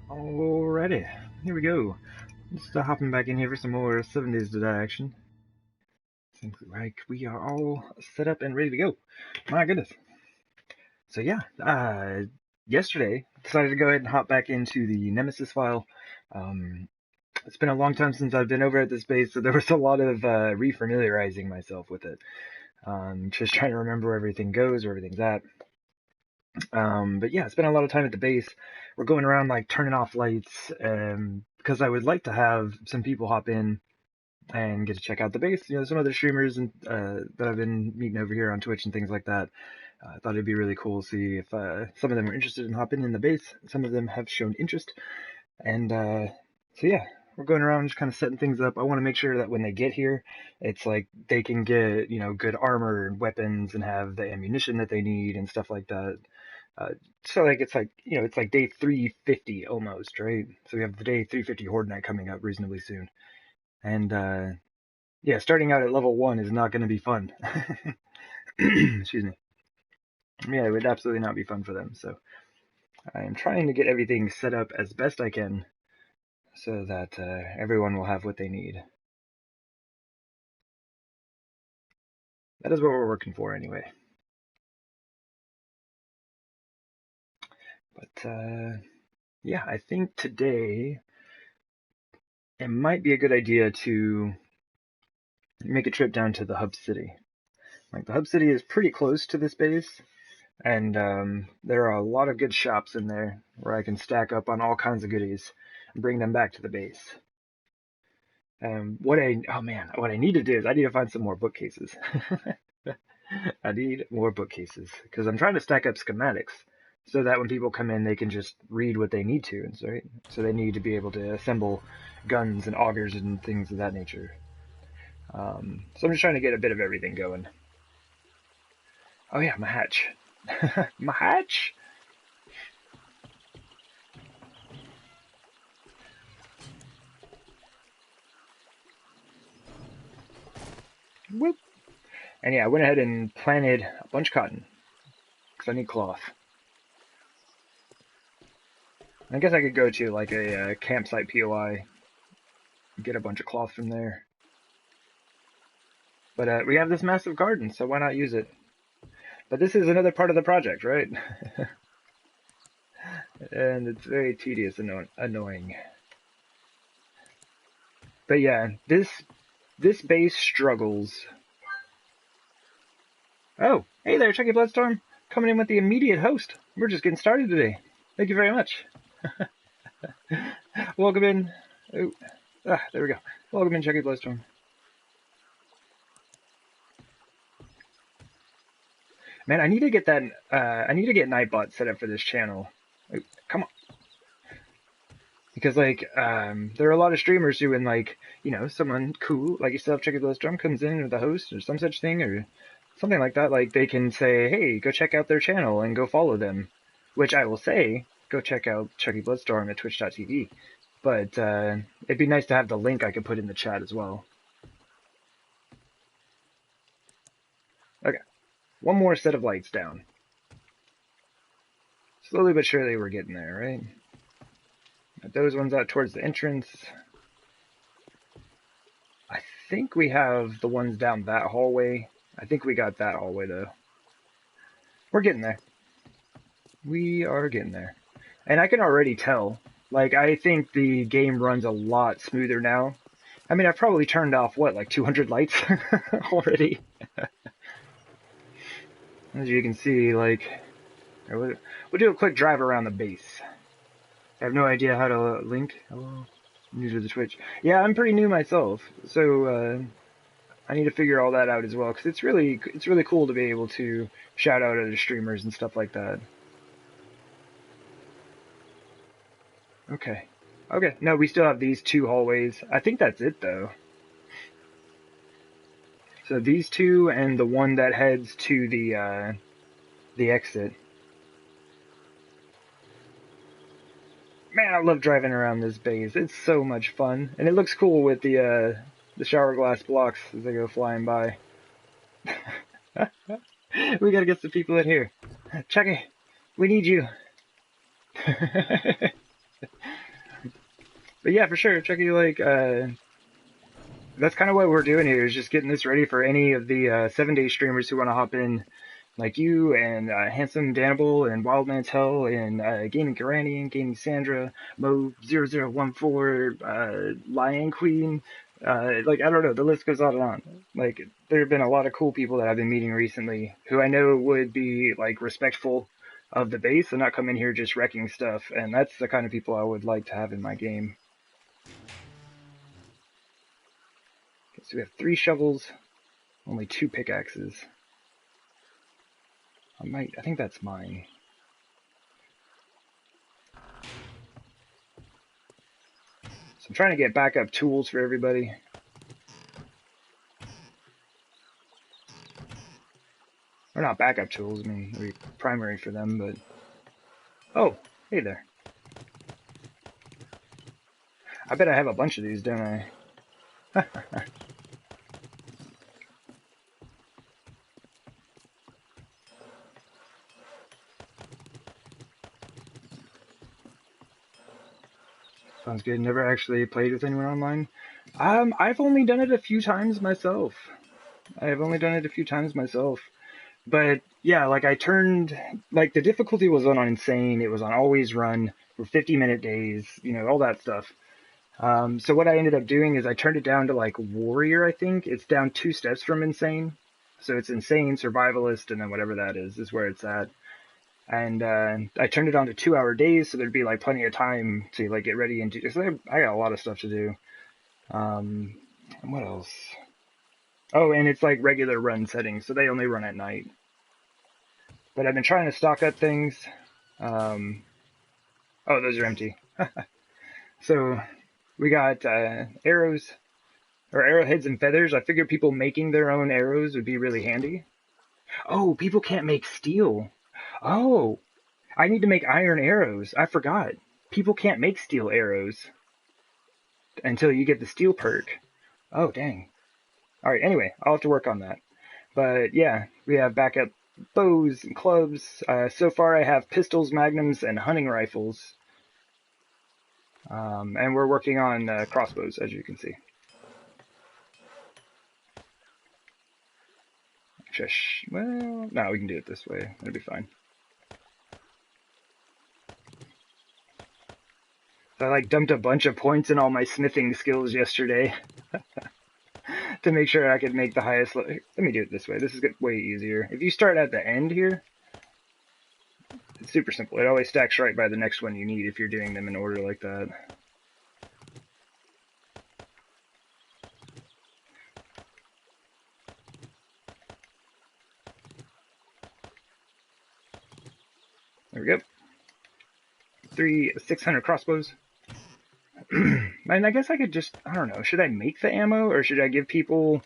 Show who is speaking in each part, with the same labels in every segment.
Speaker 1: Alrighty, here we go. Just hopping back in here for some more 7 Days to Die action. Seems like we are all set up and ready to go. My goodness. So yeah, yesterday decided to go ahead and hop back into the Nemesis file. It's been a long time since I've been over at this base, so there was a lot of refamiliarizing myself with it. Just trying to remember where everything goes, where everything's at. But yeah, spent a lot of time at the base. We're going around like turning off lights, because I would like to have some people hop in and get to check out the base. You know, some other streamers and that I've been meeting over here on Twitch and things like that. I thought it'd be really cool to see if some of them are interested in hopping in the base. Some of them have shown interest, and so yeah, we're going around just kind of setting things up. I want to make sure that when they get here, it's like they can get, you know, good armor and weapons and have the ammunition that they need and stuff like that. So like it's like, you know, it's like day 350 almost, right? So we have the day 350 Horde Night coming up reasonably soon, and yeah, starting out at level 1 is not going to be fun. Excuse me. Yeah, it would absolutely not be fun for them. So I am trying to get everything set up as best I can so that everyone will have what they need. That is what we're working for anyway. But yeah, I think today it might be a good idea to make a trip down to the hub city. Like, the hub city is pretty close to this base, and there are a lot of good shops in there where I can stack up on all kinds of goodies and bring them back to the base. What I need to do is I need to find some more bookcases. I need more bookcases because I'm trying to stack up schematics so that when people come in, they can just read what they need to. Right? So they need to be able to assemble guns and augers and things of that nature. So I'm just trying to get a bit of everything going. Oh yeah, my hatch. My hatch! Whoop! And yeah, I went ahead and planted a bunch of cotton because I need cloth. I guess I could go to like a campsite POI and get a bunch of cloth from there. But we have this massive garden, so why not use it? But this is another part of the project, right? And it's very tedious and annoying. But yeah, this base struggles. Oh, hey there, Chucky Bloodstorm. Coming in with the immediate host. We're just getting started today. Thank you very much. Welcome in. Oh, there we go. Welcome in, Chucky Bloodstorm. Man, I need to get that. I need to get Nightbot set up for this channel. Oh, come on. Because like, there are a lot of streamers who, when like, you know, someone cool like yourself, Chucky Bloodstorm, comes in with a host or some such thing or something like that, like they can say, hey, go check out their channel and go follow them. Which I will say, go check out Chucky Bloodstorm at twitch.tv. But it'd be nice to have the link I could put in the chat as well. Okay, one more set of lights down. Slowly but surely we're getting there, right? Got those ones out towards the entrance. I think we have the ones down that hallway. I think we got that hallway though. We're getting there. We are getting there. And I can already tell. Like, I think the game runs a lot smoother now. I mean, I've probably turned off, what, like 200 lights already? As you can see, like, we'll do a quick drive around the base. I have no idea how to link. Hello? New to the Twitch. Yeah, I'm pretty new myself, so I need to figure all that out as well, because it's really cool to be able to shout out other streamers and stuff like that. Okay. Okay, no, we still have these 2 hallways. I think that's it, though. So these 2 and the one that heads to the exit. Man, I love driving around this base. It's so much fun. And it looks cool with the shower glass blocks as they go flying by. We gotta get some people in here. Chucky, we need you. But yeah, for sure, Chucky, like, that's kind of what we're doing here, is just getting this ready for any of the 7-day streamers who want to hop in, like you and Handsome Danable and Wildman's Hell and Gaming Garanian, Gaming Sandra, Mo0014, Lion Queen. Like, I don't know, the list goes on and on. Like, there have been a lot of cool people that I've been meeting recently who I know would be, like, respectful of the base and not come in here just wrecking stuff. And that's the kind of people I would like to have in my game. Okay, so we have 3 shovels, only 2 pickaxes. I think that's mine. So I'm trying to get backup tools for everybody. Or not backup tools, I mean, they're primary for them, but... Oh, hey there. I bet I have a bunch of these, don't I? Sounds good. Never actually played with anyone online. I've only done it a few times myself. But yeah, like I turned, like the difficulty was on insane. It was on always run for 50-minute days, you know, all that stuff. So what I ended up doing is I turned it down to like warrior, I think. It's down 2 steps from insane. So it's insane, survivalist, and then whatever that is where it's at. And I turned it on to 2-hour days, so there'd be like plenty of time to like get ready and do. So I got a lot of stuff to do. And what else? Oh, and it's like regular run settings, so they only run at night. But I've been trying to stock up things. Oh, those are empty. So we got arrows, or arrowheads and feathers. I figured people making their own arrows would be really handy. Oh, people can't make steel. Oh, I need to make iron arrows. I forgot. People can't make steel arrows until you get the steel perk. Oh, dang. Alright, anyway, I'll have to work on that. But yeah, we have backup bows and clubs. So far I have pistols, magnums, and hunting rifles. And we're working on crossbows, as you can see. Well, no, we can do it this way. It'll be fine. So I like dumped a bunch of points in all my smithing skills yesterday to make sure I could make the highest. Let me do it this way. This is way easier. If you start at the end here, it's super simple. It always stacks right by the next one you need if you're doing them in order like that. There we go. 3 600 crossbows. And I guess I could just, I don't know, should I make the ammo or should I give people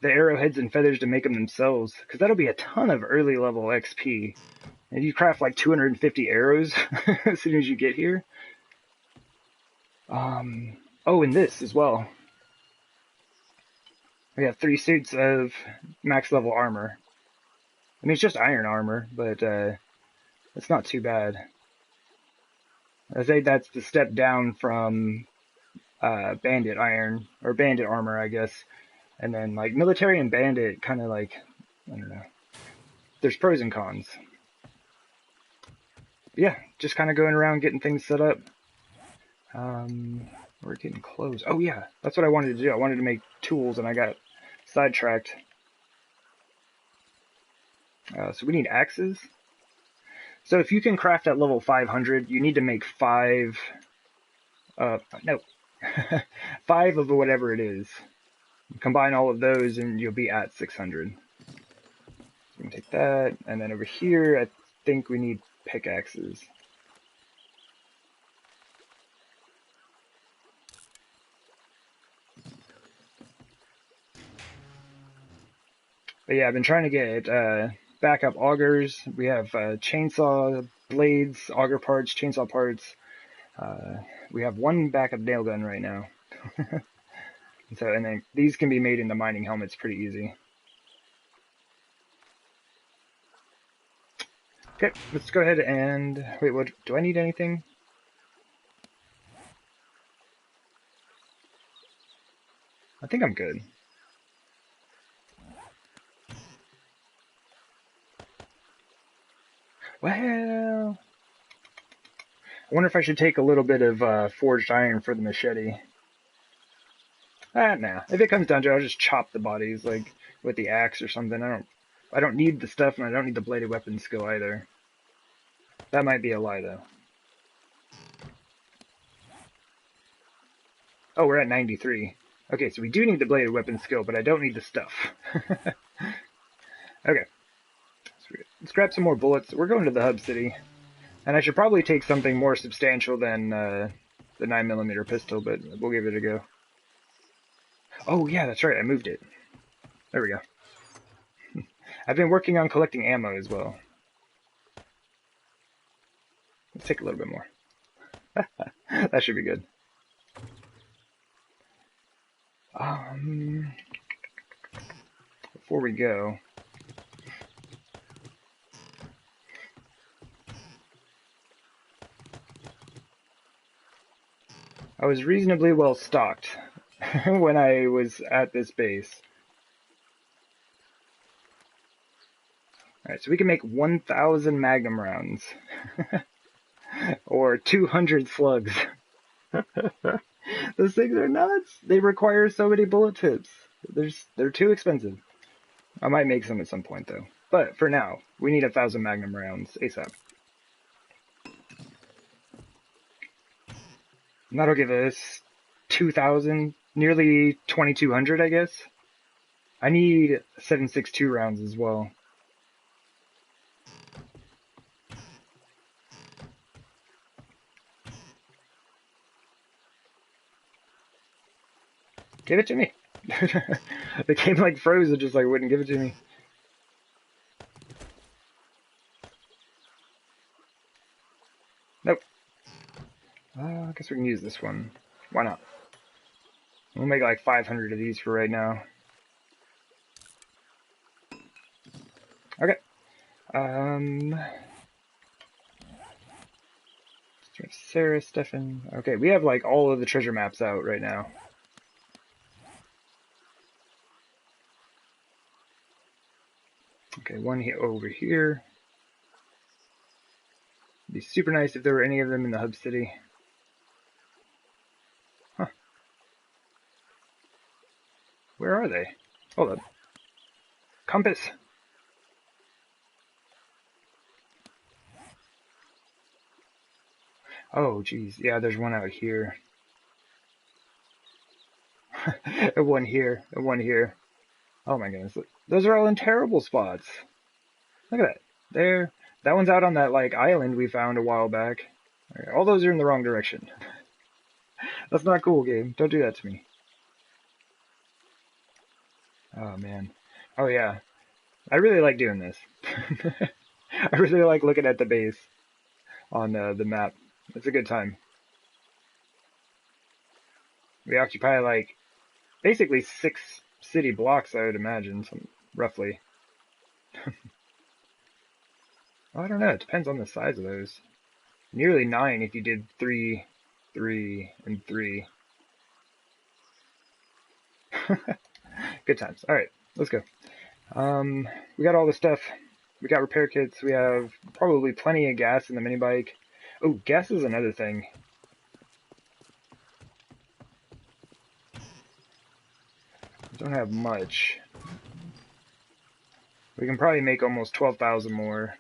Speaker 1: the arrowheads and feathers to make them themselves? Because that'll be a ton of early level XP. And you craft like 250 arrows as soon as you get here. Oh, and this as well. We have 3 suits of max level armor. I mean, it's just iron armor, but it's not too bad. I say that's the step down from bandit iron, or bandit armor, I guess. And then, like, military and bandit, kind of like, I don't know. There's pros and cons. Yeah, just kind of going around getting things set up. We're getting close. Oh, yeah, that's what I wanted to do. I wanted to make tools, and I got sidetracked. So we need axes. So if you can craft at level 500, you need to make 5... no. 5 of whatever it is. Combine all of those and you'll be at 600. So we can take that, and then over here, I think we need pickaxes. But yeah, I've been trying to get backup augers. We have chainsaw blades, auger parts, chainsaw parts. We have 1 backup nail gun right now. So, and then these can be made into mining helmets pretty easy. Okay, let's go ahead and... Wait, what? Do I need anything? I think I'm good. Well, I wonder if I should take a little bit of forged iron for the machete. Nah. If it comes down to it, I'll just chop the bodies, like, with the axe or something. I don't need the stuff, and I don't need the bladed weapon skill either. That might be a lie, though. Oh, we're at 93. Okay, so we do need the bladed weapon skill, but I don't need the stuff. Okay. Let's grab some more bullets. We're going to the hub city. And I should probably take something more substantial than the 9mm pistol, but we'll give it a go. Oh, yeah, that's right. I moved it. There we go. I've been working on collecting ammo as well. Let's take a little bit more. That should be good. Before we go... I was reasonably well stocked when I was at this base. Alright, so we can make 1,000 Magnum rounds. Or 200 slugs. Those things are nuts! They require so many bullet tips. They're too expensive. I might make some at some point, though. But for now, we need 1,000 Magnum rounds ASAP. And that'll give us 2,000, nearly 2,200, I guess. I need 7.62 rounds as well. Give it to me. The game like froze and just like wouldn't give it to me. Nope. I guess we can use this one. Why not? We'll make like 500 of these for right now. Okay. Sarah, Stefan. Okay, we have like all of the treasure maps out right now. Okay, one here over here. It'd be super nice if there were any of them in the hub city. Huh. Where are they? Hold up. Compass! Oh, geez. Yeah, there's one out here. And one here. And one here. Oh my goodness. Those are all in terrible spots. Look at that. There. That one's out on that, like, island we found a while back. Right, all those are in the wrong direction. That's not cool, game. Don't do that to me. Oh, man. Oh, yeah. I really like doing this. I really like looking at the base on the map. It's a good time. We occupy, like, basically 6 city blocks, I would imagine, roughly. I don't know. It depends on the size of those. Nearly 9 if you did 3, 3, and 3. Good times. Alright, let's go. We got all the stuff. We got repair kits. We have probably plenty of gas in the mini bike. Oh, gas is another thing. I don't have much. We can probably make almost 12,000 more.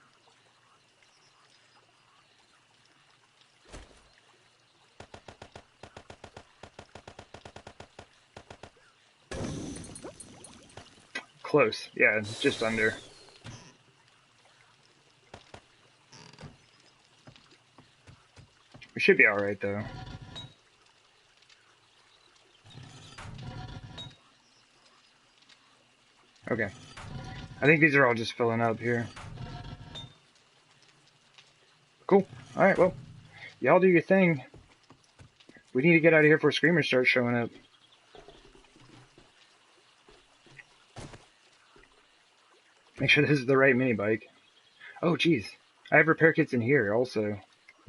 Speaker 1: Close. Yeah, it's just under. We should be alright, though. Okay. I think these are all just filling up here. Cool. Alright, well, y'all do your thing. We need to get out of here before screamers start showing up. Make sure this is the right mini bike. Oh, geez. I have repair kits in here also.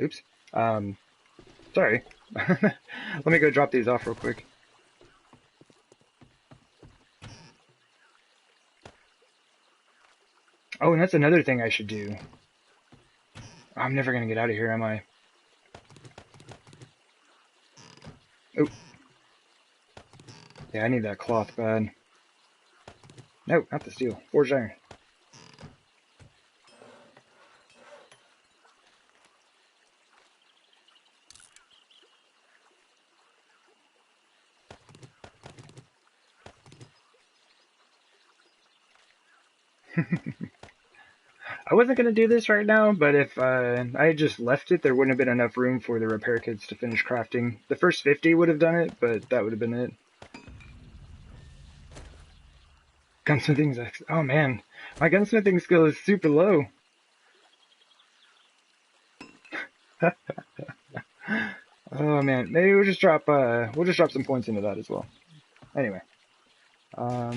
Speaker 1: Oops. Sorry. Let me go drop these off real quick. Oh, and that's another thing I should do. I'm never gonna get out of here, am I? Oh. Yeah, I need that cloth bad. No, not the steel. Forged iron. I wasn't going to do this right now, but if I had just left it, there wouldn't have been enough room for the repair kits to finish crafting. The first 50 would have done it, but that would have been it. Gunsmithing's... Oh man, my gunsmithing skill is super low. Oh man, maybe we'll just drop some points into that as well. Anyway, I'll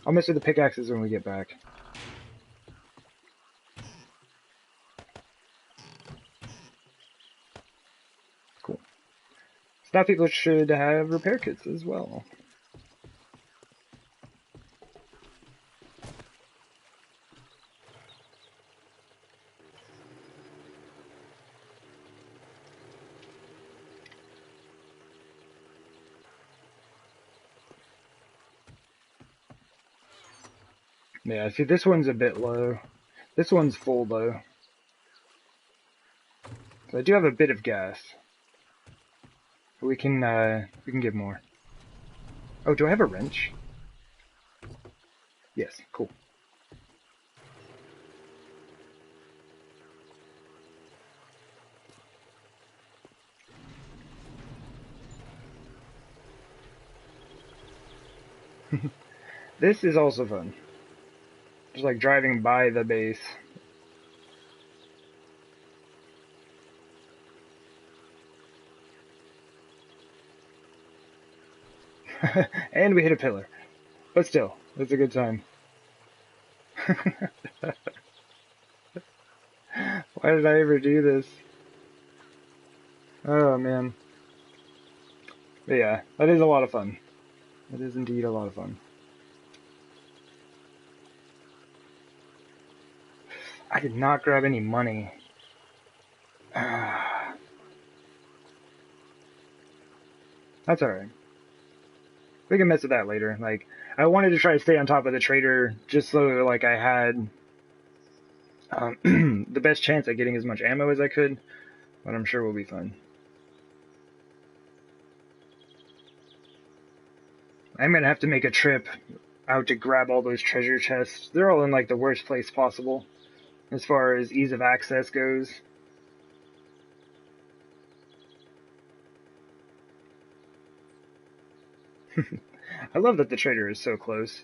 Speaker 1: mess with the pickaxes when we get back. Cool. So now people should have repair kits as well. Yeah, see, this one's a bit low. This one's full though. So I do have a bit of gas. We can get more. Oh, do I have a wrench? Yes, cool. This is also fun. Just like driving by the base. And we hit a pillar. But still, it's a good time. Why did I ever do this? Oh man. But yeah, that is a lot of fun. It is indeed a lot of fun. I did not grab any money. That's alright. We can mess with that later. Like, I wanted to try to stay on top of the trader just so like I had the best chance at getting as much ammo as I could, but I'm sure we'll be fine. I'm gonna have to make a trip out to grab all those treasure chests. They're all in like the worst place possible as far as ease of access goes. I love that the trader is so close.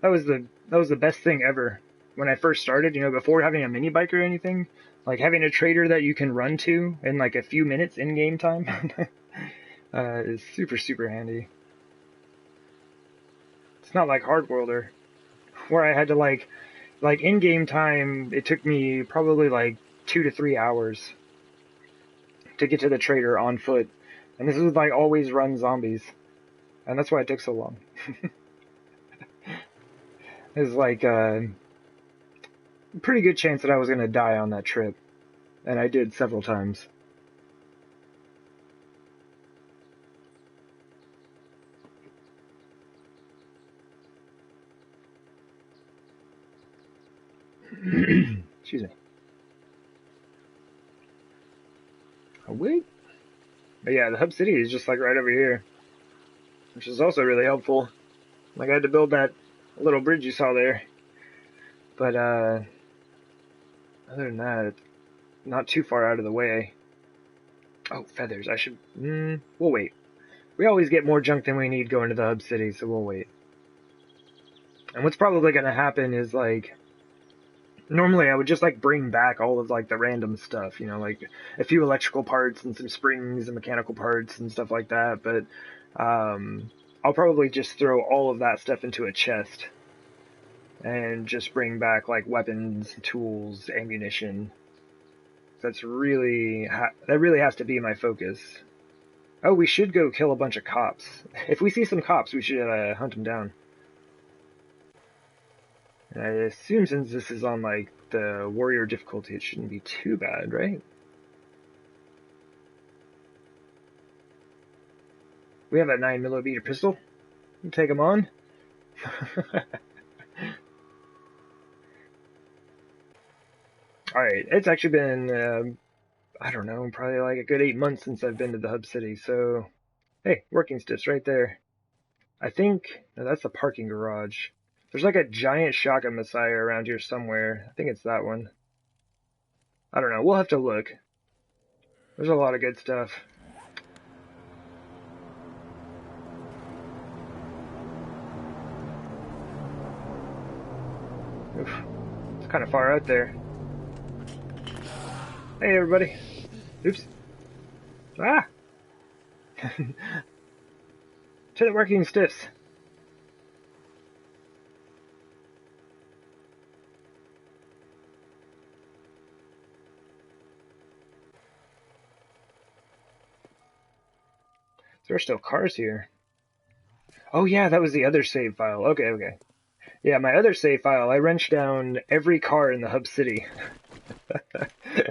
Speaker 1: That was the best thing ever when I first started. You know, before having a mini bike or anything, like having a trader that you can run to in like a few minutes in game time is super handy. It's not like Hardworlder, where I had to like in game time. It took me probably like 2 to 3 hours to get to the trader on foot, and this was like always run zombies, and that's why it took so long. It was like a pretty good chance that I was gonna die on that trip, and I did several times. Excuse me. Oh, wait. But yeah, the hub city is just like right over here, which is also really helpful. Like I had to build that little bridge you saw there, but other than that, it's not too far out of the way. Oh, feathers. I should. We'll wait. We always get more junk than we need going to the hub city, so we'll wait. And what's probably going to happen is like normally I would just like bring back all of like the random stuff, you know, like a few electrical parts and some springs and mechanical parts and stuff like that, but I'll probably just throw all of that stuff into a chest and just bring back like weapons, tools, ammunition. That really has to be my focus. Oh, we should go kill a bunch of cops. If we see some cops, we should hunt them down. And I assume since this is on, like, the warrior difficulty, it shouldn't be too bad, right? We have a 9mm pistol. You take him on. Alright, it's actually been, I don't know, probably like a good 8 months since I've been to the hub city, so... Hey, working stiffs right there. I think... No, that's the parking garage. There's like a giant shotgun messiah around here somewhere. I think it's that one. I don't know, we'll have to look. There's a lot of good stuff. Oof. It's kind of far out there. Hey, everybody. Oops. Ah! To the working stiffs. There are still cars here. Oh yeah, that was the other save file. Okay, okay. Yeah, my other save file, I wrenched down every car in the hub city.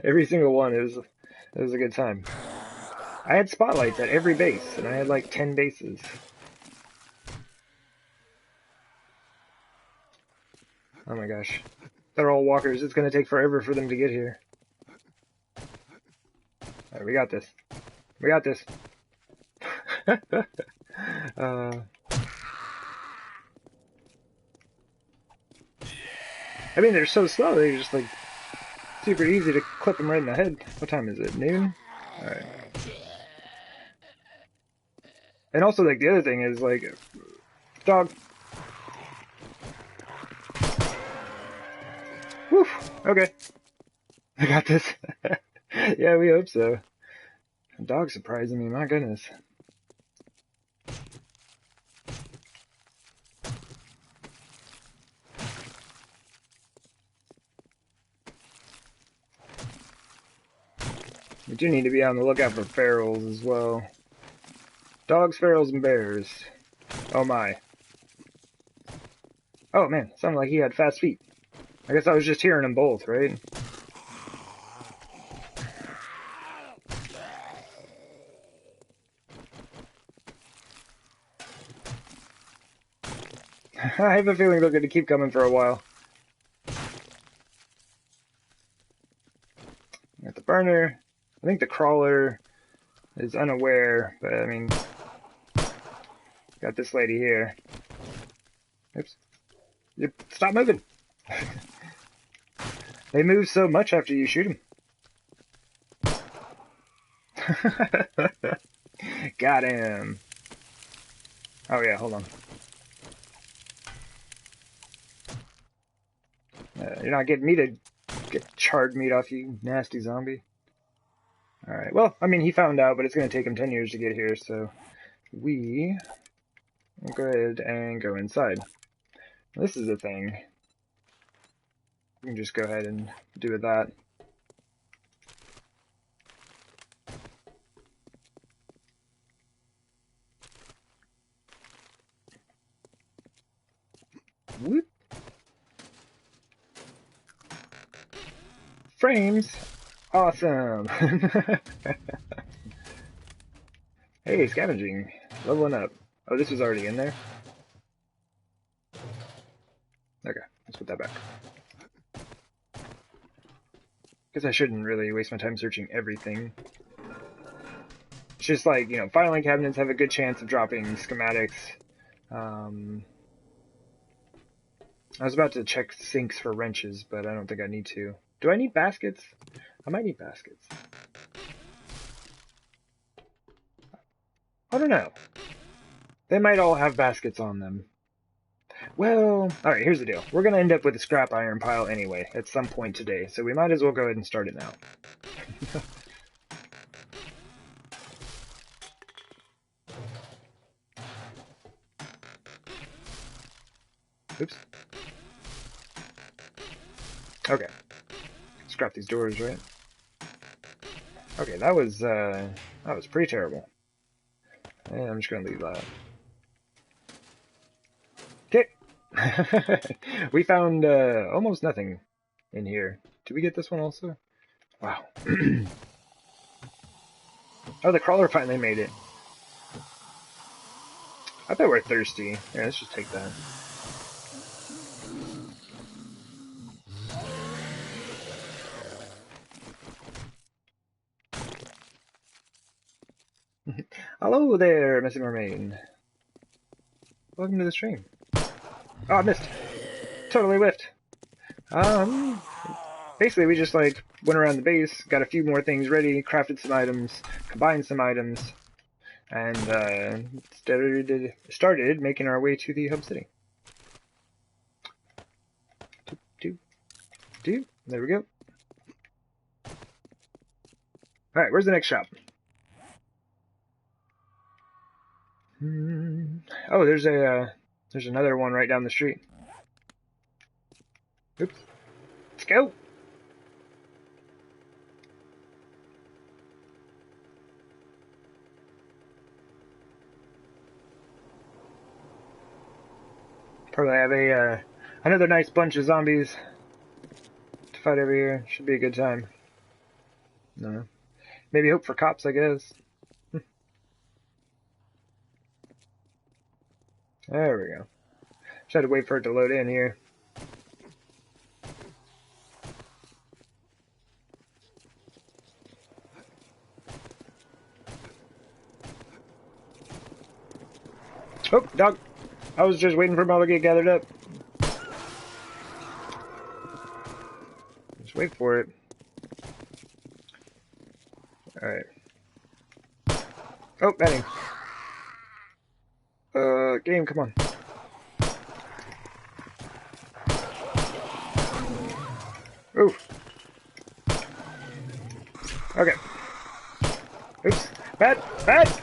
Speaker 1: Every single one. It was a good time. I had spotlights at every base, and I had like 10 bases. Oh my gosh. They're all walkers. It's gonna take forever for them to get here. Alright, we got this. We got this. I mean, they're so slow, they're just like super easy to clip them right in the head. What time is it? Noon? Alright. And also, like, the other thing is, like, dog. Whew, okay. I got this. Yeah, we hope so. Dog surprising me, my goodness. We do need to be on the lookout for ferals as well. Dogs, ferals, and bears. Oh my. Oh man, sounded like he had fast feet. I guess I was just hearing them both, right? I have a feeling they're going to keep coming for a while. Got the burner. I think the crawler is unaware, but I mean... Got this lady here. Oops. Stop moving! They move so much after you shoot them. Got him. Oh yeah, hold on. You're not getting me to get charred meat off you, nasty zombie. Alright, well, I mean, he found out, but it's going to take him 10 years to get here, so we will go ahead and go inside. This is the thing. We can just go ahead and do with that. Whoop. Frames! Awesome! Hey, scavenging. Leveling up. Oh, this was already in there? Okay, let's put that back. Because I shouldn't really waste my time searching everything. It's just like, you know, filing cabinets have a good chance of dropping schematics. I was about to check sinks for wrenches, but I don't think I need to. Do I need baskets? I might need baskets. I don't know. They might all have baskets on them. Well, alright, here's the deal. We're going to end up with a scrap iron pile anyway, at some point today, so we might as well go ahead and start it now. Oops. Okay. Scrap these doors, right? Okay, that was pretty terrible. And I'm just gonna leave that. Okay, We found almost nothing in here. Did we get this one also? Wow. Oh, the crawler finally made it. I bet we're thirsty. Yeah, let's just take that. Hello there, Missy Mermaid. Welcome to the stream. Oh, I missed. Totally whiffed. Basically we just like went around the base, got a few more things ready, crafted some items, combined some items, and started making our way to the hub city. There we go. Alright, where's the next shop? Oh, there's another one right down the street. Oops. Let's go! Probably have another nice bunch of zombies to fight over here. Should be a good time. No. Maybe hope for cops, I guess. There we go. Just had to wait for it to load in here. Oh, dog! I was just waiting for them all to get gathered up. Just wait for it. Alright. Oh, batting. Game, come on. Ooh. Okay. Oops. Bat! Bat!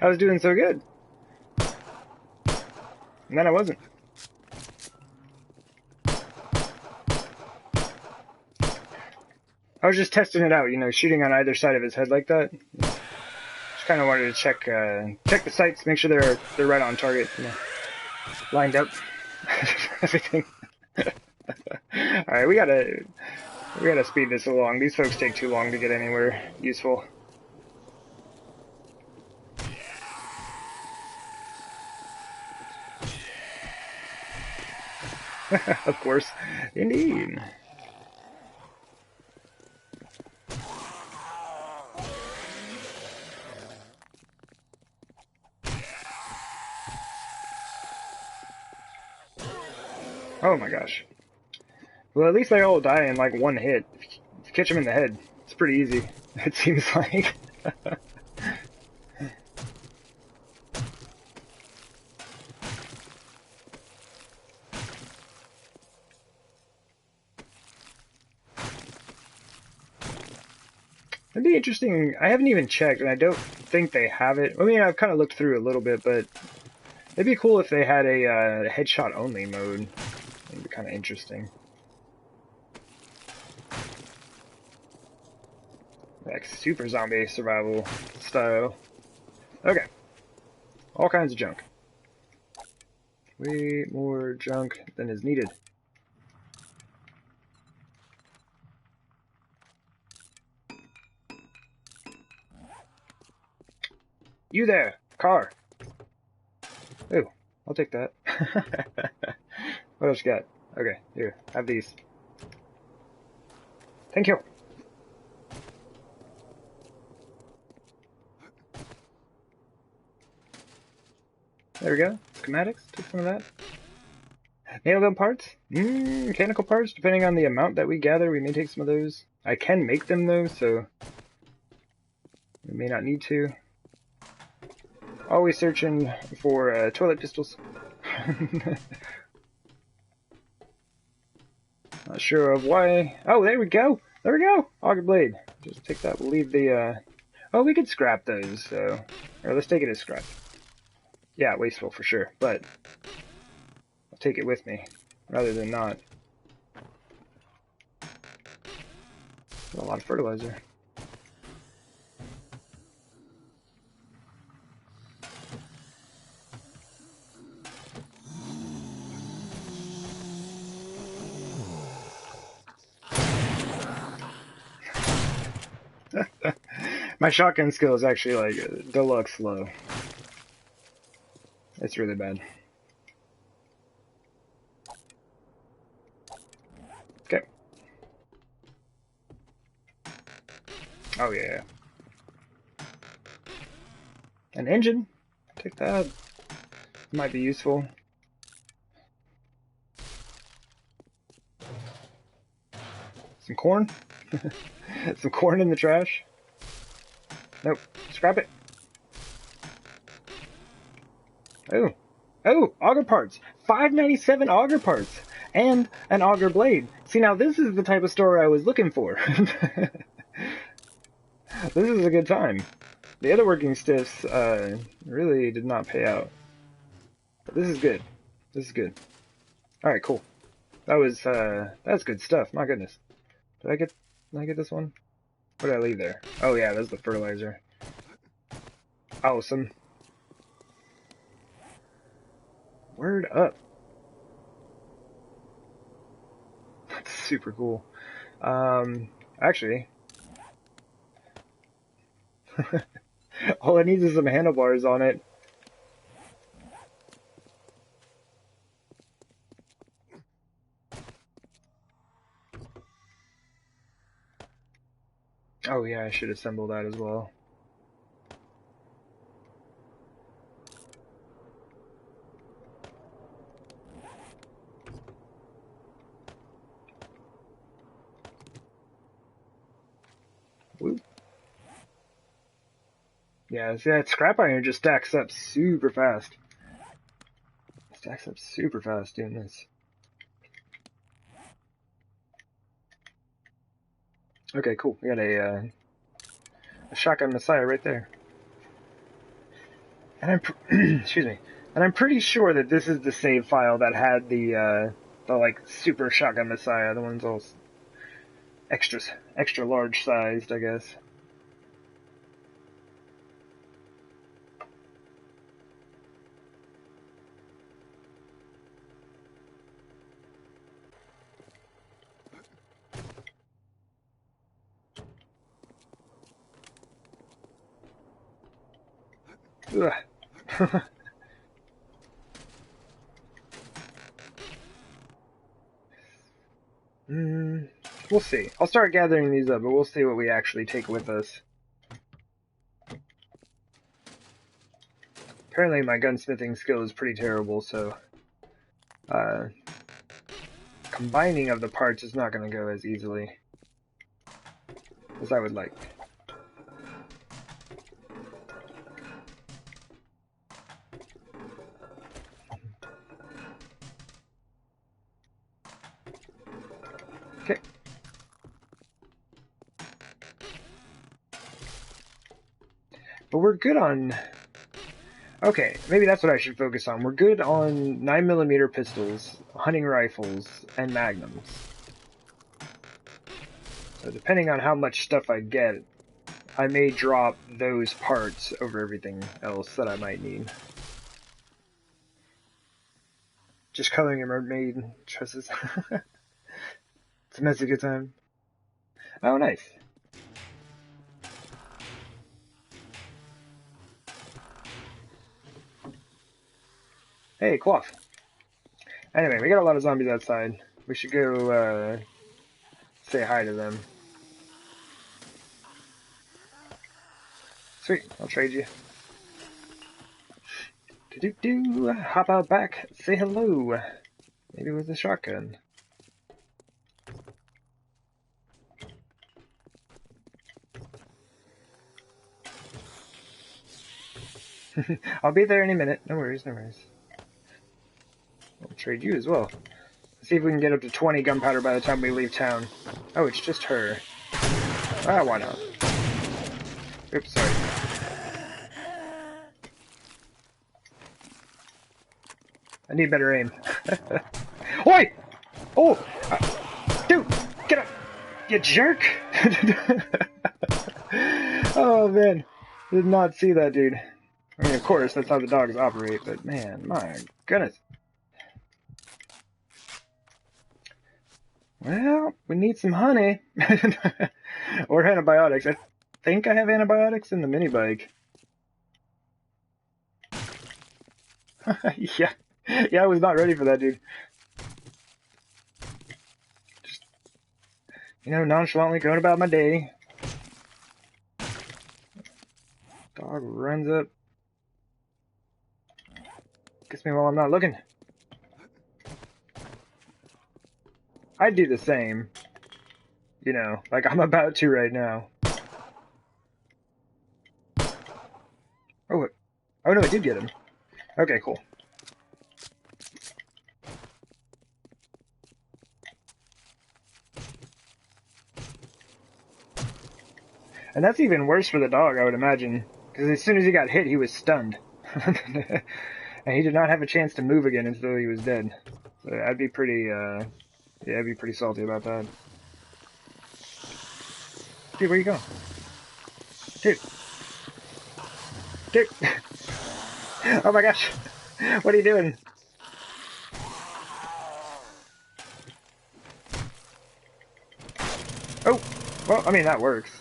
Speaker 1: I was doing so good. And then I wasn't. I was just testing it out, you know, shooting on either side of his head like that. Just kind of wanted to check the sights, make sure they're right on target, you know, lined up, everything. All right, we gotta speed this along. These folks take too long to get anywhere useful. Of course, indeed. Oh my gosh. Well, at least they all die in like one hit. If you catch them in the head, it's pretty easy, it seems like. It'd be interesting. I haven't even checked, and I don't think they have it. I mean, I've kind of looked through a little bit, but it'd be cool if they had a headshot only mode. It'd be kind of interesting. Like super zombie survival style. Okay. All kinds of junk. Way more junk than is needed. You there, car. Ooh, I'll take that. What else you got? Okay, here, have these. Thank you. There we go. Schematics, take some of that. Nailgun parts? Mechanical parts, depending on the amount that we gather, we may take some of those. I can make them though, so we may not need to. Always searching for toilet pistols. Not sure of why. Oh, there we go. There we go. Auger blade. Just take that. We'll leave the. Oh, we could scrap those. So, or let's take it as scrap. Yeah, wasteful for sure, but I'll take it with me rather than not. A lot of fertilizer. My shotgun skill is actually like deluxe low. It's really bad. Okay. Oh yeah. An engine. Take that. Might be useful. Some corn. Some corn in the trash. Nope. Scrap it. Oh. Oh, auger parts. 597 auger parts. And an auger blade. See, now this is the type of store I was looking for. This is a good time. The other working stiffs really did not pay out. But this is good. This is good. Alright, cool. That's good stuff. My goodness. Did I get this one? What did I leave there? Oh yeah, that's the fertilizer. Awesome. Word up. That's super cool. Actually, all I need is some handlebars on it. Oh yeah, I should assemble that as well. Woo. Yeah, see that scrap iron just stacks up super fast. Stacks up super fast doing this. Okay, cool. We got a shotgun Messiah right there. And I'm excuse me. And I'm pretty sure that this is the save file that had the like super shotgun Messiah, the ones all extra large sized, I guess. Ugh. We'll see. I'll start gathering these up, but we'll see what we actually take with us. Apparently my gunsmithing skill is pretty terrible, so combining of the parts is not going to go as easily as I would like. Okay. But we're good on... Okay, maybe that's what I should focus on. We're good on 9mm pistols, hunting rifles, and magnums. So depending on how much stuff I get, I may drop those parts over everything else that I might need. Just coloring a mermaid tresses. It's a messy good time. Oh, nice. Hey, Quaff. Anyway, we got a lot of zombies outside. We should go, say hi to them. Sweet, I'll trade you. Do-do-do, hop out back, say hello. Maybe with a shotgun. I'll be there any minute. No worries, no worries. I'll trade you as well. See if we can get up to 20 gunpowder by the time we leave town. Oh, it's just her. Ah, why not? Oops, sorry. I need better aim. Oi! Oh! Dude! Get up! You jerk! Oh, man. Did not see that, dude. I mean, of course, that's how the dogs operate, but man, my goodness. Well, we need some honey. Or antibiotics. think I have antibiotics in the mini bike. Yeah. Yeah, I was not ready for that, dude. Just, nonchalantly going about my day. Dog runs up. Gets me while I'm not looking. I'd do the same. Like I'm about to right now. Oh, oh no, I did get him. Okay, cool. And that's even worse for the dog, I would imagine. Because as soon as he got hit, he was stunned. And he did not have a chance to move again until he was dead. So I'd be pretty, yeah, I'd be pretty salty about that. Dude, where you going? Dude. Dude. Oh my gosh. What are you doing? Oh. Well, I mean, that works.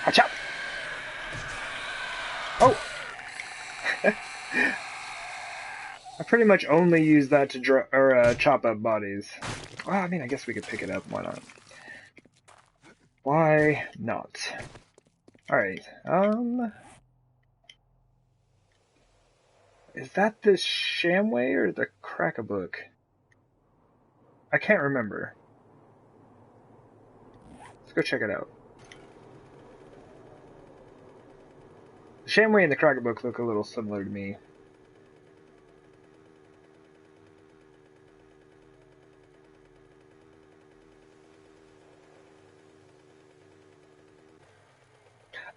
Speaker 1: Achop. Oh. I pretty much only use that to chop up bodies. Well, I mean, I guess we could pick it up. Why not? Why not? Alright, is that the Shamway or the Crack-a-Book? I can't remember. Let's go check it out. The Shamway and the Crack-a-Book look a little similar to me.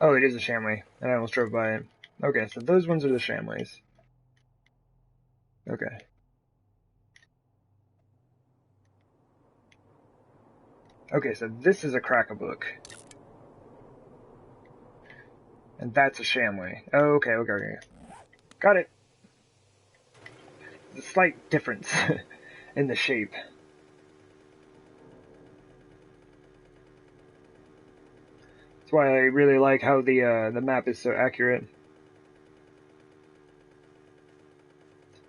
Speaker 1: Oh, it is a Shamway. I almost drove by it. Okay, so those ones are the Shamways. Okay. Okay, so this is a Crack-a-Book. And that's a Shamway. Oh, okay. Got it. There's a slight difference in the shape. That's why I really like how the map is so accurate.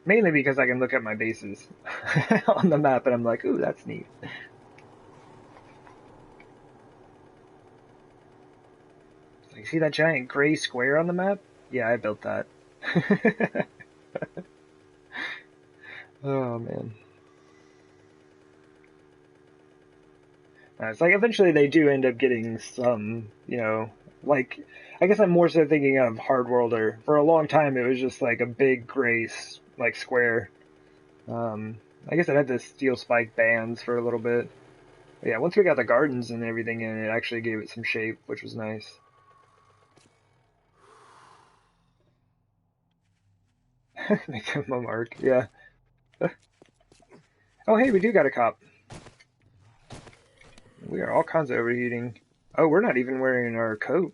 Speaker 1: Mainly because I can look at my bases on the map and I'm like, ooh, that's neat. Like, see that giant gray square on the map? Yeah, I built that. Oh, man. It's like eventually they do end up getting some, like, I guess I'm more so thinking of Hardworlder. For a long time it was just like a big gray, like, square. I guess it had the steel spike bands for a little bit. But yeah, once we got the gardens and everything in, it actually gave it some shape, which was nice. Make him a mark, yeah. Oh, hey, we do got a cop. We are all kinds of overheating. Oh, we're not even wearing our coat.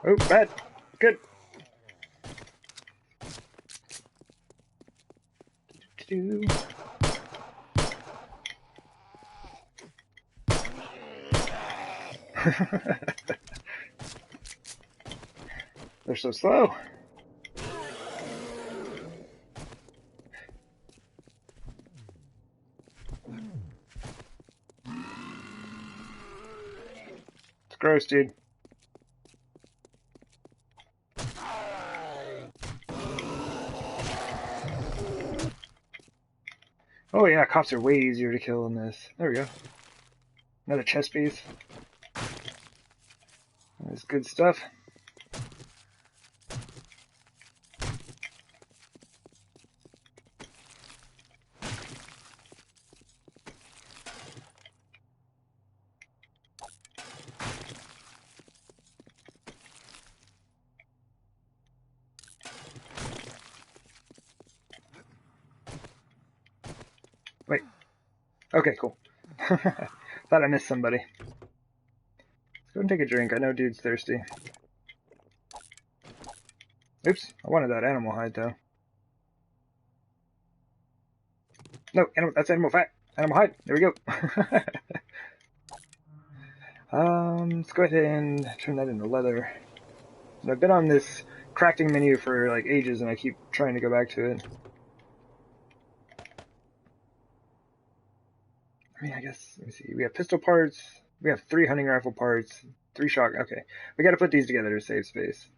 Speaker 1: Oh, bad. Good. They're so slow. It's gross, dude. Oh yeah, cops are way easier to kill in this. There we go. Another chest piece. That's good stuff. Wait. Okay, cool. Thought I missed somebody. go and take a drink. I know dude's thirsty. Oops, I wanted that animal hide though. No, that's animal fat. Animal hide. There we go. Let's go ahead and turn that into leather. I've been on this crafting menu for like ages, and I keep trying to go back to it. I mean, I guess, let me see. We have pistol parts. We have 3 hunting rifle parts, 3 shot. Okay, we got to put these together to save space.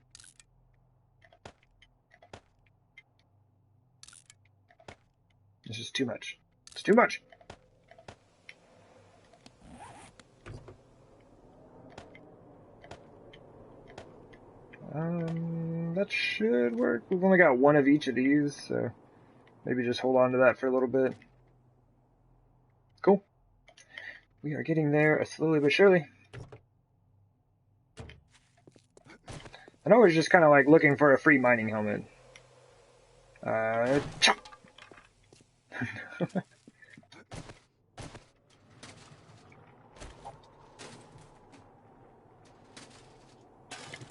Speaker 1: It's just too much. It's too much. That should work. We've only got 1 of each of these, so maybe just hold on to that for a little bit. Cool. We are getting there slowly but surely. I know we're just kind of like looking for a free mining helmet. Chop!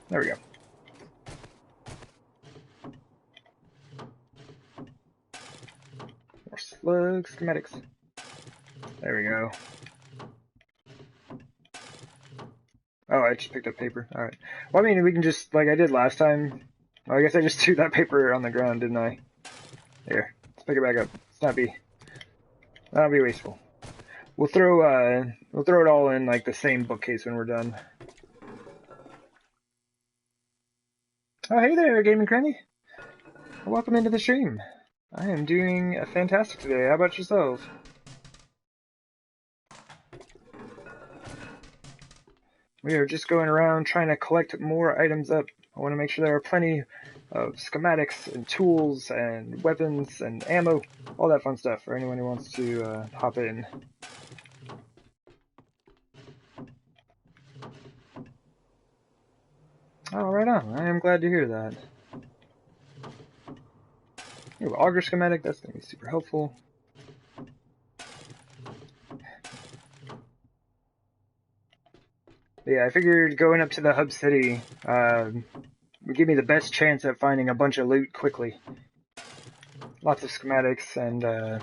Speaker 1: There we go. More slugs, schematics. There we go. Oh, I just picked up paper. Alright. Well, I mean, we can just, like I did last time. Well, I guess I just threw that paper on the ground, didn't I? Here. Let's pick it back up. Let's not be wasteful. We'll throw it all in, like, the same bookcase when we're done. Oh, hey there, Gaming Cranny. Welcome into the stream. I am doing fantastic today. How about yourself? We are just going around trying to collect more items up. I want to make sure there are plenty of schematics and tools and weapons and ammo, all that fun stuff for anyone who wants to hop in. Oh, right on. I am glad to hear that. Ooh, auger schematic, that's going to be super helpful. Yeah, I figured going up to the hub city would give me the best chance at finding a bunch of loot quickly. Lots of schematics, and I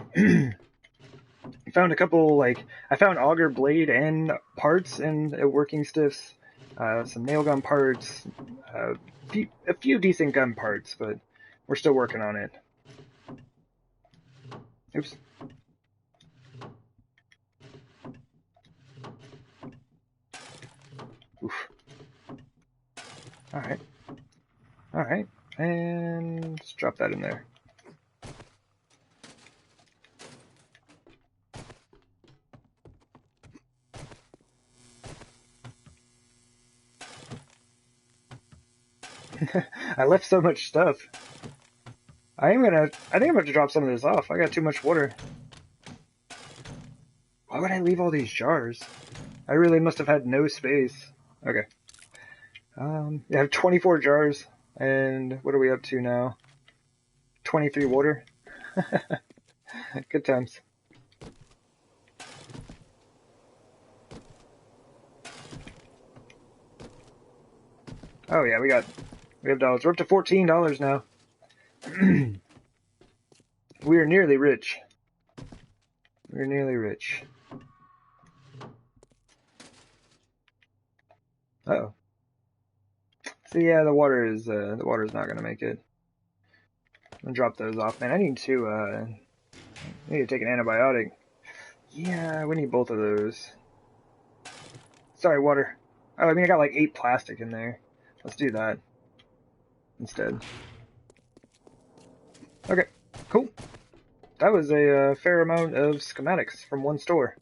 Speaker 1: found a couple, like, I found auger blade and parts and working stiffs, some nail gun parts, a few decent gun parts, but we're still working on it. Oops. Oof. Alright. Alright. And let's drop that in there. I left so much stuff. I think I'm gonna drop some of this off. I got too much water. Why would I leave all these jars? I really must have had no space. Okay. I have 24 jars, and what are we up to now? 23 water. Good times. Oh yeah, we have dollars. We're up to $14 now. We are nearly rich. We're nearly rich. Uh-oh. So yeah, the water is not gonna make it. I'm gonna drop those off, man. I need to take an antibiotic. Yeah, we need both of those. Sorry, water. Oh, I mean, I got like 8 plastic in there. Let's do that instead. Okay, cool. That was a fair amount of schematics from one store.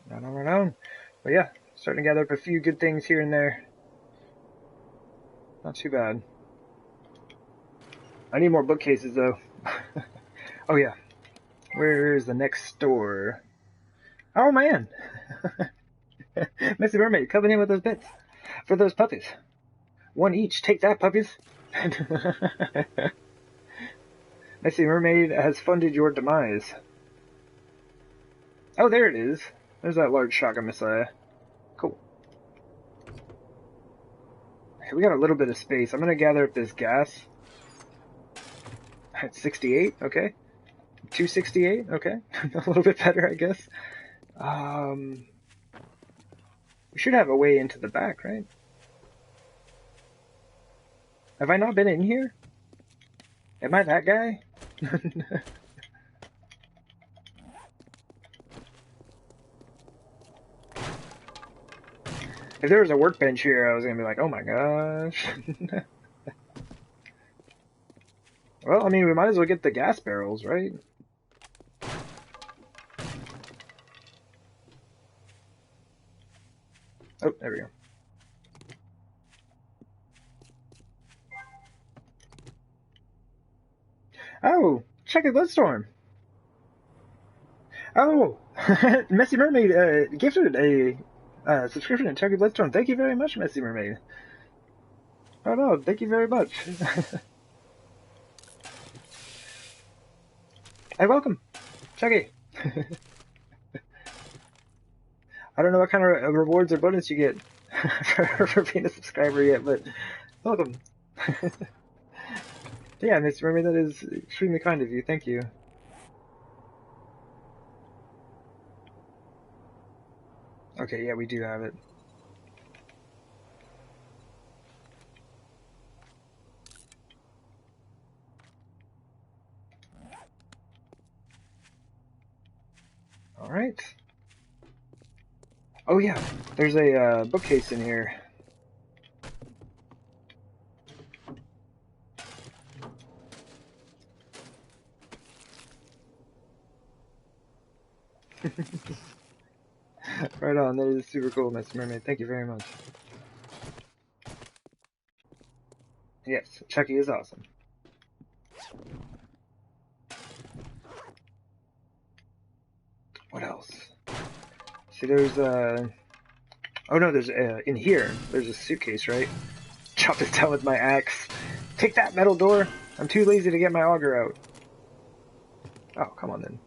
Speaker 1: Right on. But yeah, starting to gather up a few good things here and there. Not too bad. I need more bookcases though. Oh yeah. Where's the next store? Oh man! Messy Mermaid coming in with those bits. For those puppies. 1 each. Take that, puppies. Messy Mermaid has funded your demise. Oh, there it is. There's that large shotgun messiah. Cool. Okay, we got a little bit of space. I'm gonna gather up this gas. At 68, okay. 268, okay. A little bit better, I guess. We should have a way into the back, right? Have I not been in here? Am I that guy? If there was a workbench here, I was gonna be like, oh my gosh. Well, I mean, we might as well get the gas barrels, right? Oh, there we go. Oh, check it, Bloodstorm. Oh, Messy Mermaid gifted a subscription to Chucky Bloodstorm. Thank you very much, Messy Mermaid. Oh no, thank you very much. Hey, welcome, Chucky. I don't know what kind of rewards or bonus you get for being a subscriber yet, but welcome. Yeah, Messy Mermaid, that is extremely kind of you. Thank you. Okay, yeah, we do have it. Alright. Oh yeah, there's a bookcase in here. Right on, that is super cool, Miss Mermaid. Thank you very much. Yes, Chucky is awesome. What else? See, there's oh no, there's in here. There's a suitcase, right? Chop this down with my axe. Take that, metal door. I'm too lazy to get my auger out. Oh, come on then.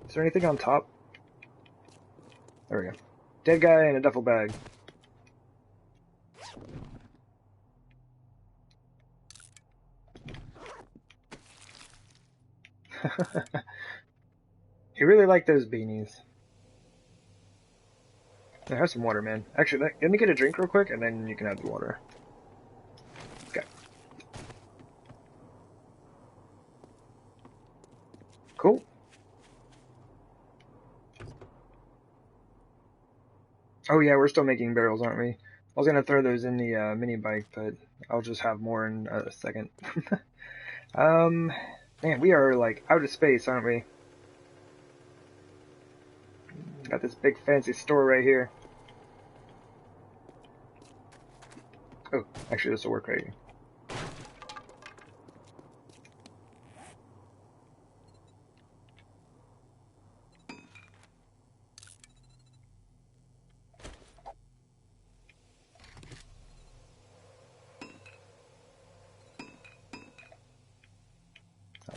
Speaker 1: Is there anything on top? There we go. Dead guy in a duffel bag. He really liked those beanies. I have some water, man. Actually, let me get a drink real quick, and then you can have the water. Okay. Cool. Oh yeah, we're still making barrels, aren't we? I was gonna throw those in the mini bike, but I'll just have more in a second. Man, we are like out of space, aren't we? Got this big fancy store right here. Oh, actually this will work right here.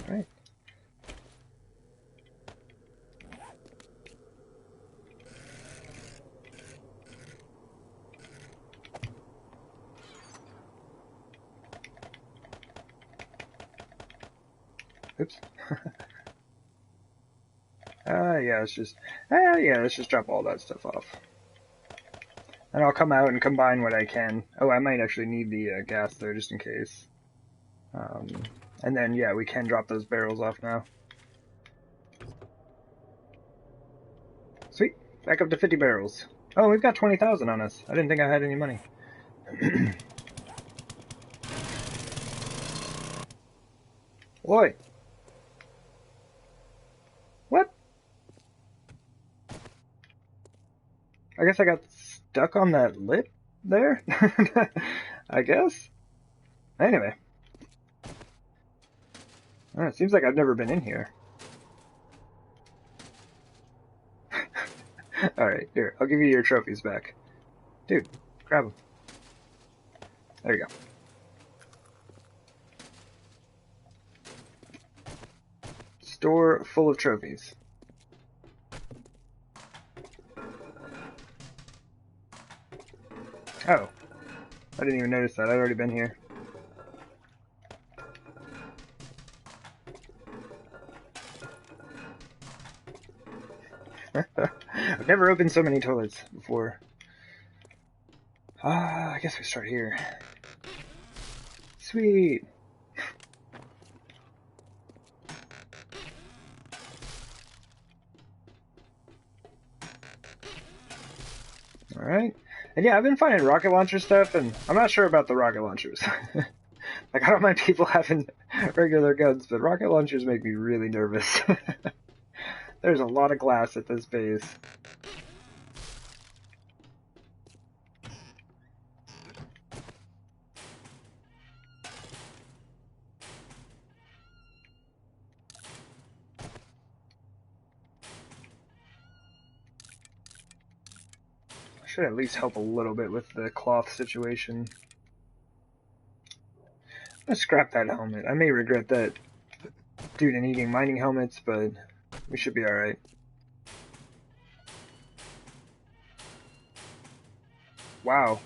Speaker 1: Alright. Oops. Yeah, let's just drop all that stuff off. And I'll come out and combine what I can. Oh, I might actually need the gas there just in case. And then, yeah, we can drop those barrels off now. Sweet. Back up to 50 barrels. Oh, we've got 20,000 on us. I didn't think I had any money. Oi! What? I guess I got stuck on that lip there? I guess? Anyway. It seems like I've never been in here. Alright, here, I'll give you your trophies back. Dude, grab them. There you go. Store full of trophies. Oh. I didn't even notice that. I'd already been here. I've never opened so many toilets before. I guess we start here. Sweet. Alright. And yeah, I've been finding rocket launcher stuff, and I'm not sure about the rocket launchers. Like, I don't mind people having regular guns, but rocket launchers make me really nervous. There's a lot of glass at this base. Should at least help a little bit with the cloth situation. I'm gonna scrap that helmet. I may regret that due to needing mining helmets, but we should be alright. Wow.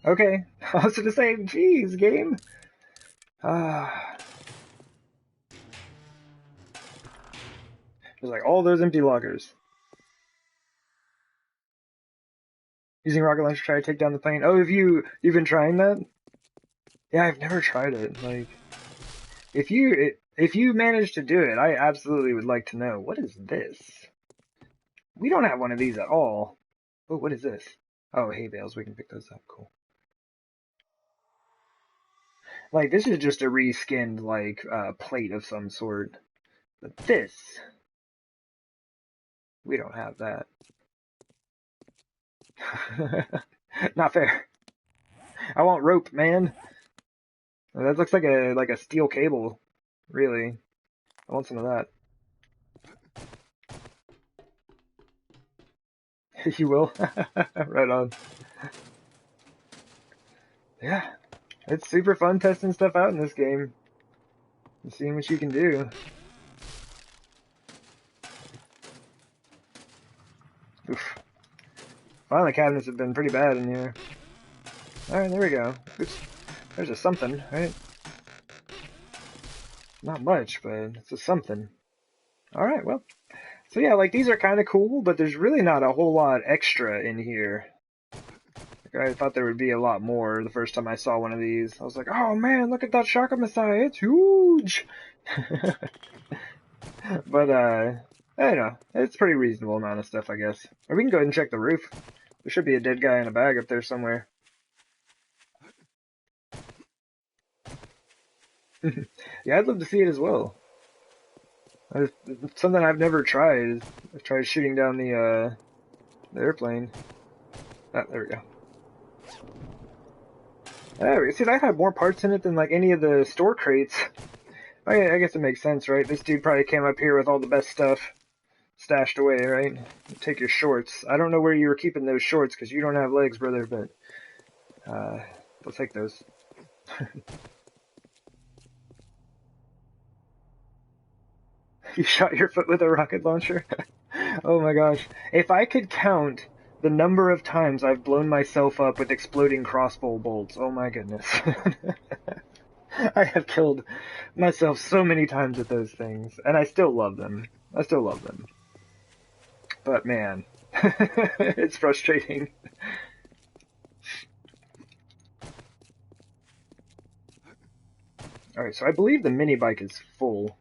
Speaker 1: Okay. I was gonna say, geez, game. There's like all those empty lockers. Using rocket launcher to try to take down the plane. Oh, you've been trying that? Yeah, I've never tried it. Like, if you manage to do it, I absolutely would like to know. What is this? We don't have one of these at all. Oh, what is this? Oh, hay bales. We can pick those up. Cool. Like, this is just a reskinned, like, plate of some sort. But this, we don't have that. Not fair. I want rope, man. That looks like a steel cable, really. I want some of that. You will? Right on. Yeah. It's super fun testing stuff out in this game. And seeing what you can do. Oof. Filing cabinets have been pretty bad in here. Alright, there we go. Oops. There's a something, right? Not much, but it's a something. Alright, well. So yeah, like, these are kind of cool, but there's really not a whole lot extra in here. Like, I thought there would be a lot more the first time I saw one of these. I was like, oh man, look at that Shaka Messiah, it's huge! But, I don't know. It's a pretty reasonable amount of stuff, I guess. Or we can go ahead and check the roof. There should be a dead guy in a bag up there somewhere. Yeah, I'd love to see it as well. It's something I've never tried. I've tried shooting down the airplane. Ah, there we go. There, see, that had more parts in it than like any of the store crates. I guess it makes sense, right? This dude probably came up here with all the best stuff stashed away, right? Take your shorts. I don't know where you were keeping those shorts because you don't have legs, brother, but we'll take those. You shot your foot with a rocket launcher? Oh my gosh. If I could count the number of times I've blown myself up with exploding crossbow bolts, oh my goodness. I have killed myself so many times with those things, and I still love them. I still love them. But man, it's frustrating. Alright, so I believe the mini bike is full.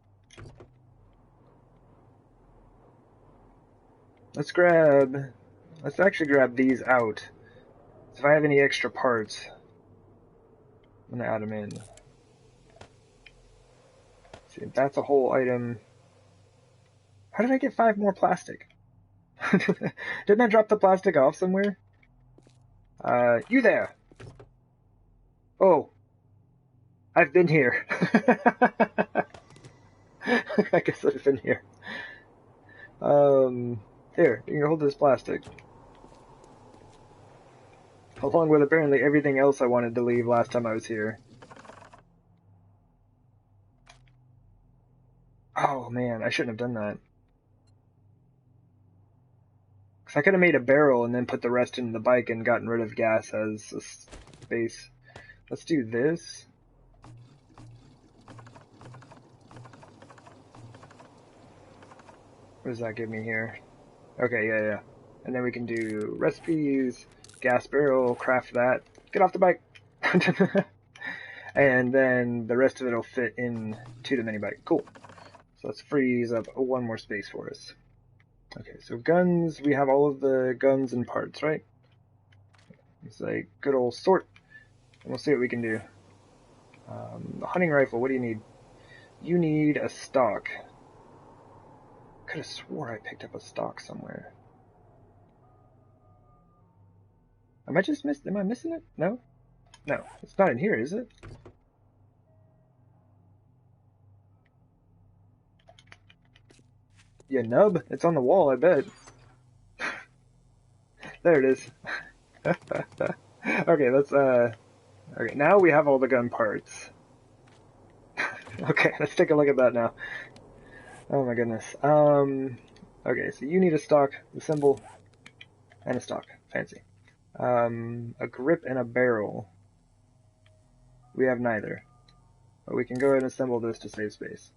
Speaker 1: Let's actually grab these out. So if I have any extra parts, I'm gonna add them in. See, that's a whole item. How did I get 5 more plastic? Didn't I drop the plastic off somewhere? You there! Oh. I've been here. I guess I've been here. Here, you can hold this plastic. Along with apparently everything else I wanted to leave last time I was here. Oh man, I shouldn't have done that. Because I could have made a barrel and then put the rest in the bike and gotten rid of gas as a space. Let's do this. What does that give me here? Okay, yeah. And then we can do recipes, gas barrel, craft that. Get off the bike! And then the rest of it will fit in to the mini bike. Cool. So let's freeze up one more space for us. Okay, so guns, we have all of the guns and parts, right? It's like good old sort. And we'll see what we can do. The hunting rifle, what do you need? You need a stock. Could have swore I picked up a stock somewhere. Am I missing it? No? No, it's not in here, is it? Yeah, nub. It's on the wall, I bet. There it is. Okay, let's, okay, now we have all the gun parts. Okay, let's take a look at that now. Oh my goodness. Okay, so you need a stock, the symbol, and a stock. Fancy. A grip and a barrel. We have neither. But we can go ahead and assemble this to save space.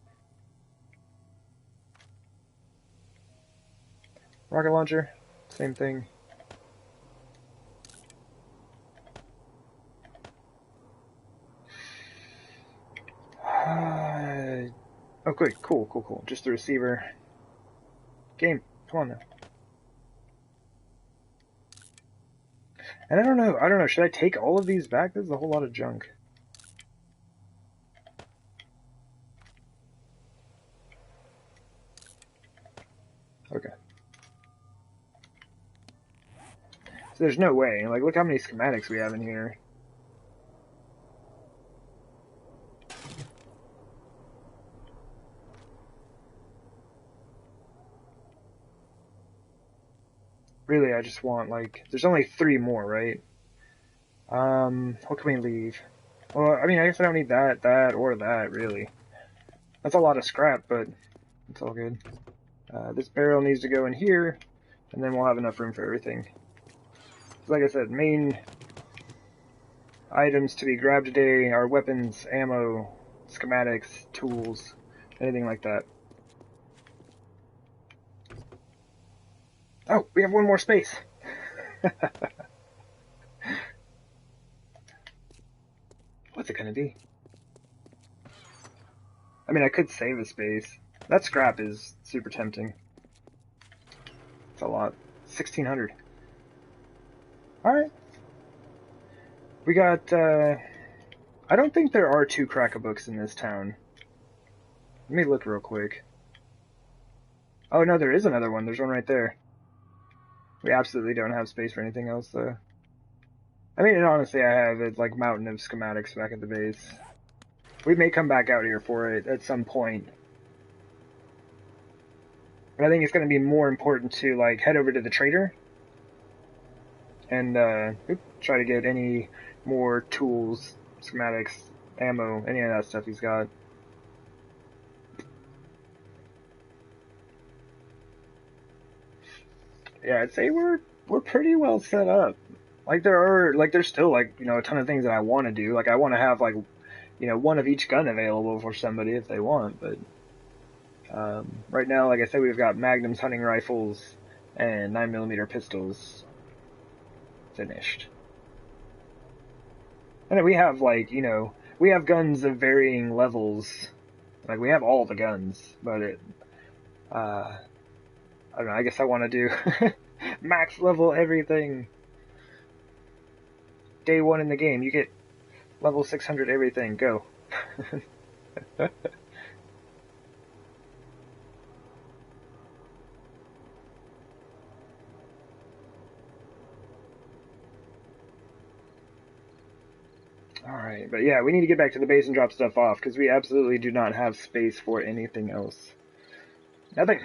Speaker 1: Rocket launcher, same thing. Oh, good, cool. Just the receiver. Game, come on now. And I don't know, should I take all of these back? This is a whole lot of junk. Okay. So there's no way, like, look how many schematics we have in here. Really, I just want, like, there's only 3 more, right? What can we leave? Well, I mean, I guess I don't need that, or that, really. That's a lot of scrap, but it's all good. This barrel needs to go in here, and then we'll have enough room for everything. So like I said, main items to be grabbed today are weapons, ammo, schematics, tools, anything like that. Oh, we have one more space! What's it gonna be? I mean, I could save a space. That scrap is super tempting. It's a lot. 1,600. Alright. We got, I don't think there are 2 crack-a-books in this town. Let me look real quick. Oh, no, there is another one. There's one right there. We absolutely don't have space for anything else, though. I mean, and honestly, I have a, like, mountain of schematics back at the base. We may come back out here for it at some point. But I think it's going to be more important to, like, head over to the trader and, try to get any more tools, schematics, ammo, any of that stuff he's got. Yeah, I'd say we're pretty well set up. Like there's still like, you know, a ton of things that I want to do. Like I want to have like, you know, one of each gun available for somebody if they want. But right now, like I said, we've got Magnums, hunting rifles, and 9mm pistols finished. And then we have like, you know, we have guns of varying levels. Like we have all the guns, but I don't know. I guess I want to do max level everything. Day 1 in the game, you get level 600 everything. Go. Alright, but yeah, we need to get back to the base and drop stuff off, because we absolutely do not have space for anything else. Nothing.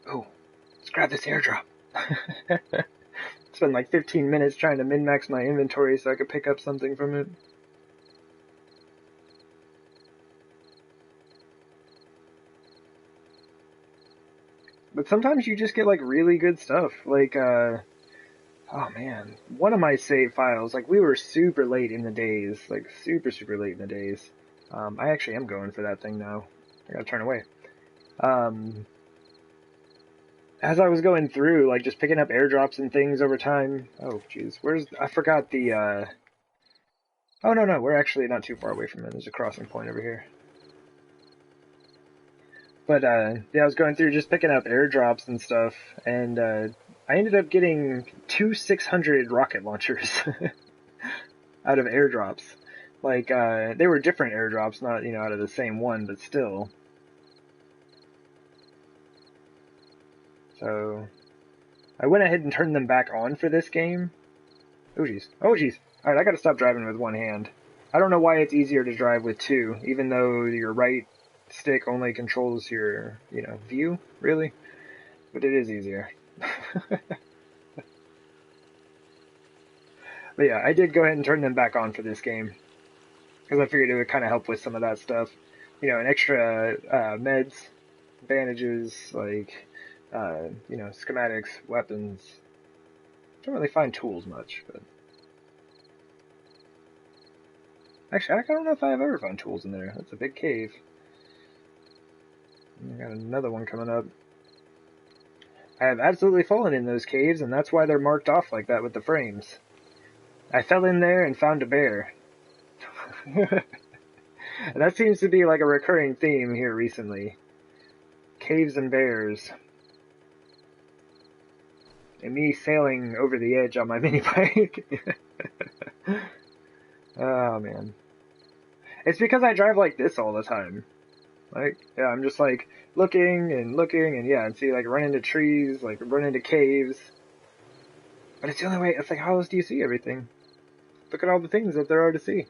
Speaker 1: Oh, let's grab this airdrop. Spent like 15 minutes trying to min-max my inventory so I could pick up something from it. But sometimes you just get like really good stuff. Like, oh man, one of my save files, like we were super late in the days, like super late in the days. I actually am going for that thing now. I gotta turn away. As I was going through, like just picking up airdrops and things over time. Oh, jeez, I forgot the, oh no, we're actually not too far away from it. There's a crossing point over here. But, yeah, I was going through just picking up airdrops and stuff, and, I ended up getting 2 600 rocket launchers out of airdrops. Like, they were different airdrops, not, out of the same one, but still. So, I went ahead and turned them back on for this game. Oh, jeez. Alright, I gotta stop driving with one hand. I don't know why it's easier to drive with two, even though your right stick only controls your, view, really. But it is easier. But yeah, I did go ahead and turn them back on for this game. Because I figured it would kind of help with some of that stuff. An extra meds, bandages, like, schematics, weapons. Don't really find tools much, but... Actually, I don't know if I've ever found tools in there. That's a big cave. I got another one coming up. I have absolutely fallen in those caves, and that's why they're marked off like that with the frames. I fell in there and found a bear. And that seems to be like a recurring theme here recently. Caves and bears. And me sailing over the edge on my mini bike. Oh, man. It's because I drive like this all the time. Like, yeah, I'm just like looking, and yeah, and see, like, run into trees, like, run into caves. But it's the only way, it's like, how else do you see everything? Look at all the things that there are to see.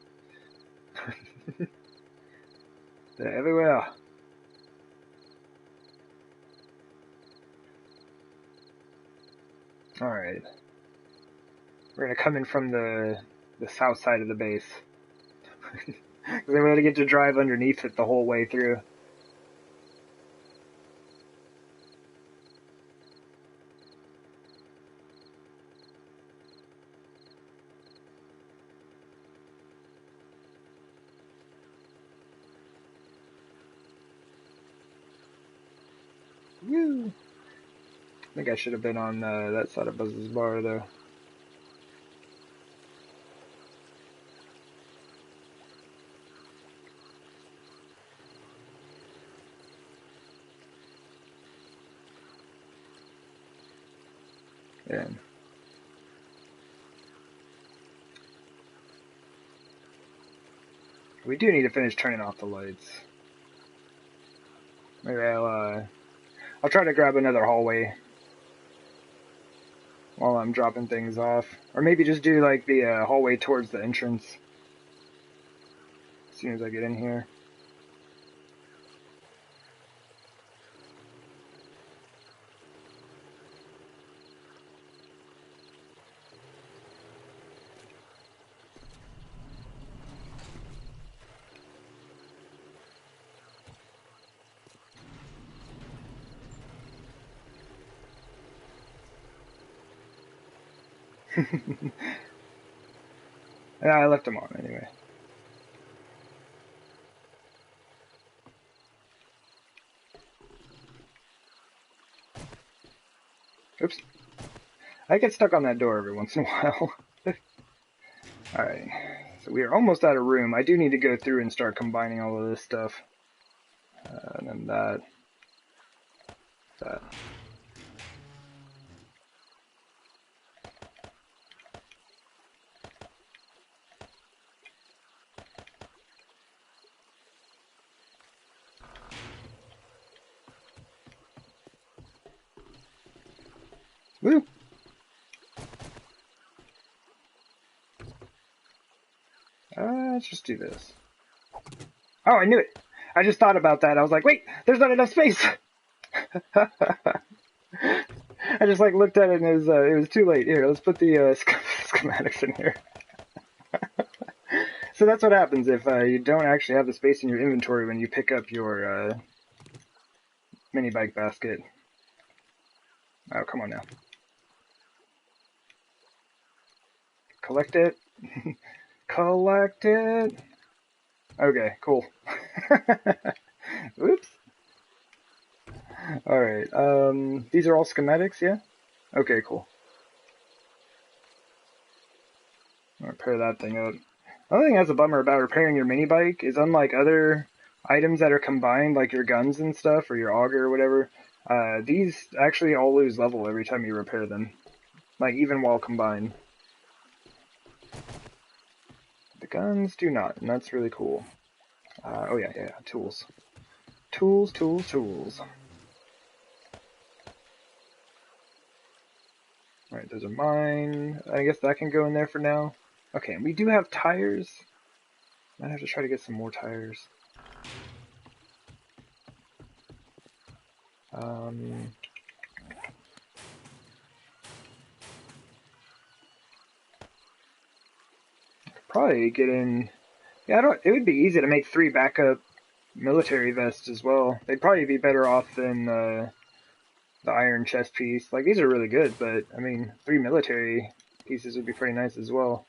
Speaker 1: They're everywhere. Alright. We're gonna come in from the south side of the base. Because I'm gonna get to drive underneath it the whole way through. Woo! I think I should have been on that side of Buzz's Bar, though. Yeah. We do need to finish turning off the lights. Maybe I'll try to grab another hallway while I'm dropping things off. Or maybe just do like the hallway towards the entrance as soon as I get in here. Yeah, I left them on anyway. Oops. I get stuck on that door every once in a while. Alright, so we are almost out of room. I do need to go through and start combining all of this stuff. And then that. Woo! Let's just do this. Oh, I knew it! I just thought about that. I was like, wait, there's not enough space! I just like looked at it and it was too late. Here, let's put the schematics in here. So that's what happens if you don't actually have the space in your inventory when you pick up your mini bike basket. Oh, come on now. Collect it. Collect it. Okay, cool. Oops. Alright, these are all schematics, yeah? Okay, cool. I'll repair that thing up. Another thing that's a bummer about repairing your mini bike is unlike other items that are combined, like your guns and stuff, or your auger or whatever, these actually all lose level every time you repair them. Like, even while combined. The guns do not, and that's really cool. Oh yeah, tools. Tools, tools, tools. Alright, those are mine. I guess that can go in there for now. Okay, and we do have tires. Might have to try to get some more tires. Probably get in. Yeah, it would be easy to make 3 backup military vests as well. They'd probably be better off than the iron chest piece. Like, these are really good, but I mean, 3 military pieces would be pretty nice as well.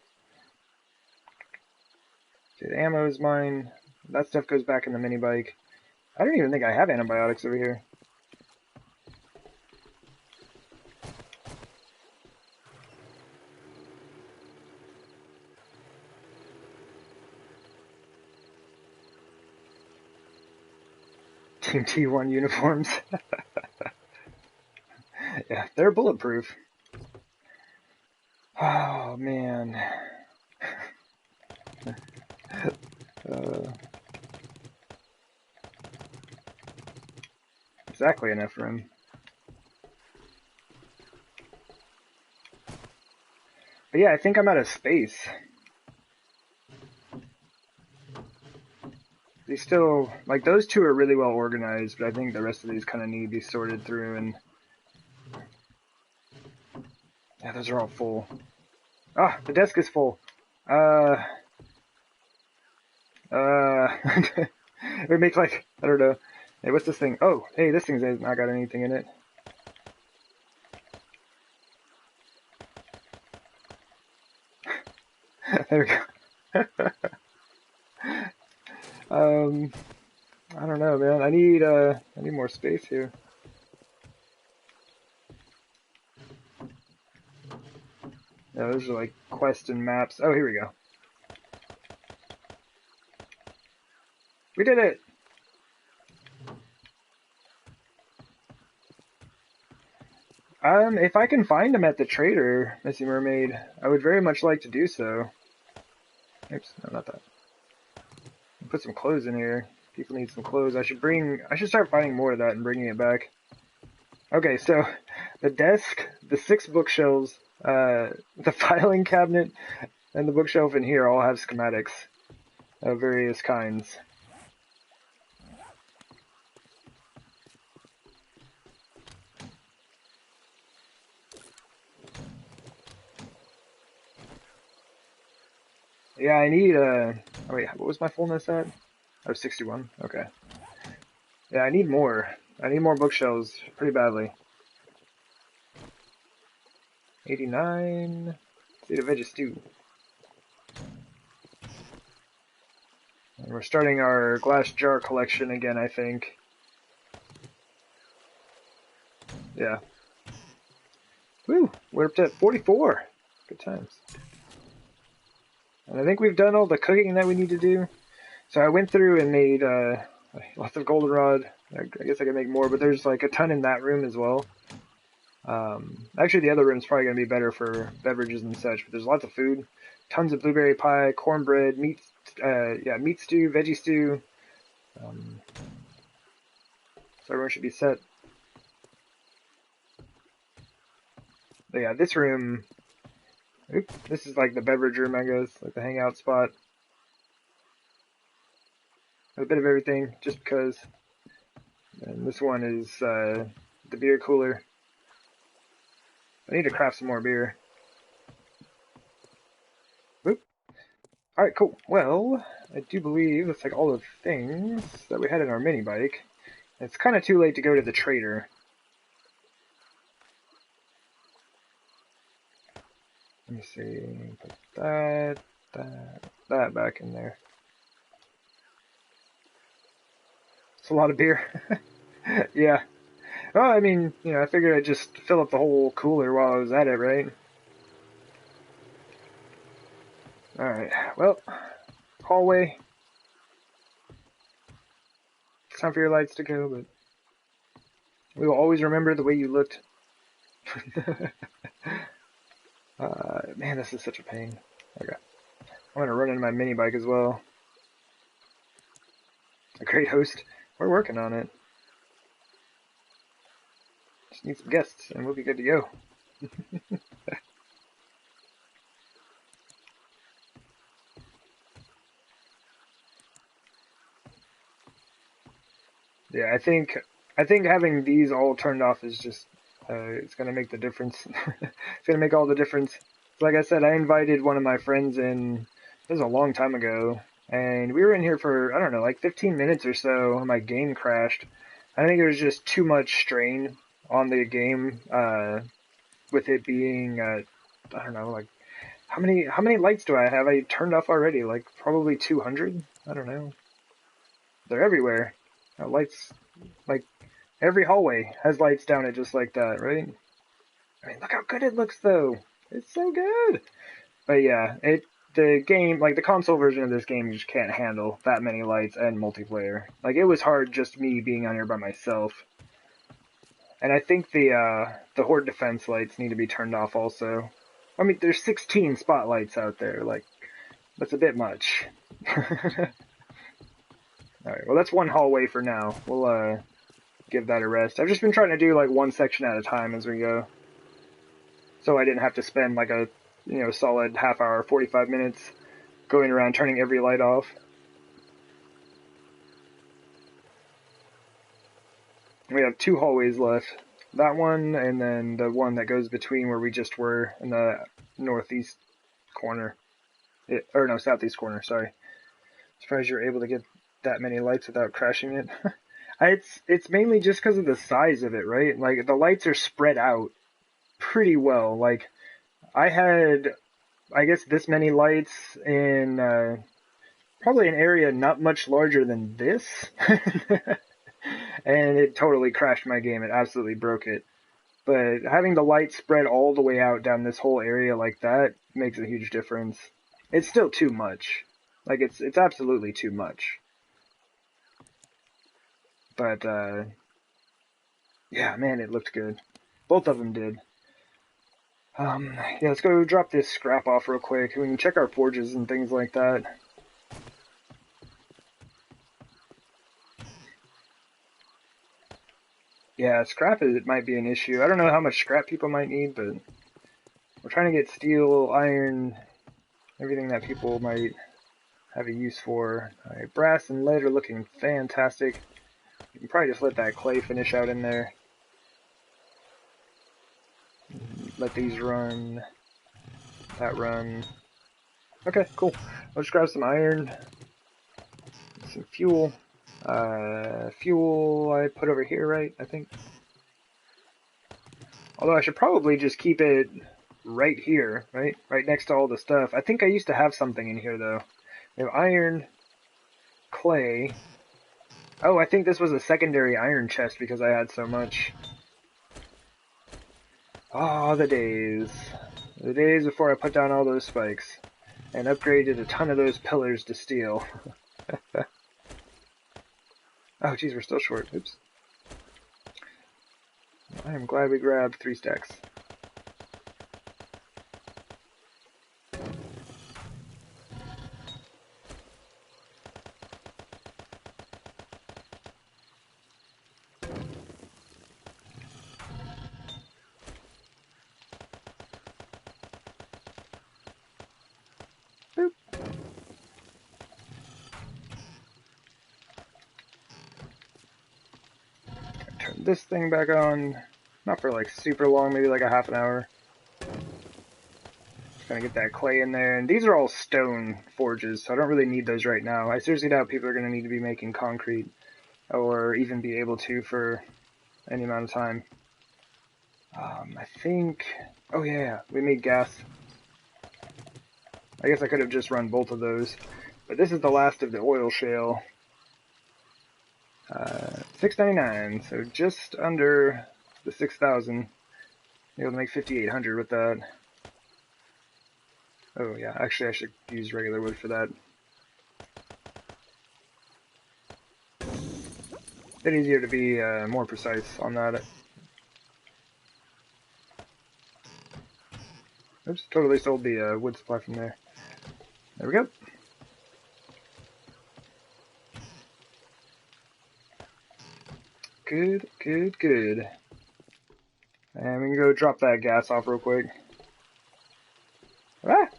Speaker 1: Okay, the ammo is mine. That stuff goes back in the mini bike. I don't even think I have antibiotics over here. Team T1 uniforms. Yeah, they're bulletproof. Oh, man. Exactly enough room. But yeah, I think I'm out of space. These still, like, those 2 are really well organized, but I think the rest of these kind of need to be sorted through, and yeah, those are all full. Ah, the desk is full. It would make, like, I don't know. Hey, what's this thing? Oh, hey, this thing's not got anything in it. There we go. I don't know, man. I need more space here. Yeah, those are like quests and maps. Oh, here we go. We did it! If I can find them at the trader, Missy Mermaid, I would very much like to do so. Oops, no, not that. Put some clothes in here. People need some clothes. I should start finding more of that and bringing it back. Okay, so the desk, the 6 bookshelves, the filing cabinet, and the bookshelf in here all have schematics of various kinds. Yeah, I need oh wait, what was my fullness at? Oh, 61. Okay. Yeah, I need more. I need more bookshelves pretty badly. 89. Let's eat a veggie stew. And we're starting our glass jar collection again, I think. Yeah. Woo! We're up to 44. Good times. And I think we've done all the cooking that we need to do. So I went through and made lots of goldenrod. I guess I could make more, but there's like a ton in that room as well. Actually, the other room's probably going to be better for beverages and such, but there's lots of food. Tons of blueberry pie, cornbread, meat stew, veggie stew. So everyone should be set. But yeah, this room, this is like the beverage room, I guess, like the hangout spot. A bit of everything, just because. And this one is the beer cooler. I need to craft some more beer. Oop. Alright, cool. Well, I do believe that's like all the things that we had in our mini bike. It's kind of too late to go to the trader. Let me see. Put that back in there. It's a lot of beer. Yeah. Well, I mean, you know, I figured I'd just fill up the whole cooler while I was at it, right? Alright, well, hallway. It's time for your lights to go, but we will always remember the way you looked. Man, this is such a pain. Okay. I'm gonna run into my mini bike as well. A great host. We're working on it. Just need some guests and we'll be good to go. Yeah, I think having these all turned off is just it's gonna make the difference. It's gonna make all the difference. Like I said, I invited one of my friends in. This was a long time ago, and we were in here for I don't know, like 15 minutes or so. And my game crashed. I think it was just too much strain on the game with it being I don't know, like how many lights do I have? I turned off already, like probably 200. I don't know. They're everywhere. Lights, like every hallway has lights down it just like that, right? I mean, look how good it looks though. It's so good. But yeah, the game, like the console version of this game, just can't handle that many lights and multiplayer. Like it was hard just me being on here by myself. And I think the horde defense lights need to be turned off also. I mean, there's 16 spotlights out there. Like that's a bit much. Alright, well that's one hallway for now. We'll give that a rest. I've just been trying to do like one section at a time as we go. So I didn't have to spend like a, you know, solid half hour, 45 minutes going around turning every light off. We have 2 hallways left. That one and then the one that goes between where we just were in the northeast corner. Or no, southeast corner, sorry. Surprised you're able to get that many lights without crashing it. It's mainly just because of the size of it, right? Like the lights are spread out pretty well. Like I had, I guess, this many lights in probably an area not much larger than this, and it totally crashed my game. It absolutely broke it. But having the lights spread all the way out down this whole area like that makes a huge difference. It's still too much. Like it's absolutely too much. But yeah, man, it looked good. Both of them did. Yeah, let's go drop this scrap off real quick. We can check our forges and things like that. Yeah, scrap it might be an issue. I don't know how much scrap people might need, but we're trying to get steel, iron, everything that people might have a use for. Alright, brass and lead are looking fantastic. You can probably just let that clay finish out in there. Let these run. That run. Okay, cool. I'll just grab some iron. Some fuel. Fuel I put over here, right? I think. Although I should probably just keep it right here, right? Right next to all the stuff. I think I used to have something in here, though. We have iron, clay. Oh, I think this was a secondary iron chest because I had so much. Oh, the days. The days before I put down all those spikes. And upgraded a ton of those pillars to steel. Oh, geez, we're still short. Oops. I am glad we grabbed 3 stacks. Boop. Turn this thing back on. Not for like super long, maybe like a half an hour. Gonna get that clay in there, and these are all stone forges, so I don't really need those right now. I seriously doubt people are gonna need to be making concrete, or even be able to for any amount of time. I think... Oh yeah, we made gas. I guess I could have just run both of those. But this is the last of the oil shale. $6.99, so just under the 6,000. Able to make 5,800 with that. Oh yeah, actually I should use regular wood for that. Bit easier to be more precise on that. Oops, totally sold the wood supply from there. There we go. Good, good, good. And we can go drop that gas off real quick. Ah!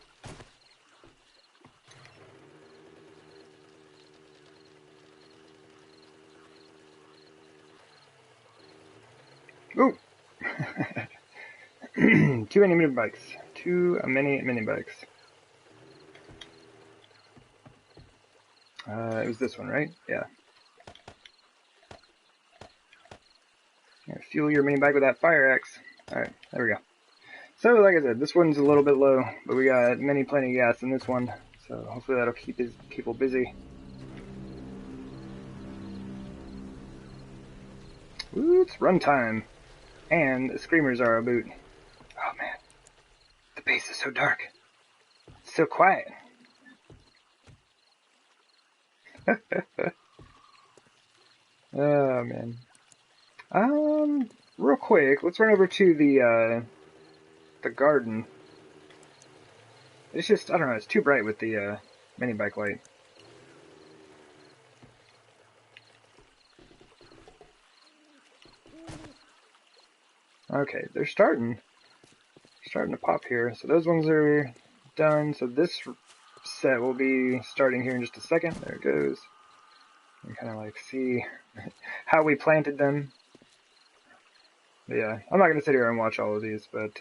Speaker 1: Ooh! Too many mini bikes. Too many mini bikes. It was this one, right? Yeah. Fuel your mini bike with that fire axe. Alright, there we go. So, like I said, this one's a little bit low, but we got plenty of gas in this one, so hopefully that'll keep people busy. Ooh, it's runtime. And the screamers are about. Oh man, the base is so dark. It's so quiet. Oh man. Real quick, let's run over to the garden. It's just, I don't know, it's too bright with the mini bike light. Okay, they're starting to pop here. So those ones are done. So this set will be starting here in just a second. There it goes. You kind of like see how we planted them. But yeah, I'm not gonna sit here and watch all of these, but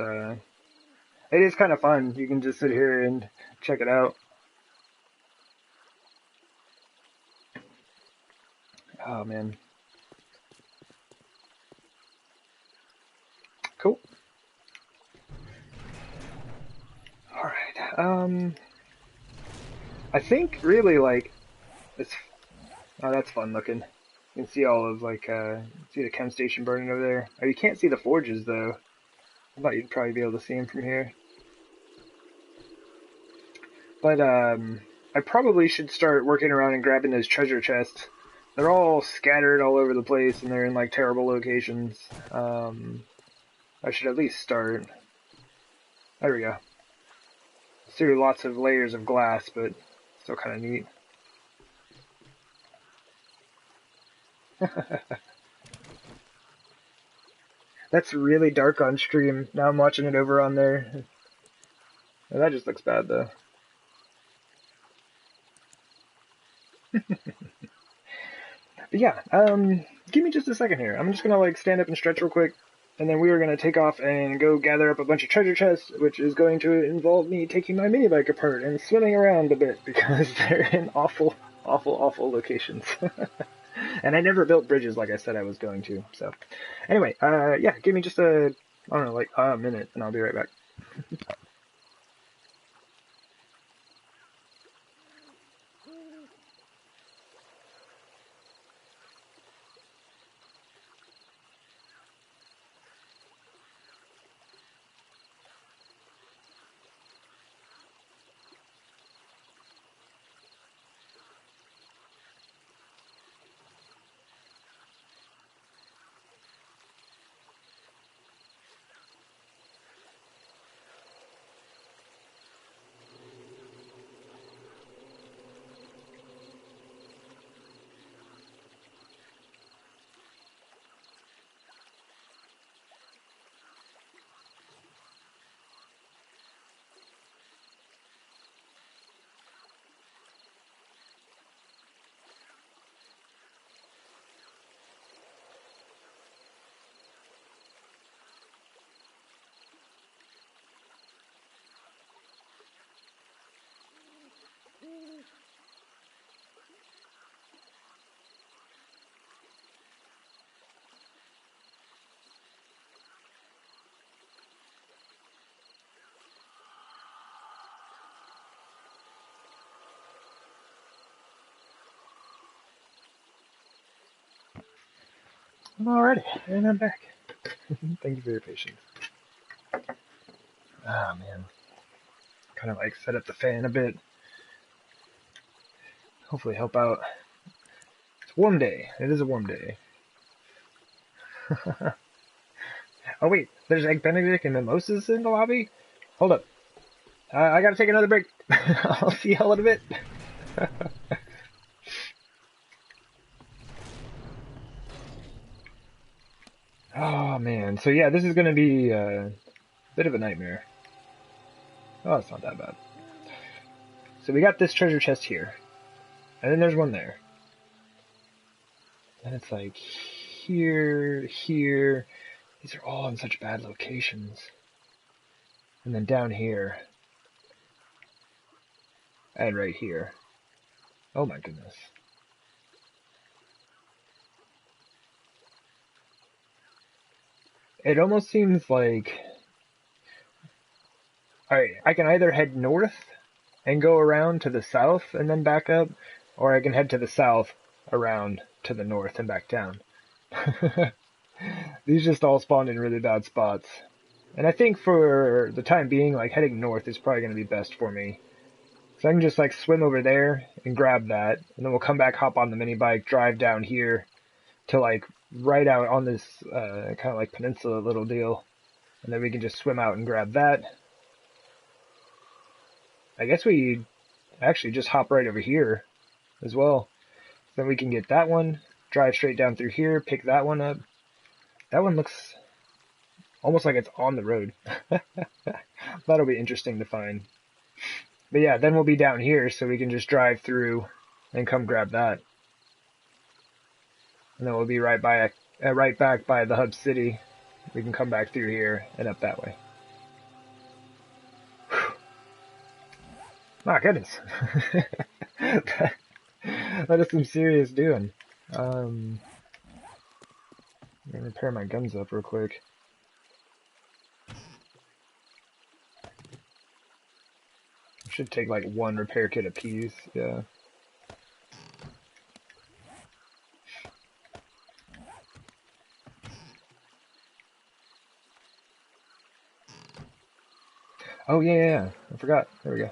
Speaker 1: it is kind of fun. You can just sit here and check it out. Oh man. Cool. Alright, I think really like it's, oh, that's fun looking. You can see all of like see the chem station burning over there. Oh, you can't see the forges though. I thought you'd probably be able to see them from here. But I probably should start working around and grabbing those treasure chests. They're all scattered all over the place and they're in like terrible locations. I should at least start. There we go. Through lots of layers of glass, but still kind of neat. That's really dark on stream. Now I'm watching it over on there. Oh, that just looks bad though. But yeah, give me just a second here. I'm just gonna like stand up and stretch real quick, and then we are gonna take off and go gather up a bunch of treasure chests, which is going to involve me taking my mini bike apart and swimming around a bit because they're in awful, awful, awful locations. And I never built bridges like I said I was going to. So, anyway, yeah, give me just a, I don't know, like a minute, and I'll be right back. Alrighty, and I'm back. Thank you for your patience. Ah, man. Kind of like set up the fan a bit. Hopefully help out. It's a warm day. It is a warm day. Oh wait, there's Egg Benedict and Mimosas in the lobby? Hold up. I gotta take another break. I'll see y'all in a bit. Oh man, so yeah, this is gonna be a bit of a nightmare. Oh, it's not that bad. So we got this treasure chest here. And then there's one there. And it's like here, here. These are all in such bad locations. And then down here. And right here. Oh my goodness. It almost seems like... Alright, I can either head north and go around to the south and then back up, or I can head to the south, around to the north and back down. These just all spawned in really bad spots. And I think for the time being, like, heading north is probably going to be best for me. So I can just, like, swim over there and grab that, and then we'll come back, hop on the mini bike, drive down here to, like, right out on this kind of like peninsula little deal. And then we can just swim out and grab that. I guess we actually just hop right over here as well. Then we can get that one, drive straight down through here, pick that one up. That one looks almost like it's on the road. That'll be interesting to find. But yeah, then we'll be down here, so we can just drive through and come grab that. And then we'll be right back by the hub city. We can come back through here and up that way. Whew. My goodness. That is some serious doing. I'm gonna pair my guns up real quick. Should take like one repair kit apiece, yeah. Oh yeah, I forgot. There we go.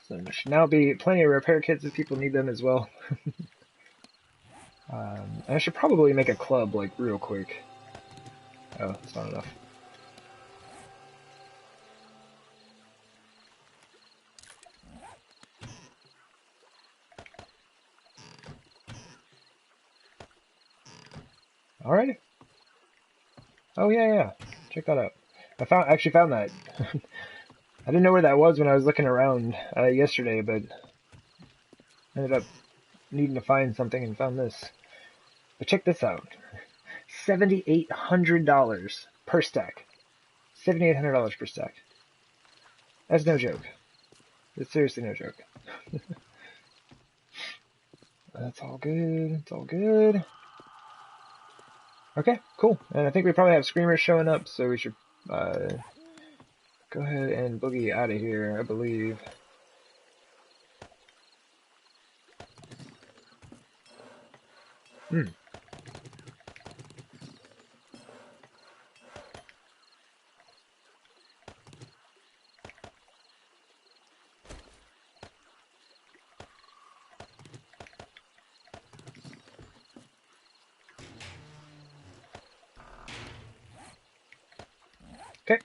Speaker 1: So there should now be plenty of repair kits if people need them as well. I should probably make a club like real quick. Oh, it's not enough. Alrighty. Oh yeah. Check that out. I actually found that. I didn't know where that was when I was looking around yesterday, but ended up needing to find something and found this. But check this out. $7,800 per stack. $7,800 per stack. That's no joke. It's seriously no joke. That's all good. It's all good. Okay, cool. And I think we probably have screamers showing up, so we should go ahead and boogie out of here, I believe. Okay.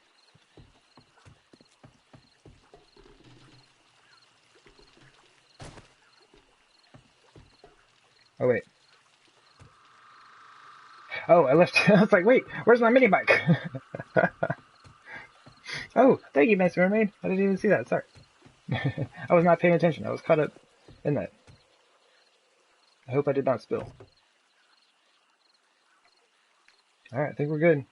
Speaker 1: Oh, wait. Oh, I left. I was like, wait, where's my mini bike? Oh, thank you, Master Mermaid. I didn't even see that. Sorry. I was not paying attention. I was caught up in that. I hope I did not spill. Alright, I think we're good.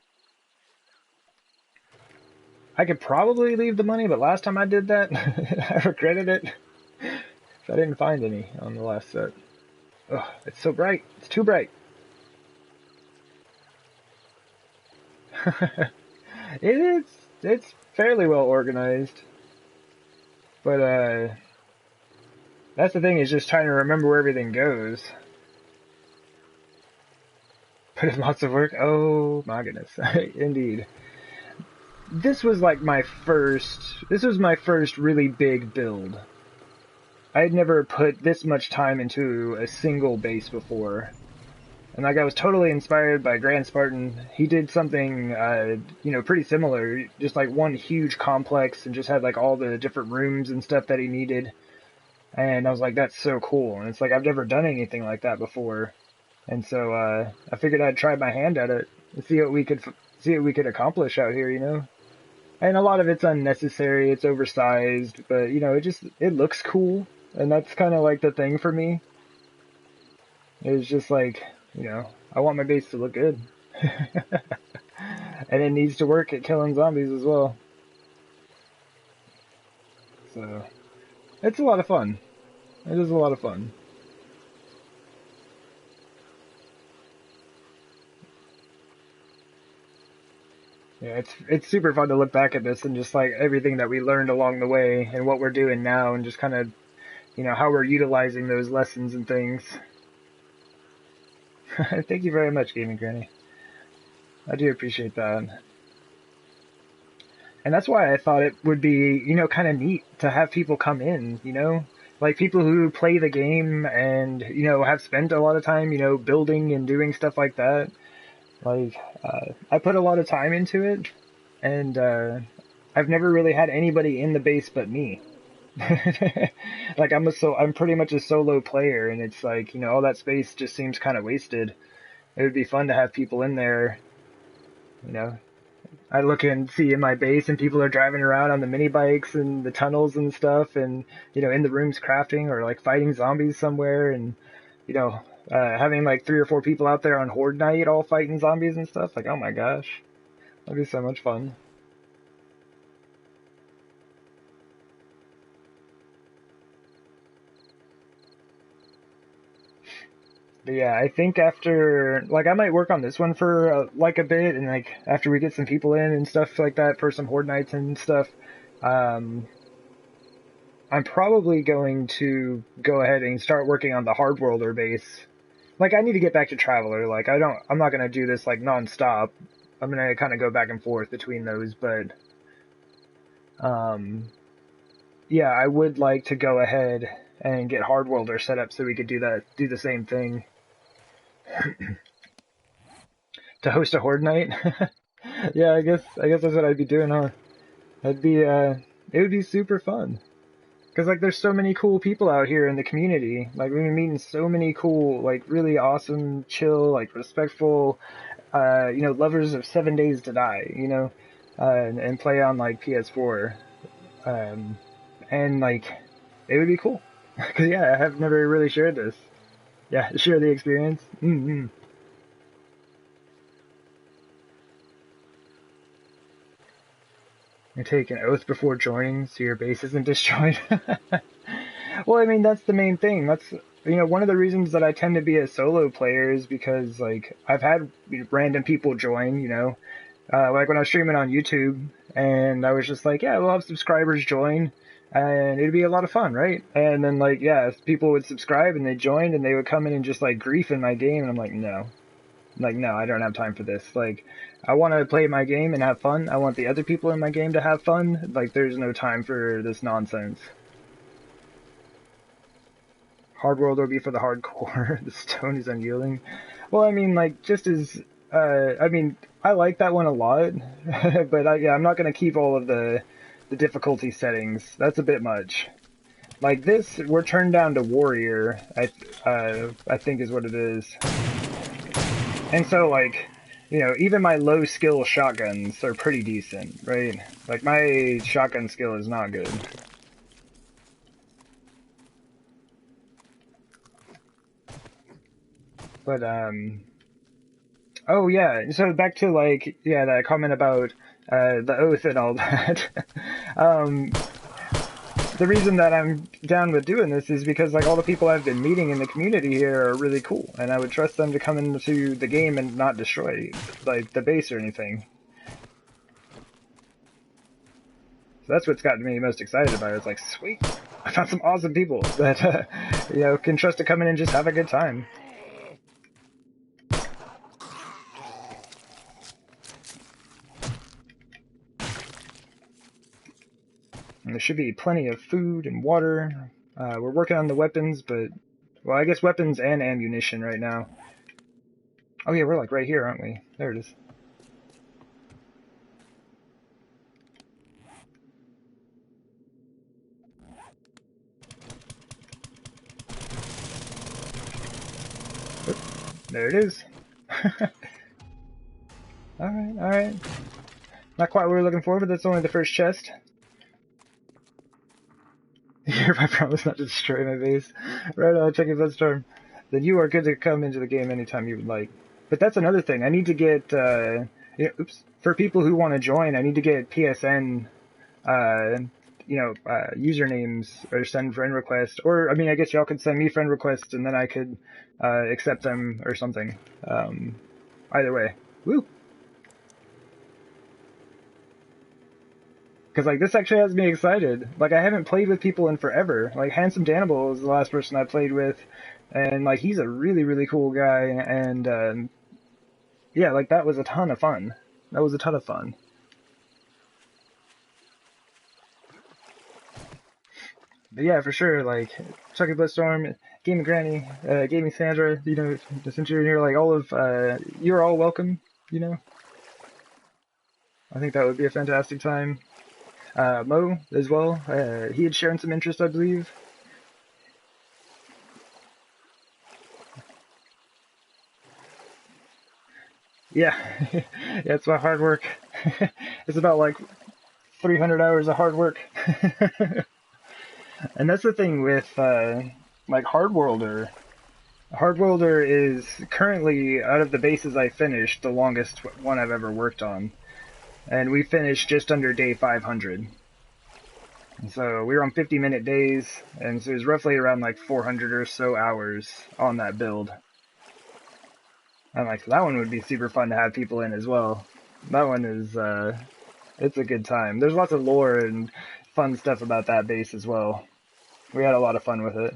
Speaker 1: I could probably leave the money, but last time I did that, I regretted it. So I didn't find any on the last set. Ugh, it's so bright. It's too bright. It's fairly well organized. But, that's the thing, is just trying to remember where everything goes. Put in lots of work. Oh my goodness. Indeed. This was like this was my first really big build. I had never put this much time into a single base before. And like I was totally inspired by Grand Spartan. He did something, you know, pretty similar. Just like one huge complex and just had like all the different rooms and stuff that he needed. And I was like, that's so cool. And it's like, I've never done anything like that before. And so, I figured I'd try my hand at it and see what we could accomplish out here, you know? And a lot of it's unnecessary. It's oversized, but you know, it looks cool. And that's kind of like the thing for me. It's just like, you know, I want my base to look good. And it needs to work at killing zombies as well. So, it's a lot of fun. It is a lot of fun. Yeah, it's super fun to look back at this and just like everything that we learned along the way and what we're doing now and just kind of, you know, how we're utilizing those lessons and things. Thank you very much, Gaming Granny. I do appreciate that. And that's why I thought it would be, you know, kind of neat to have people come in, you know? Like people who play the game and, you know, have spent a lot of time, you know, building and doing stuff like that. Like, I put a lot of time into it, and I've never really had anybody in the base but me. Like I'm pretty much a solo player, and it's like, you know, all that space just seems kind of wasted. It would be fun to have people in there, you know. I look and see in my base, and people are driving around on the mini bikes and the tunnels and stuff, and you know, in the rooms crafting or like fighting zombies somewhere, and you know, having like 3 or 4 people out there on Horde night, all fighting zombies and stuff. Like, oh my gosh, that'd be so much fun. But yeah, I think after, like, I might work on this one for like a bit, and like after we get some people in and stuff like that for some Horde nights and stuff, um, I'm probably going to go ahead and start working on the hard worlder base. Like, I need to get back to Traveler. Like, I'm not gonna do this like non-stop. I'm gonna kind of go back and forth between those, but um, yeah, I would like to go ahead and get hard welder set up so we could do the same thing. To host a horde night. Yeah, I guess that's what I'd be doing, huh? It would be super fun. Cause like there's so many cool people out here in the community. Like we've been meeting so many cool, like really awesome, chill, like respectful, you know, lovers of 7 Days to Die, you know, and play on like PS4. And like, it would be cool. Cause yeah, I have never really shared this. Yeah, share the experience. Mm-hmm. You take an oath before joining so your base isn't destroyed. Well, I mean, that's the main thing. That's, you know, one of the reasons that I tend to be a solo player is because, like, I've had random people join, you know, like when I was streaming on YouTube, and I was just like, yeah, we'll have subscribers join, and it'd be a lot of fun, right? And then, like, yeah, people would subscribe, and they joined, and they would come in and just, like, grief in my game, and I'm like, no. Like, no, I don't have time for this. Like, I want to play my game and have fun. I want the other people in my game to have fun. Like, there's no time for this nonsense. Hard world will be for the hardcore. The stone is unyielding. Well, I mean, like, just as, I mean, I like that one a lot, but yeah, I'm not going to keep all of the difficulty settings. That's a bit much. Like this, we're turned down to warrior, I think is what it is. And so, like, you know, even my low skill shotguns are pretty decent, right? Like, my shotgun skill is not good. But, oh yeah, so back to, like, yeah, that comment about, the oath and all that. The reason that I'm down with doing this is because, like, all the people I've been meeting in the community here are really cool, and I would trust them to come into the game and not destroy, like, the base or anything. So that's what's gotten me most excited about it. It's like, sweet, I found some awesome people that, you know, can trust to come in and just have a good time. There should be plenty of food and water. We're working on the weapons, but... Well, I guess weapons and ammunition right now. Oh yeah, we're like right here, aren't we? There it is. Oop, there it is. Alright, alright. Not quite what we were looking for, but that's only the first chest. I promise not to destroy my base. Right on, check if that's storm. Then you are good to come into the game anytime you would like. But that's another thing. I need to get, for people who want to join, I need to get PSN, usernames or send friend requests. Or, I mean, I guess y'all could send me friend requests and then I could, accept them or something. Either way. Woo! Because, like, this actually has me excited. Like, I haven't played with people in forever. Like, Handsome Dannibal was the last person I played with. And, like, he's a really, really cool guy. And, yeah, like, that was a ton of fun. That was a ton of fun. But yeah, for sure, like, Chucky Bloodstorm, Gaming Granny, Gaming Sandra, you know, since you're here, like, all of, you're all welcome, you know? I think that would be a fantastic time. Mo, as well, he had shown some interest, I believe. Yeah, yeah, it's my hard work. It's about, like, 300 hours of hard work. And that's the thing with, like, Hardworlder. Hardworlder is currently, out of the bases I finished, the longest one I've ever worked on. And we finished just under day 500. And so we were on 50-minute days, and so it was roughly around like 400 or so hours on that build. And like, that one would be super fun to have people in as well. That one is, it's a good time. There's lots of lore and fun stuff about that base as well. We had a lot of fun with it.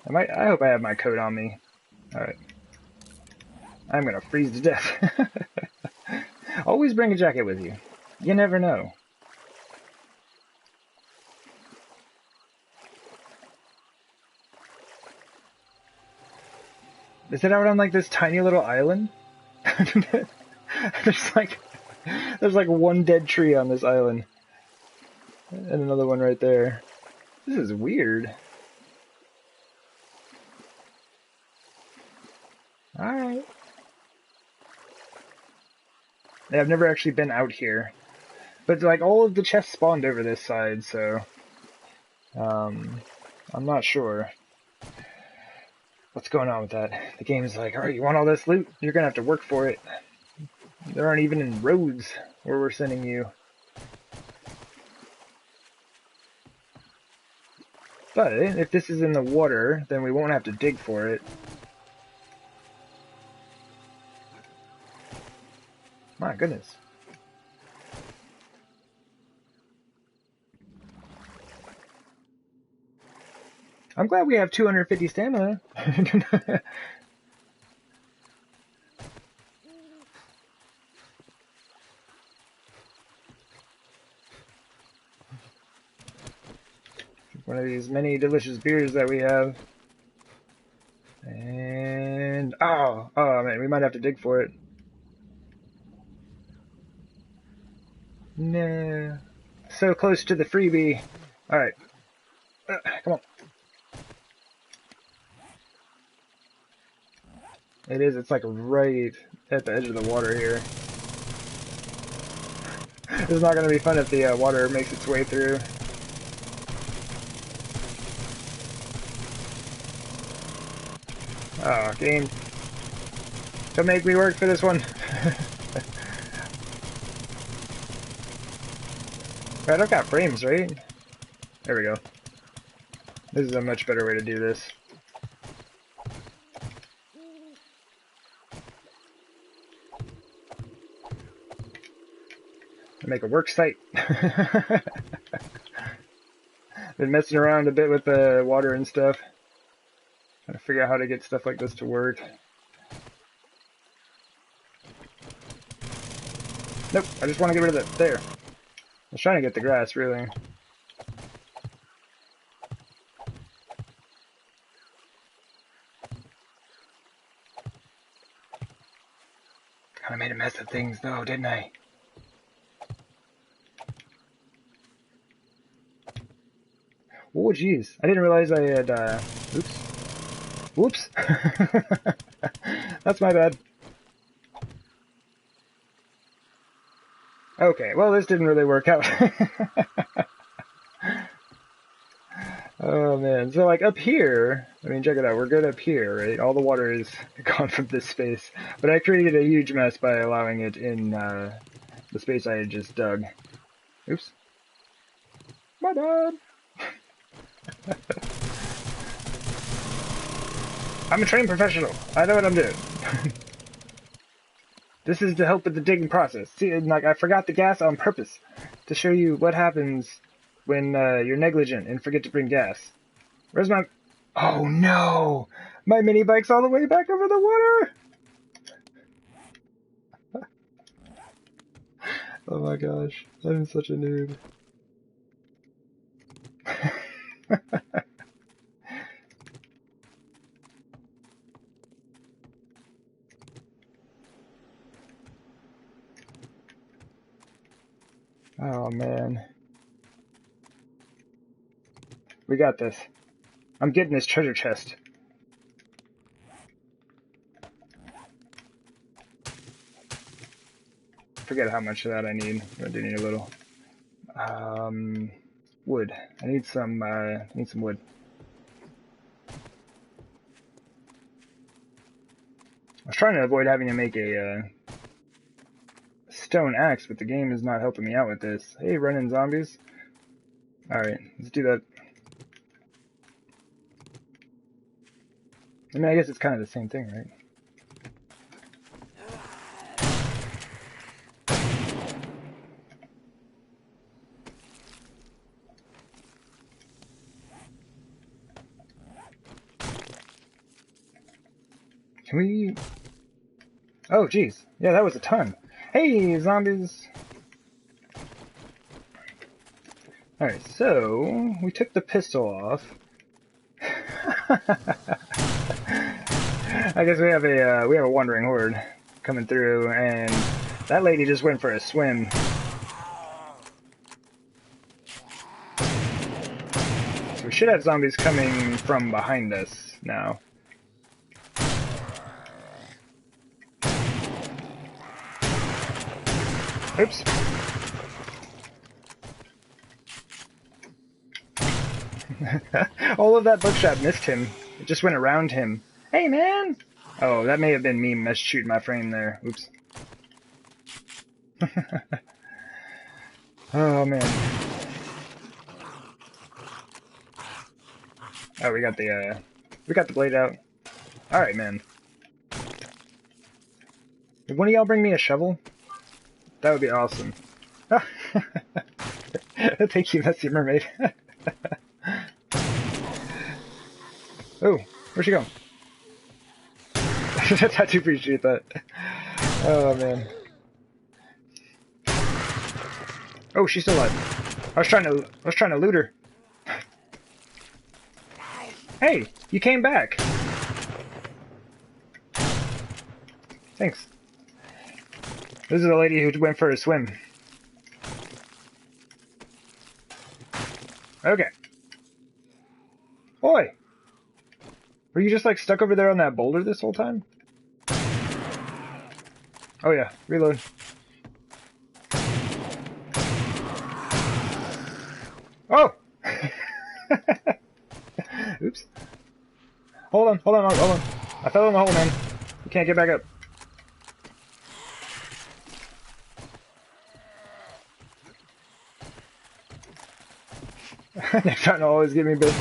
Speaker 1: I hope I have my coat on me. Alright. I'm gonna freeze to death. Always bring a jacket with you. You never know. Is it out on like this tiny little island? there's like one dead tree on this island. And another one right there. This is weird. Alright. Yeah, I've never actually been out here. But like all of the chests spawned over this side, so I'm not sure what's going on with that. The game's like, alright, you want all this loot? You're gonna have to work for it. There aren't even any roads where we're sending you. But if this is in the water, then we won't have to dig for it. My goodness. I'm glad we have 250 stamina. One of these many delicious beers that we have. And oh man, we might have to dig for it. No. So close to the freebie. Alright. Come on. It is, it's like right at the edge of the water here. It's not going to be fun if the water makes its way through. Oh, game. Don't make me work for this one. Right, I've got frames, right? There we go. This is a much better way to do this. Make a work site. Been messing around a bit with the water and stuff. Trying to figure out how to get stuff like this to work. Nope, I just want to get rid of it. There. I was trying to get the grass, really. Kinda made a mess of things though, didn't I? Oh jeez, I didn't realize I had, oops. Whoops! That's my bad. Okay, well this didn't really work out. Oh man, so like up here, I mean check it out, we're good up here, right? All the water is gone from this space. But I created a huge mess by allowing it in the space I had just dug. Oops. My bad! I'm a trained professional. I know what I'm doing. This is to help with the digging process. See, like I forgot the gas on purpose to show you what happens when you're negligent and forget to bring gas. Where's my... Oh no! My mini bike's all the way back over the water! Oh my gosh, I'm such a noob. Oh man. We got this. I'm getting this treasure chest. Forget how much of that I need. I do need a little. Wood. I need some wood. I was trying to avoid having to make a stone axe, but the game is not helping me out with this. Hey, running zombies. Alright, let's do that. I mean, I guess it's kind of the same thing, right? Can we... Oh, geez. Yeah, that was a ton. Hey, zombies! Alright, so... we took the pistol off. I guess we have a wandering horde coming through, and that lady just went for a swim. So we should have zombies coming from behind us now. Oops. All of that buckshot missed him. It just went around him. Hey, man! Oh, that may have been me shooting my frame there. Oops. Oh, man. Oh, we got the blade out. Alright, man. Would one of y'all bring me a shovel? That would be awesome. Thank you, Messy Mermaid. Oh, where'd she go? I do appreciate that. Oh man. Oh, she's still alive. I was trying to loot her. Hey, you came back. Thanks. This is the lady who went for a swim. Okay. Oi! Were you just like stuck over there on that boulder this whole time? Oh yeah, reload. Oh! Oops. Hold on. I fell in the hole, man. You can't get back up. They're trying to always give me bits.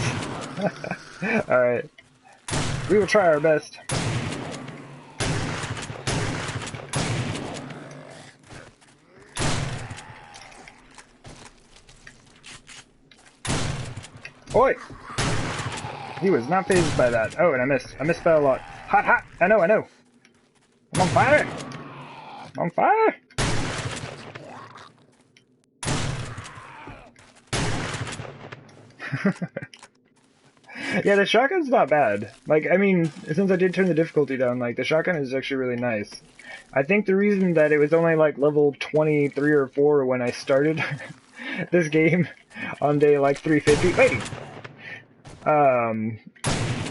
Speaker 1: Alright. We will try our best. Oi! He was not fazed by that. Oh, and I missed. I missed by a lot. Hot, hot! I know. I'm on fire! I'm on fire! Yeah, the shotgun's not bad. Like, I mean, since I did turn the difficulty down, like, the shotgun is actually really nice. I think the reason that it was only, like, level 23 or 4 when I started this game on day, like, 350,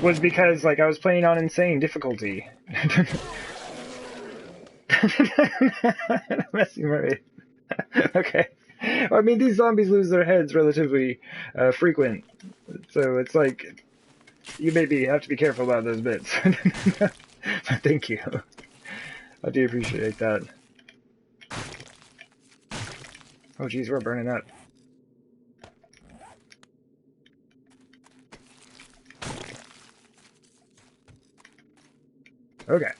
Speaker 1: was because, like, I was playing on insane difficulty. Messy Murray. Okay. Well, I mean, these zombies lose their heads relatively frequent, so it's like you maybe have to be careful about those bits. Thank you. I do appreciate that. Oh, geez, we're burning up. Okay.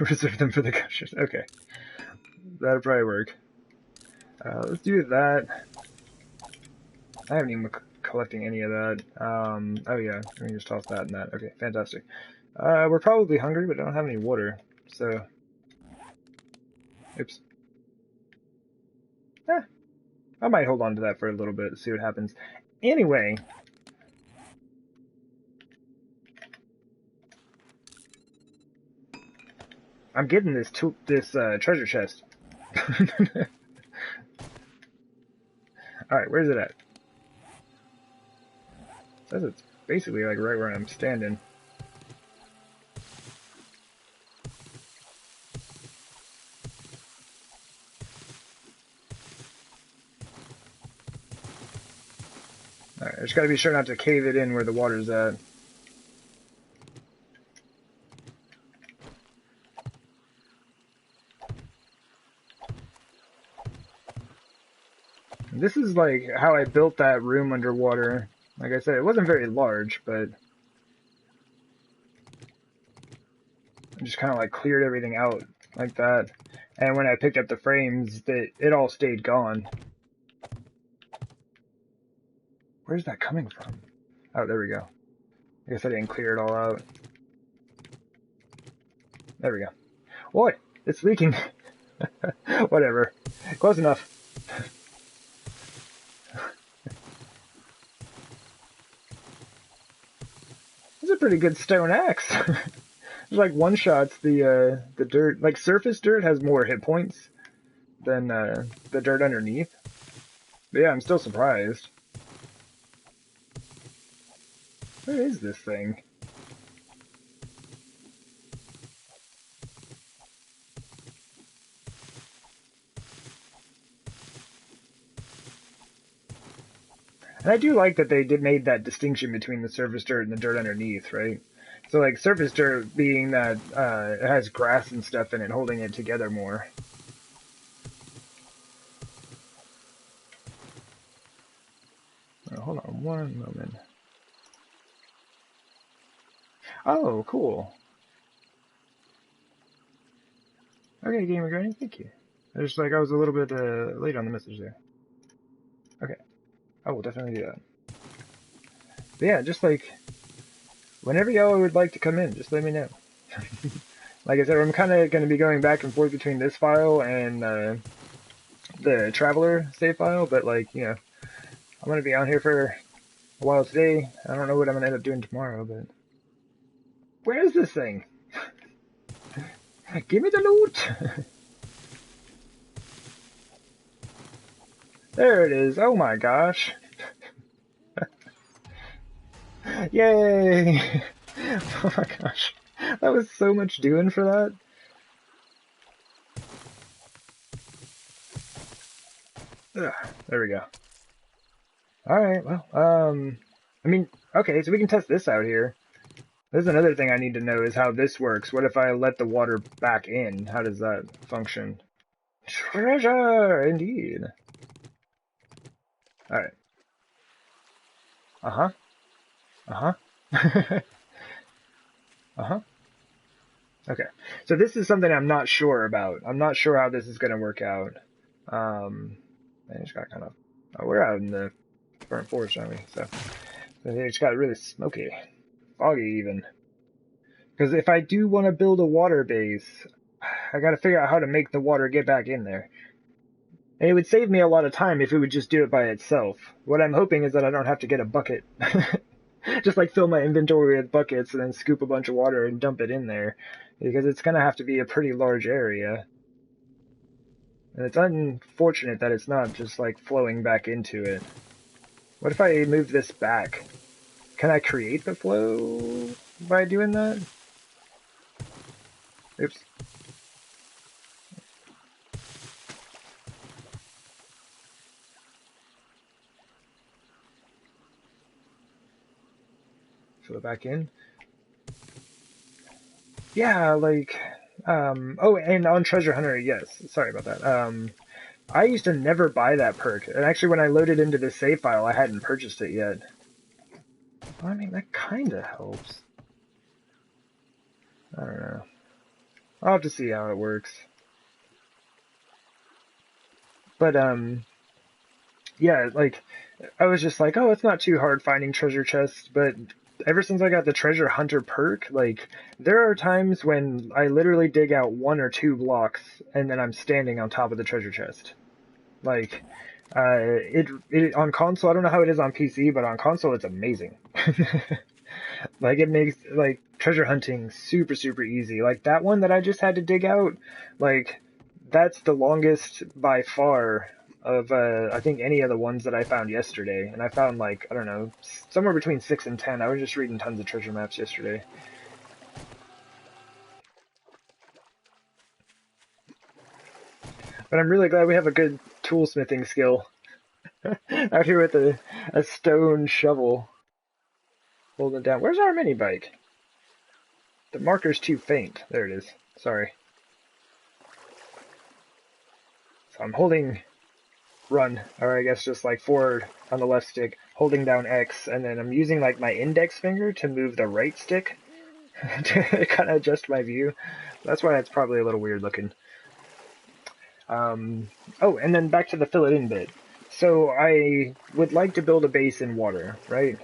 Speaker 1: Reserve them for the gushers. Okay. That'll probably work. Let's do that. I haven't even collecting any of that. Oh yeah, let me just toss that and that. Okay, fantastic. We're probably hungry, but I don't have any water, so... Oops. I might hold on to that for a little bit to see what happens. Anyway... I'm getting this treasure chest. Alright, where's it at? It says it's basically like right where I'm standing. Alright, I just gotta be sure not to cave it in where the water's at. This is like how I built that room underwater. Like I said, it wasn't very large, but I just kind of like cleared everything out like that. And when I picked up the frames, it all stayed gone. Where's that coming from? Oh, there we go. I guess I didn't clear it all out. There we go. What? It's leaking. Whatever. Close enough. It's a pretty good stone axe. It's like one shots the dirt. Like surface dirt has more hit points than the dirt underneath. But yeah, I'm still surprised. Where is this thing? And I do like that they made that distinction between the surface dirt and the dirt underneath, right? So like surface dirt being that it has grass and stuff in it, holding it together more. Oh, hold on one moment. Oh, cool. Okay, Gamer Granny, thank you. I was a little bit late on the message there. Okay, I will definitely do that. But yeah, just like whenever y'all would like to come in, just let me know. Like I said, I'm kind of going to be going back and forth between this file and the Traveler save file, but like, you know, I'm going to be on here for a while today. I don't know what I'm going to end up doing tomorrow, but... Where is this thing? Give me the loot! There it is. Oh my gosh. Yay! Oh my gosh. That was so much doing for that. Ugh, there we go. Alright, well, I mean, okay, so we can test this out here. There's another thing I need to know is how this works. What if I let the water back in? How does that function? Treasure, indeed. Alright. Uh-huh. Uh-huh. Uh-huh. Okay. So this is something I'm not sure about. I'm not sure how this is going to work out. I just got kind of... Oh, we're out in the burnt forest, aren't we? So it's got really smoky. Foggy, even. Because if I do want to build a water base, I got to figure out how to make the water get back in there. And it would save me a lot of time if it would just do it by itself. What I'm hoping is that I don't have to get a bucket. Just like fill my inventory with buckets and then scoop a bunch of water and dump it in there. Because it's going to have to be a pretty large area. And it's unfortunate that it's not just like flowing back into it. What if I move this back? Can I create the flow by doing that? Oops. Fill it back in. Yeah, like, oh, and on Treasure Hunter, yes. Sorry about that. I used to never buy that perk. And actually, when I loaded into this save file, I hadn't purchased it yet. Well, I mean, that kinda helps. I don't know. I'll have to see how it works. But, yeah, like, I was just like, oh, it's not too hard finding treasure chests, but ever since I got the Treasure Hunter perk, like, there are times when I literally dig out 1 or 2 blocks, and then I'm standing on top of the treasure chest. Like, it on console, I don't know how it is on PC, but on console it's amazing. Like, it makes, like, treasure hunting super, super easy. Like, that one that I just had to dig out, like, that's the longest by far of, I think any of the ones that I found yesterday. And I found, like, I don't know, somewhere between 6 and 10. I was just reading tons of treasure maps yesterday. But I'm really glad we have a good toolsmithing skill. Out here with a stone shovel. Holding it down. Where's our mini bike? The marker's too faint. There it is. Sorry. So I'm holding run, or I guess just like forward on the left stick, holding down X, and then I'm using like my index finger to move the right stick to kind of adjust my view. That's why it's probably a little weird looking. Oh, and then back to the fill it in bit. So I would like to build a base in water, right?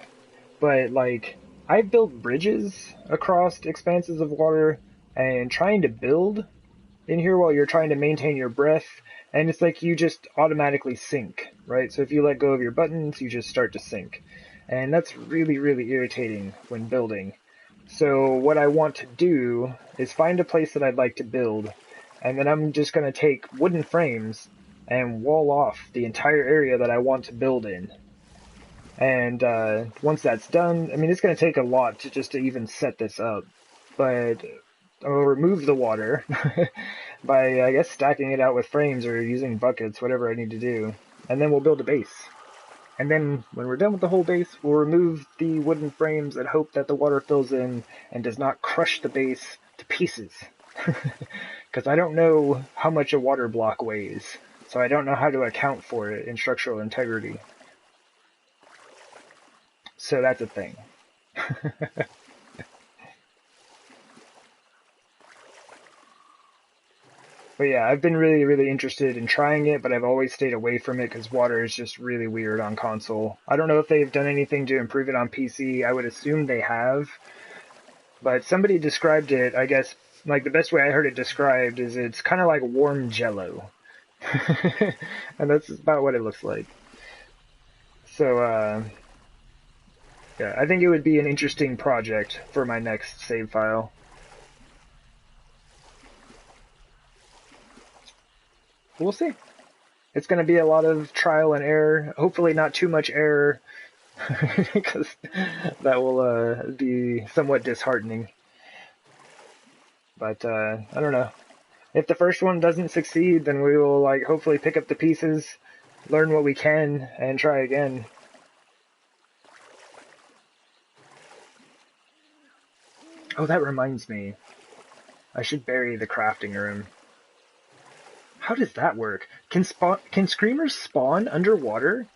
Speaker 1: But like, I've built bridges across expanses of water, and trying to build in here while you're trying to maintain your breath, and it's like you just automatically sink, right? So if you let go of your buttons, you just start to sink. And that's really, really irritating when building. So what I want to do is find a place that I'd like to build, and then I'm just going to take wooden frames and wall off the entire area that I want to build in. And once that's done, I mean, it's going to take a lot to just to even set this up, but I'll remove the water by, I guess, stacking it out with frames or using buckets, whatever I need to do. And then we'll build a base. And then when we're done with the whole base, we'll remove the wooden frames and hope that the water fills in and does not crush the base to pieces. Because I don't know how much a water block weighs, so I don't know how to account for it in structural integrity. So that's a thing. But yeah, I've been really, really interested in trying it, but I've always stayed away from it because water is just really weird on console. I don't know if they've done anything to improve it on PC. I would assume they have. But somebody described it, I guess, like the best way I heard it described is it's kind of like warm jello. And that's about what it looks like. So, yeah, I think it would be an interesting project for my next save file. We'll see. It's going to be a lot of trial and error. Hopefully not too much error, because that will be somewhat disheartening. But I don't know. If the first one doesn't succeed, then we will like hopefully pick up the pieces, learn what we can, and try again. Oh, that reminds me. I should bury the crafting room. How does that work? Can screamers spawn underwater?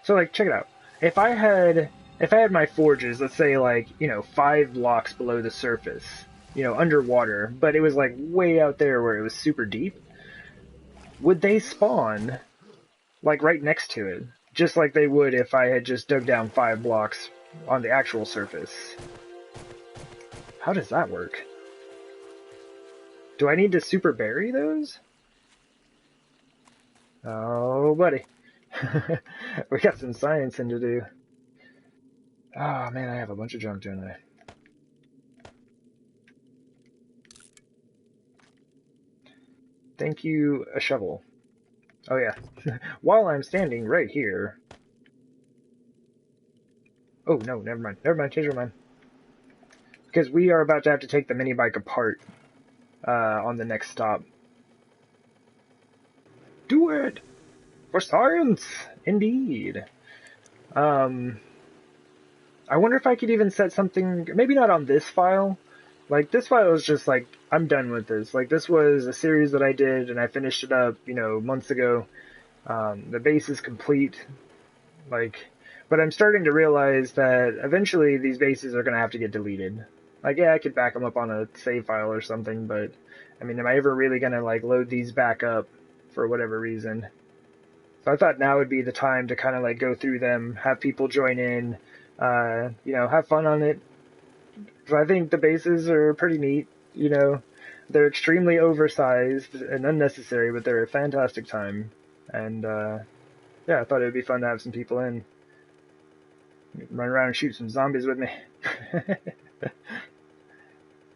Speaker 1: So like, check it out. If I had my forges, let's say like, 5 blocks below the surface, underwater, but it was like way out there where it was super deep, would they spawn like right next to it? Just like they would if I had just dug down 5 blocks on the actual surface. How does that work? Do I need to super bury those? Oh, buddy. We got some sciencing to do. Oh, man, I have a bunch of junk, don't I? Thank you, a shovel. Oh, yeah. While I'm standing right here... Oh, no, never mind. Never mind, change your mind. Because we are about to have to take the mini bike apart on the next stop. Do it! For science! Indeed. I wonder if I could even set something, maybe not on this file. Like, this file is just like, I'm done with this. Like, this was a series that I did, and I finished it up, months ago. The base is complete. Like, but I'm starting to realize that eventually these bases are going to have to get deleted. Like, yeah, I could back them up on a save file or something, but, I mean, am I ever really going to, like, load these back up for whatever reason? So I thought now would be the time to kind of, like, go through them, have people join in, have fun on it. So I think the bases are pretty neat, They're extremely oversized and unnecessary, but they're a fantastic time. And, yeah, I thought it would be fun to have some people in. Run around and shoot some zombies with me.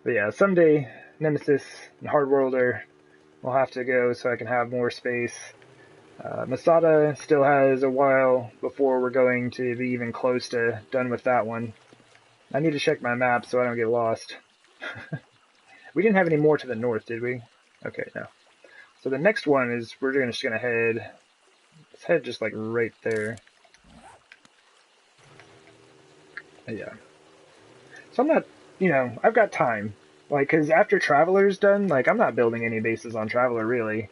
Speaker 1: But yeah, someday, Nemesis and Hardworlder will have to go so I can have more space. Masada still has a while before we're going to be even close to done with that one. I need to check my map so I don't get lost. We didn't have any more to the north, did we? Okay, no. So the next one is, we're just gonna head, let's head just like right there. Yeah. So I'm not, I've got time. Like, cause after Traveler's done, like, I'm not building any bases on Traveler, really.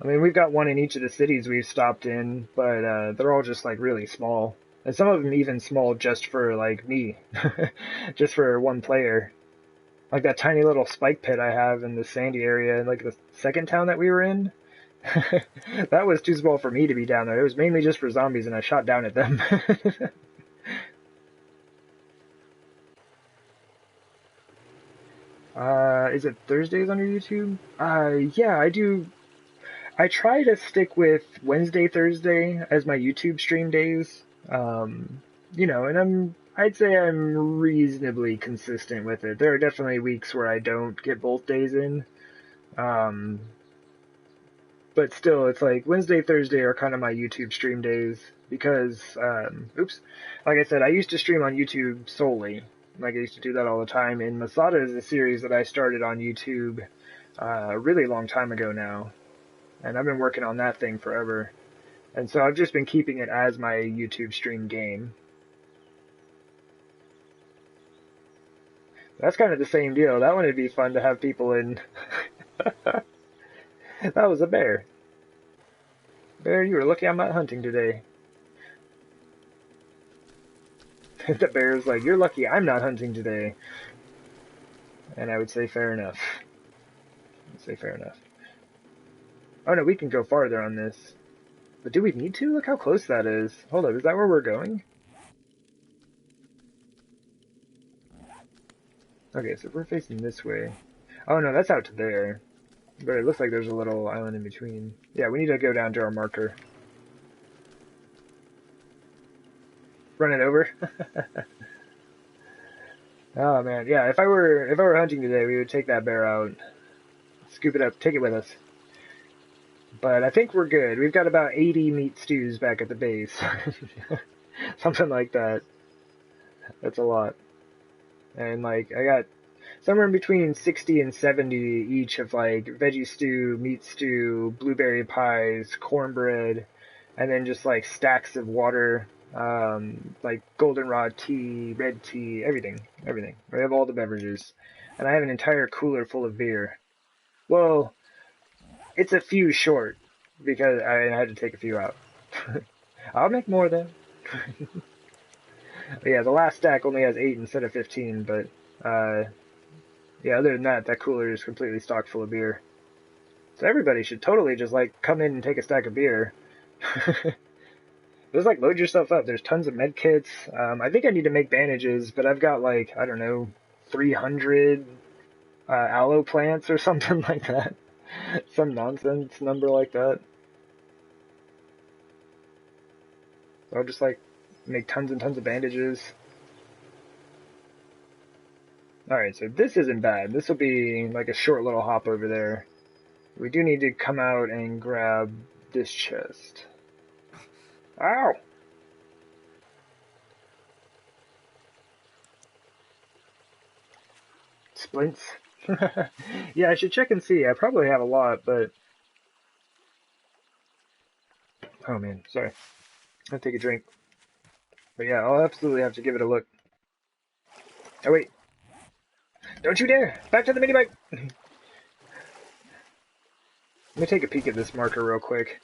Speaker 1: I mean, we've got one in each of the cities we've stopped in, but they're all just, like, really small. And some of them even small just for, like, me. Just for one player. Like that tiny little spike pit I have in the sandy area, like the second town that we were in. That was too small for me to be down there. It was mainly just for zombies, and I shot down at them. Is it Thursdays on your YouTube? Yeah, I do. I try to stick with Wednesday, Thursday as my YouTube stream days. And I'd say I'm reasonably consistent with it. There are definitely weeks where I don't get both days in. Um, but still, it's like Wednesday, Thursday are kind of my YouTube stream days because, like I said, I used to stream on YouTube solely. Like I used to do that all the time. And Masada is a series that I started on YouTube a really long time ago now. And I've been working on that thing forever. And so I've just been keeping it as my YouTube stream game. That's kind of the same deal. That one would be fun to have people in. That was a bear. Bear, you were lucky I'm not hunting today. The bear's like, you're lucky I'm not hunting today. And I would say fair enough. I'd say fair enough. Oh no, we can go farther on this. But do we need to? Look how close that is. Hold up, is that where we're going? Okay, so we're facing this way. Oh no, that's out to there. But it looks like there's a little island in between. Yeah, we need to go down to our marker. Run it over. Oh man, yeah. If I were hunting today, we would take that bear out, scoop it up, take it with us. But I think we're good. We've got about 80 meat stews back at the base, something like that. That's a lot. And like I got somewhere in between 60 and 70 each of like veggie stew, meat stew, blueberry pies, cornbread, and then just like stacks of water. Like goldenrod tea, red tea, everything. I have all the beverages. And I have an entire cooler full of beer. Well, it's a few short, because I had to take a few out. I'll make more then. Yeah, the last stack only has 8 instead of 15, but, yeah, other than that, that cooler is completely stocked full of beer. So everybody should totally just, like, come in and take a stack of beer. Just like load yourself up. There's tons of med kits. I think I need to make bandages, but I've got like, I don't know, 300 aloe plants or something like that. Some nonsense number like that. So I'll just like make tons and tons of bandages. Alright, so this isn't bad. This will be like a short little hop over there. We do need to come out and grab this chest. Ow! Splints. Yeah, I should check and see. I probably have a lot, but... Oh man, sorry. I'll take a drink. But yeah, I'll absolutely have to give it a look. Oh wait. Don't you dare! Back to the mini bike! Let me take a peek at this marker real quick.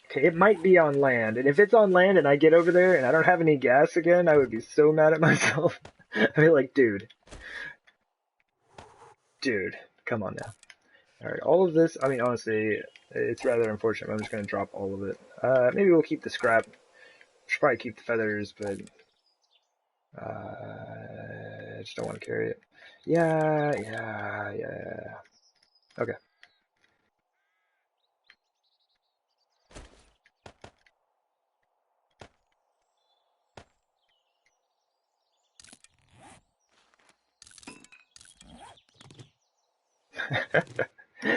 Speaker 1: Okay, it might be on land, and if it's on land and I get over there and I don't have any gas again, I would be so mad at myself. I'd be like, dude, come on now. Alright, all of this, I mean, honestly, it's rather unfortunate, but I'm just going to drop all of it. Maybe we'll keep the scrap. Should probably keep the feathers, but I just don't want to carry it. Yeah. Okay.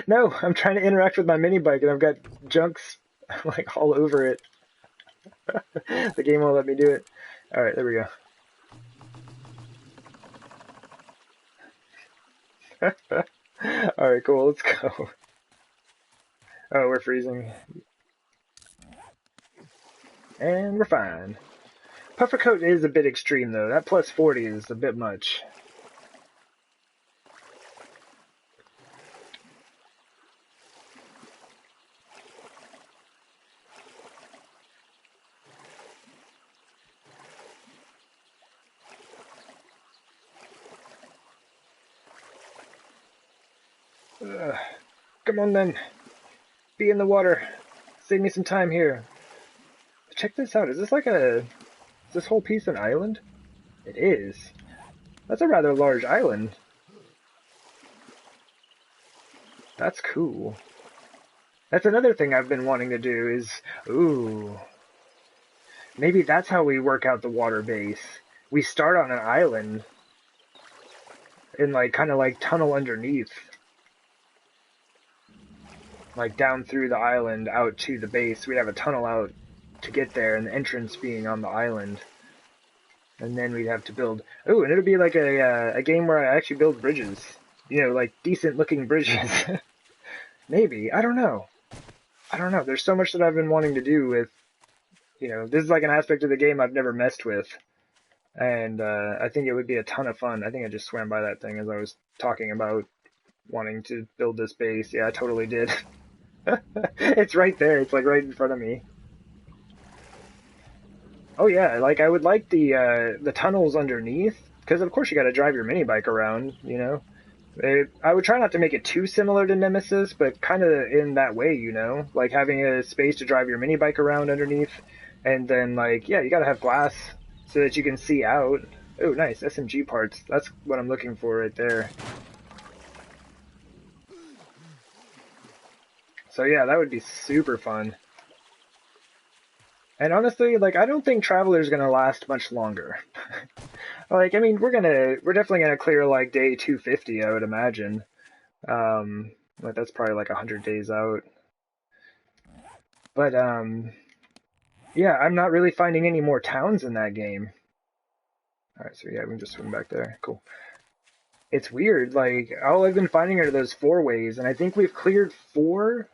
Speaker 1: No, I'm trying to interact with my mini bike and I've got junks like all over it. The game won't let me do it. Alright, there we go. Alright, cool, let's go. Oh, we're freezing. And we're fine. Puffer coat is a bit extreme though. That plus 40 is a bit much. Come on then. Be in the water. Save me some time here. Check this out. Is this like is this whole piece an island? It is. That's a rather large island. That's cool. That's another thing I've been wanting to do is, ooh, maybe that's how we work out the water base. We start on an island and like kind of like tunnel underneath. Like down through the island out to the base. We'd have a tunnel out to get there and the entrance being on the island. And then we'd have to build, ooh, and it'll be like a game where I actually build bridges. You know, like decent looking bridges. Maybe, I don't know. There's so much that I've been wanting to do with, you know, this is like an aspect of the game I've never messed with. And I think it would be a ton of fun. I think I just swam by that thing as I was talking about wanting to build this base. Yeah, I totally did. It's right there. It's like right in front of me. Oh yeah, like I would like the tunnels underneath, because of course you got to drive your mini bike around, you know. I would try not to make it too similar to Nemesis, but kind of in that way, you know, like having a space to drive your mini bike around underneath, and then like yeah, you got to have glass so that you can see out. Oh, nice SMG parts. That's what I'm looking for right there. So yeah, that would be super fun. And honestly, like I don't think Traveler's gonna last much longer. Like, I mean, we're definitely gonna clear like day 250, I would imagine. But that's probably like 100 days out. But yeah, I'm not really finding any more towns in that game. All right, so yeah, we can just swing back there. Cool. It's weird. Like all I've been finding are those 4-ways, and I think we've cleared four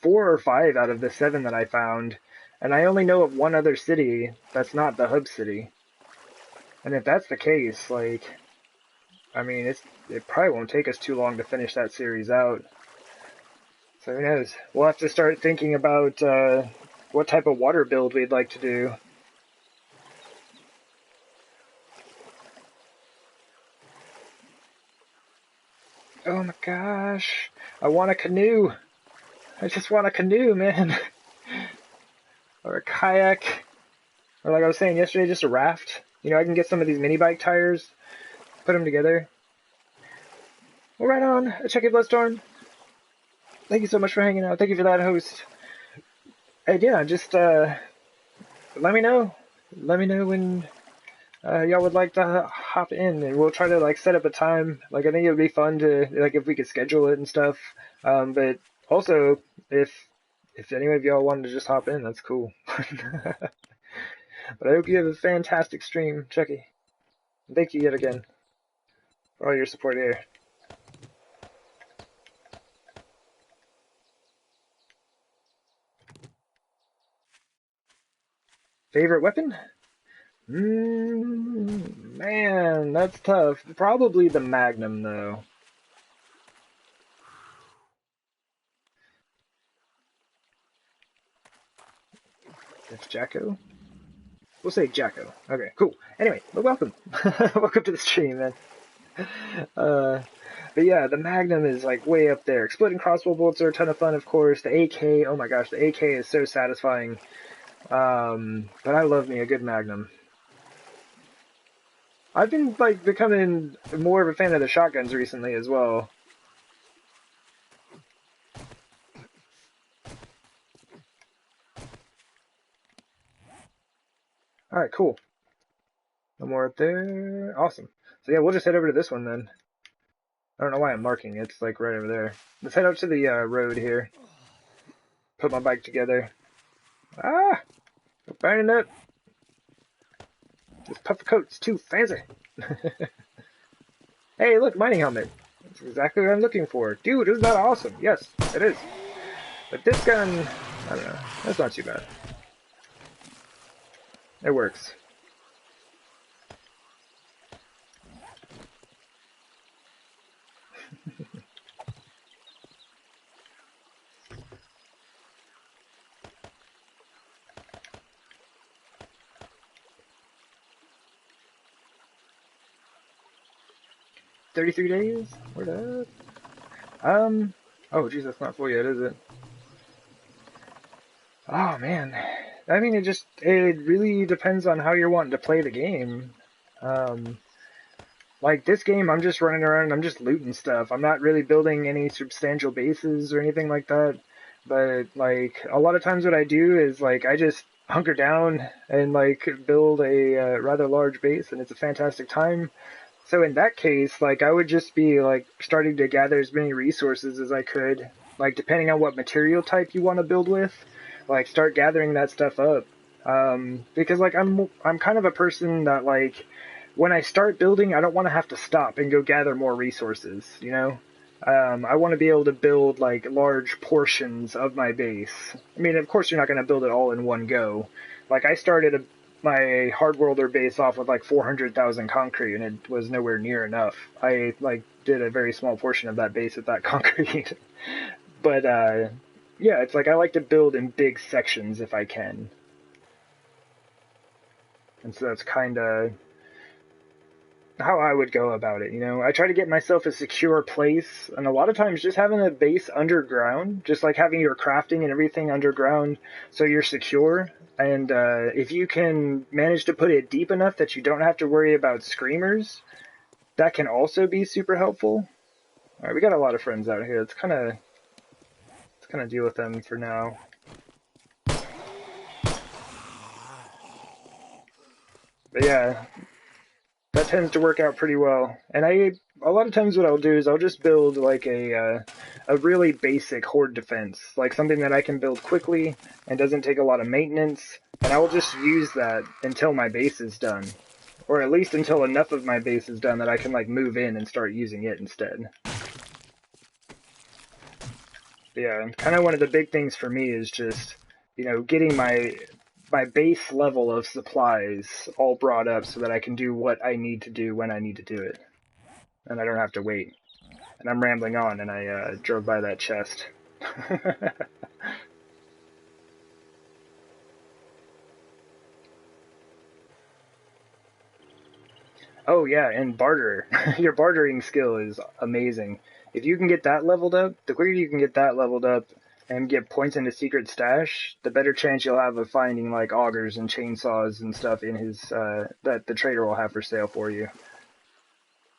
Speaker 1: or five out of the 7 that I found. And I only know of one other city that's not the hub city. And if that's the case, like, I mean, it probably won't take us too long to finish that series out. So who knows? We'll have to start thinking about what type of water build we'd like to do. Oh my gosh. I want a canoe. I just want a canoe, man. Or a kayak. Or like I was saying yesterday, just a raft. You know, I can get some of these mini bike tires, put them together. Well, right on. Check it, Bloodstorm. Thank you so much for hanging out. Thank you for that, host. And yeah, just let me know. Let me know when y'all would like to hop in, and we'll try to like set up a time. Like I think it would be fun to like if we could schedule it and stuff. But also if any of y'all wanted to just hop in, that's cool. But I hope you have a fantastic stream, Chucky. Thank you yet again for all your support here. Favorite weapon? Man, that's tough. Probably the Magnum, though. It's Jacko? We'll say Jacko. Okay, cool. Anyway, but welcome. Welcome to the stream, man. But yeah, the Magnum is like way up there. Exploding crossbow bolts are a ton of fun, of course. The AK, oh my gosh, the AK is so satisfying. But I love me a good Magnum. I've been like becoming more of a fan of the shotguns recently as well. Alright, cool. No more up there. Awesome. So yeah, we'll just head over to this one then. I don't know why I'm marking it. It's like right over there. Let's head up to the road here. Put my bike together. Ah! Burning up. This puffer coat's too fancy. Hey, look, mining helmet. That's exactly what I'm looking for. Dude, isn't that awesome? Yes, it is. But this gun, I don't know. That's not too bad. It works. $33 days? Where that? Oh, geez, that's not full yet, is it? Oh, man. I mean, it really depends on how you're wanting to play the game. Like this game, I'm just running around and I'm just looting stuff. I'm not really building any substantial bases or anything like that. But like a lot of times what I do is like I just hunker down and like build a rather large base and it's a fantastic time. So in that case, like I would just be like starting to gather as many resources as I could, like depending on what material type you want to build with, like start gathering that stuff up. Because like I'm kind of a person that like when I start building, I don't want to have to stop and go gather more resources, you know? I want to be able to build like large portions of my base. I mean, of course, you're not going to build it all in one go. Like I started my hardworlder base off with like 400,000 concrete, and it was nowhere near enough. I like did a very small portion of that base with that concrete. But yeah, it's like I like to build in big sections if I can, and so that's kind of how I would go about it. You know, I try to get myself a secure place, and a lot of times just having a base underground, just like having your crafting and everything underground, so you're secure. And if you can manage to put it deep enough that you don't have to worry about screamers, that can also be super helpful. All right, we got a lot of friends out here. Let's kind of deal with them for now. But yeah, that tends to work out pretty well. And a lot of times what I'll do is I'll just build like a really basic horde defense, like something that I can build quickly and doesn't take a lot of maintenance, and I will just use that until my base is done. Or at least until enough of my base is done that I can like move in and start using it instead. But yeah, and kind of one of the big things for me is just, you know, getting my base level of supplies all brought up so that I can do what I need to do when I need to do it. And I don't have to wait. And I'm rambling on, and I drove by that chest. Oh yeah, and barter. Your bartering skill is amazing. If you can get that leveled up, the quicker you can get that leveled up and get points into secret stash, the better chance you'll have of finding like augers and chainsaws and stuff in his that the trader will have for sale for you.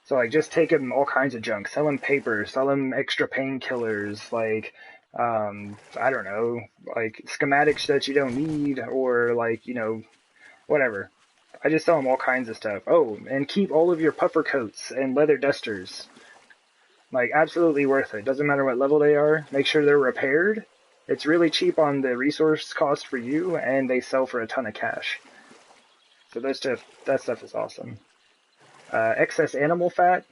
Speaker 1: So like just take him all kinds of junk, sell him paper, sell him extra painkillers, like I don't know, like schematics that you don't need, or like, you know, whatever. I just sell them all kinds of stuff. Oh, and keep all of your puffer coats and leather dusters. Like, absolutely worth it. Doesn't matter what level they are. Make sure they're repaired. It's really cheap on the resource cost for you, and they sell for a ton of cash. So that stuff is awesome. Excess animal fat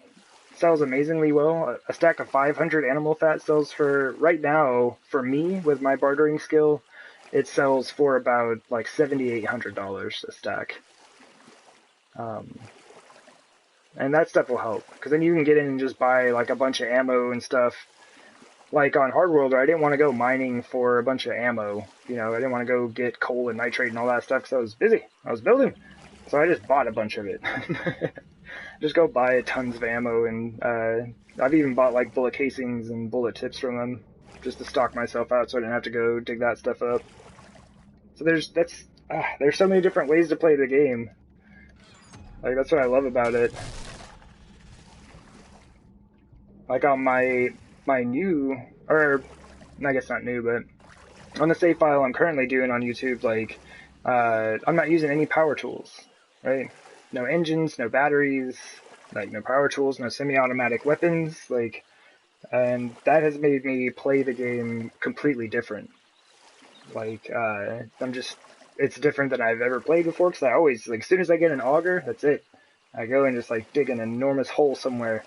Speaker 1: sells amazingly well. A stack of 500 animal fat sells for, right now, for me, with my bartering skill, it sells for about like $7,800 a stack. And that stuff will help, because then you can get in and just buy like a bunch of ammo and stuff. Like on Hardworld, I didn't want to go mining for a bunch of ammo. You know, I didn't want to go get coal and nitrate and all that stuff because I was busy. I was building. So I just bought a bunch of it. Just go buy tons of ammo, and I've even bought like bullet casings and bullet tips from them just to stock myself out so I didn't have to go dig that stuff up. So there's so many different ways to play the game. Like, that's what I love about it. Like on my new, or I guess not new, but on the save file I'm currently doing on YouTube, like, I'm not using any power tools, right? No engines, no batteries, like no power tools, no semi-automatic weapons, like, and that has made me play the game completely different. Like, it's different than I've ever played before, because I always, like, as soon as I get an auger, that's it. I go and just, like, dig an enormous hole somewhere,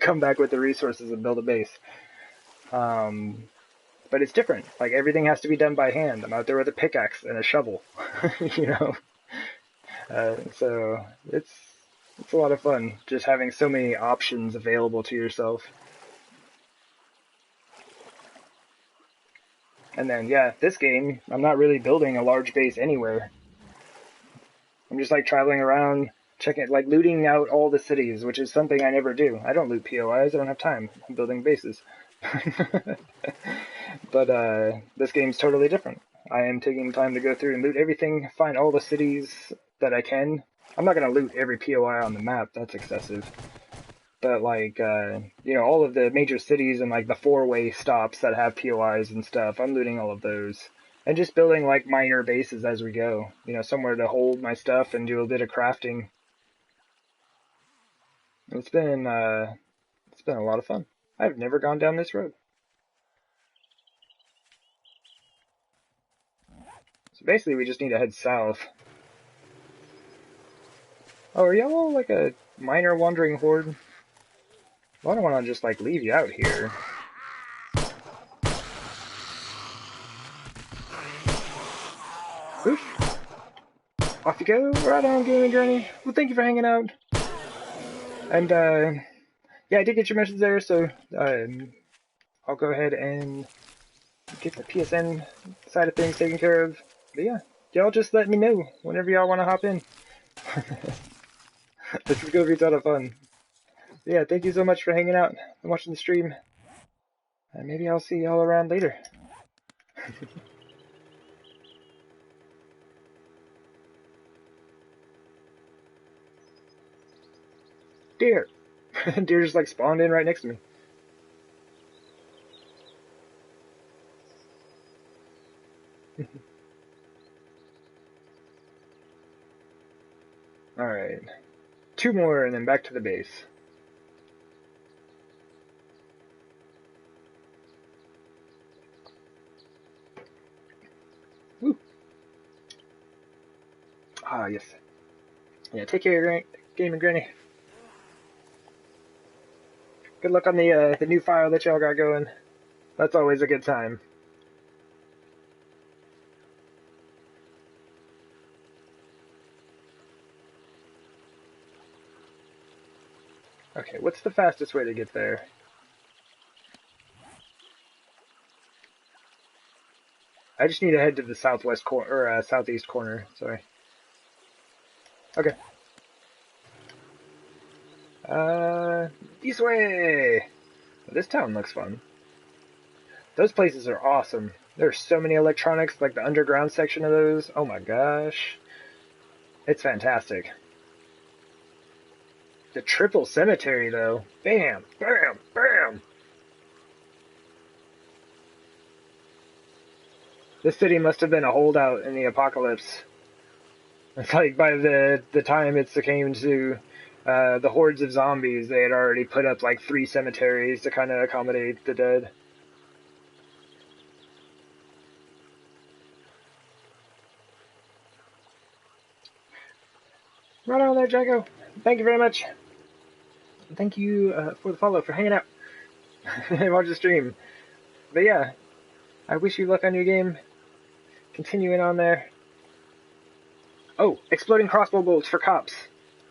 Speaker 1: come back with the resources and build a base. But it's different. Like, everything has to be done by hand. I'm out there with a pickaxe and a shovel, you know? So it's a lot of fun, just having so many options available to yourself. And then, yeah, this game, I'm not really building a large base anywhere. I'm just, like, traveling around, checking, like, looting out all the cities, which is something I never do. I don't loot POIs, I don't have time. I'm building bases. But, this game's totally different. I am taking time to go through and loot everything, find all the cities that I can. I'm not gonna loot every POI on the map, that's excessive. But, like, you know, all of the major cities and, like, the four-way stops that have POIs and stuff, I'm looting all of those. And just building, like, minor bases as we go. You know, somewhere to hold my stuff and do a bit of crafting. It's been a lot of fun. I've never gone down this road. So basically, we just need to head south. Oh, are y'all like a minor wandering horde? Well, I don't want to just, like, leave you out here. Oof. Off you go. Right on, Gaming Granny. Well, thank you for hanging out. And, yeah, I did get your message there, so, I'll go ahead and get the PSN side of things taken care of. But yeah, y'all just let me know whenever y'all want to hop in. This is going to be a ton of fun. Yeah, thank you so much for hanging out and watching the stream. And maybe I'll see y'all around later. Deer! Deer just, like, spawned in right next to me. Alright. 2 more and then back to the base. Woo! Ah, yes. Yeah, take care, Gaming Granny. Good luck on the new file that y'all got going. That's always a good time. Okay, what's the fastest way to get there? I just need to head to the southwest corner, or southeast corner, sorry. Okay. This way! This town looks fun. Those places are awesome. There's so many electronics, like the underground section of those. Oh my gosh. It's fantastic. The triple cemetery, though. Bam! Bam! Bam! This city must have been a holdout in the apocalypse. It's like by the time it came to the hordes of zombies, they had already put up like 3 cemeteries to kind of accommodate the dead. Right on there, Jago. Thank you very much. Thank you for the follow, for hanging out and watch the stream. But yeah, I wish you luck on your game. Continuing on there. Oh, exploding crossbow bolts for cops.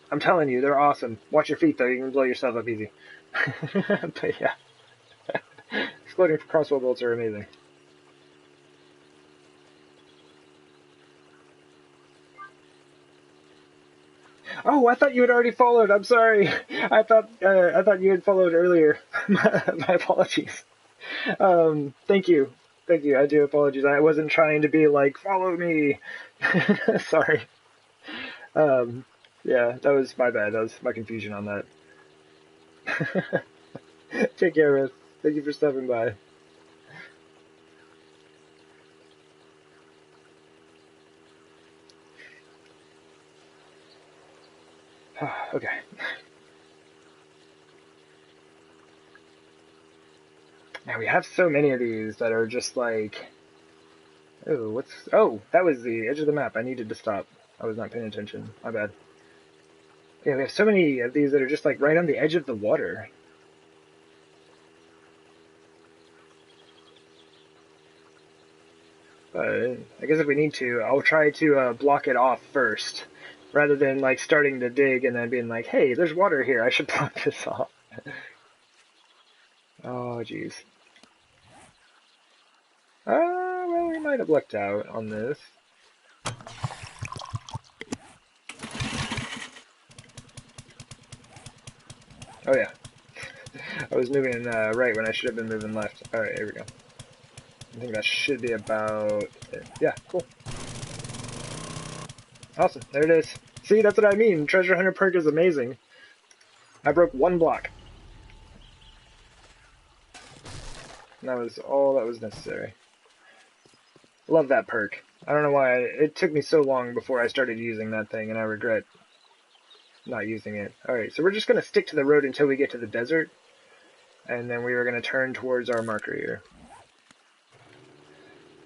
Speaker 1: I'm telling you, they're awesome. Watch your feet, though. You can blow yourself up easy. But yeah. Exploding crossbow bolts are amazing. Oh, I thought you had already followed. I'm sorry. I thought you had followed earlier. My apologies. Thank you. Thank you. I do apologize. I wasn't trying to be like, follow me. Sorry. Yeah, that was my bad. That was my confusion on that. Take care, Ruth. Thank you for stopping by. Okay. Now we have so many of these that are just like, oh, that was the edge of the map. I needed to stop. I was not paying attention. My bad. Yeah, we have so many of these that are just like right on the edge of the water. But I guess if we need to, I'll try to block it off first, rather than like starting to dig and then being like, hey, there's water here. I should block this off. Oh, jeez. Well, we might have lucked out on this. Oh, yeah. I was moving right when I should have been moving left. Alright, here we go. I think that should be about it. Yeah, cool. Awesome, there it is. See, that's what I mean. Treasure Hunter perk is amazing. I broke 1 block. And that was all that was necessary. Love that perk. I don't know why it took me so long before I started using that thing, and I regret not using it. Alright, so we're just going to stick to the road until we get to the desert, and then we are going to turn towards our marker here.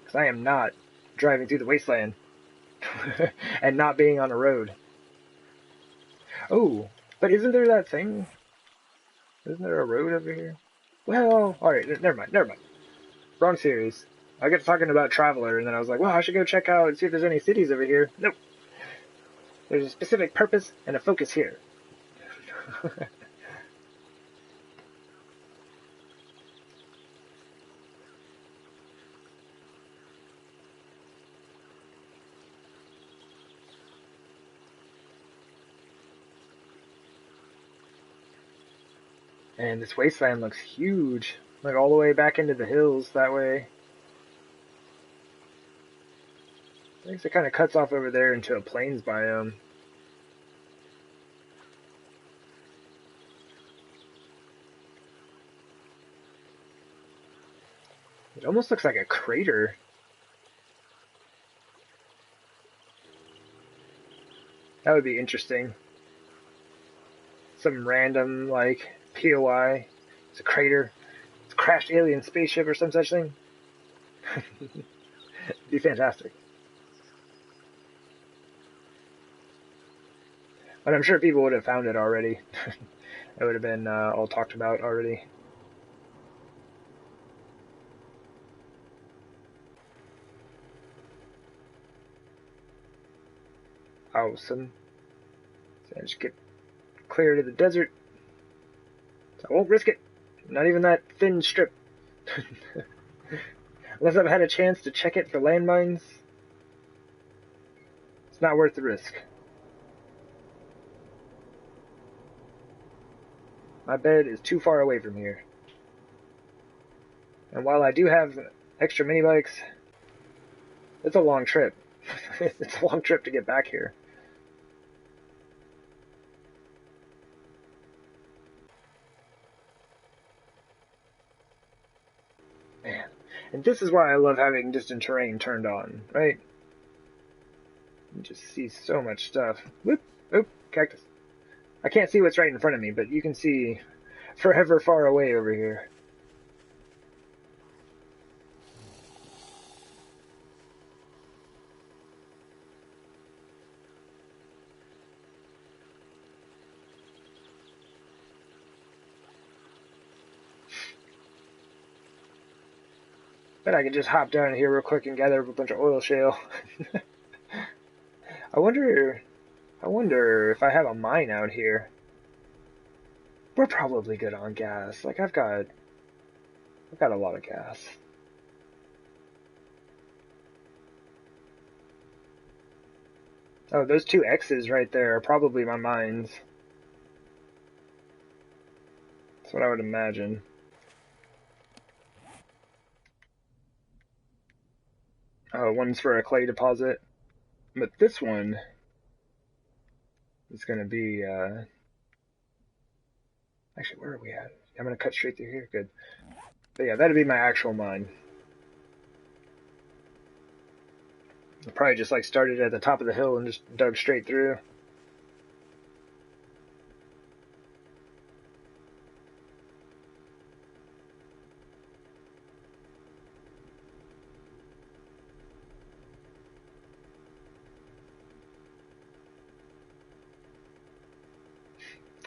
Speaker 1: Because I am not driving through the wasteland and not being on a road. Oh, but isn't there that thing? Isn't there a road over here? Well, alright, never mind. Wrong series. I got talking about Traveler, and then I was like, well, I should go check out and see if there's any cities over here. Nope. There's a specific purpose and a focus here. And this wasteland looks huge. Like all the way back into the hills that way. I think it kind of cuts off over there into a plains biome. It almost looks like a crater. That would be interesting. Some random, like, POI. It's a crater. It's a crashed alien spaceship or some such thing. It'd be fantastic. But I'm sure people would have found it already. It would have been all talked about already. Awesome. So I just get clear to the desert. So I won't risk it. Not even that thin strip. Unless I've had a chance to check it for landmines. It's not worth the risk. My bed is too far away from here. And while I do have extra mini bikes, it's a long trip. It's a long trip to get back here. Man. And this is why I love having distant terrain turned on, right? You just see so much stuff. Whoop! Oh, cactus. I can't see what's right in front of me, but you can see forever far away over here. Bet I could just hop down here real quick and gather up a bunch of oil shale. I wonder if I have a mine out here. We're probably good on gas. Like I've got a lot of gas. Oh, those two X's right there are probably my mines. That's what I would imagine. Oh, one's for a clay deposit. But this one is gonna be actually, where are we at? I'm gonna cut straight through here. Good. But yeah, that'd be my actual mine. I probably just like started at the top of the hill and just dug straight through.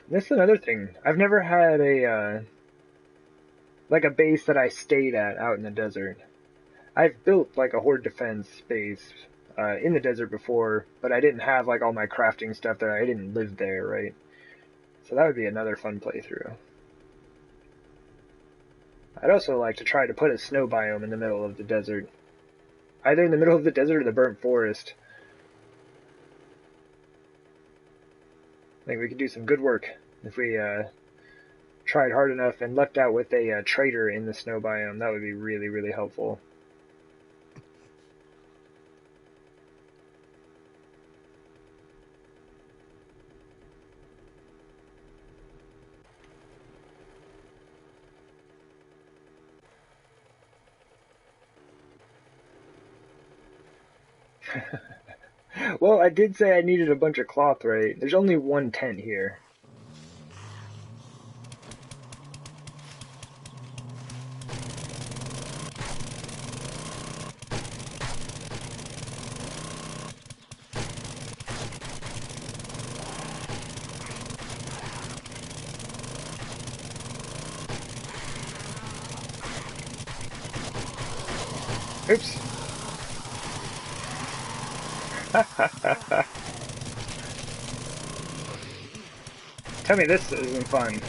Speaker 1: That's another thing. I've never had a like a base that I stayed at out in the desert. I've built like a horde defense base in the desert before, but I didn't have like all my crafting stuff there. I didn't live there, right? So that would be another fun playthrough. I'd also like to try to put a snow biome in the middle of the desert. Either in the middle of the desert or the burnt forest. I think we could do some good work if we tried hard enough and left out with a trader in the snow biome. That would be really, really helpful. Well, I did say I needed a bunch of cloth, right? There's only one tent here. Oops. Tell me this isn't fun.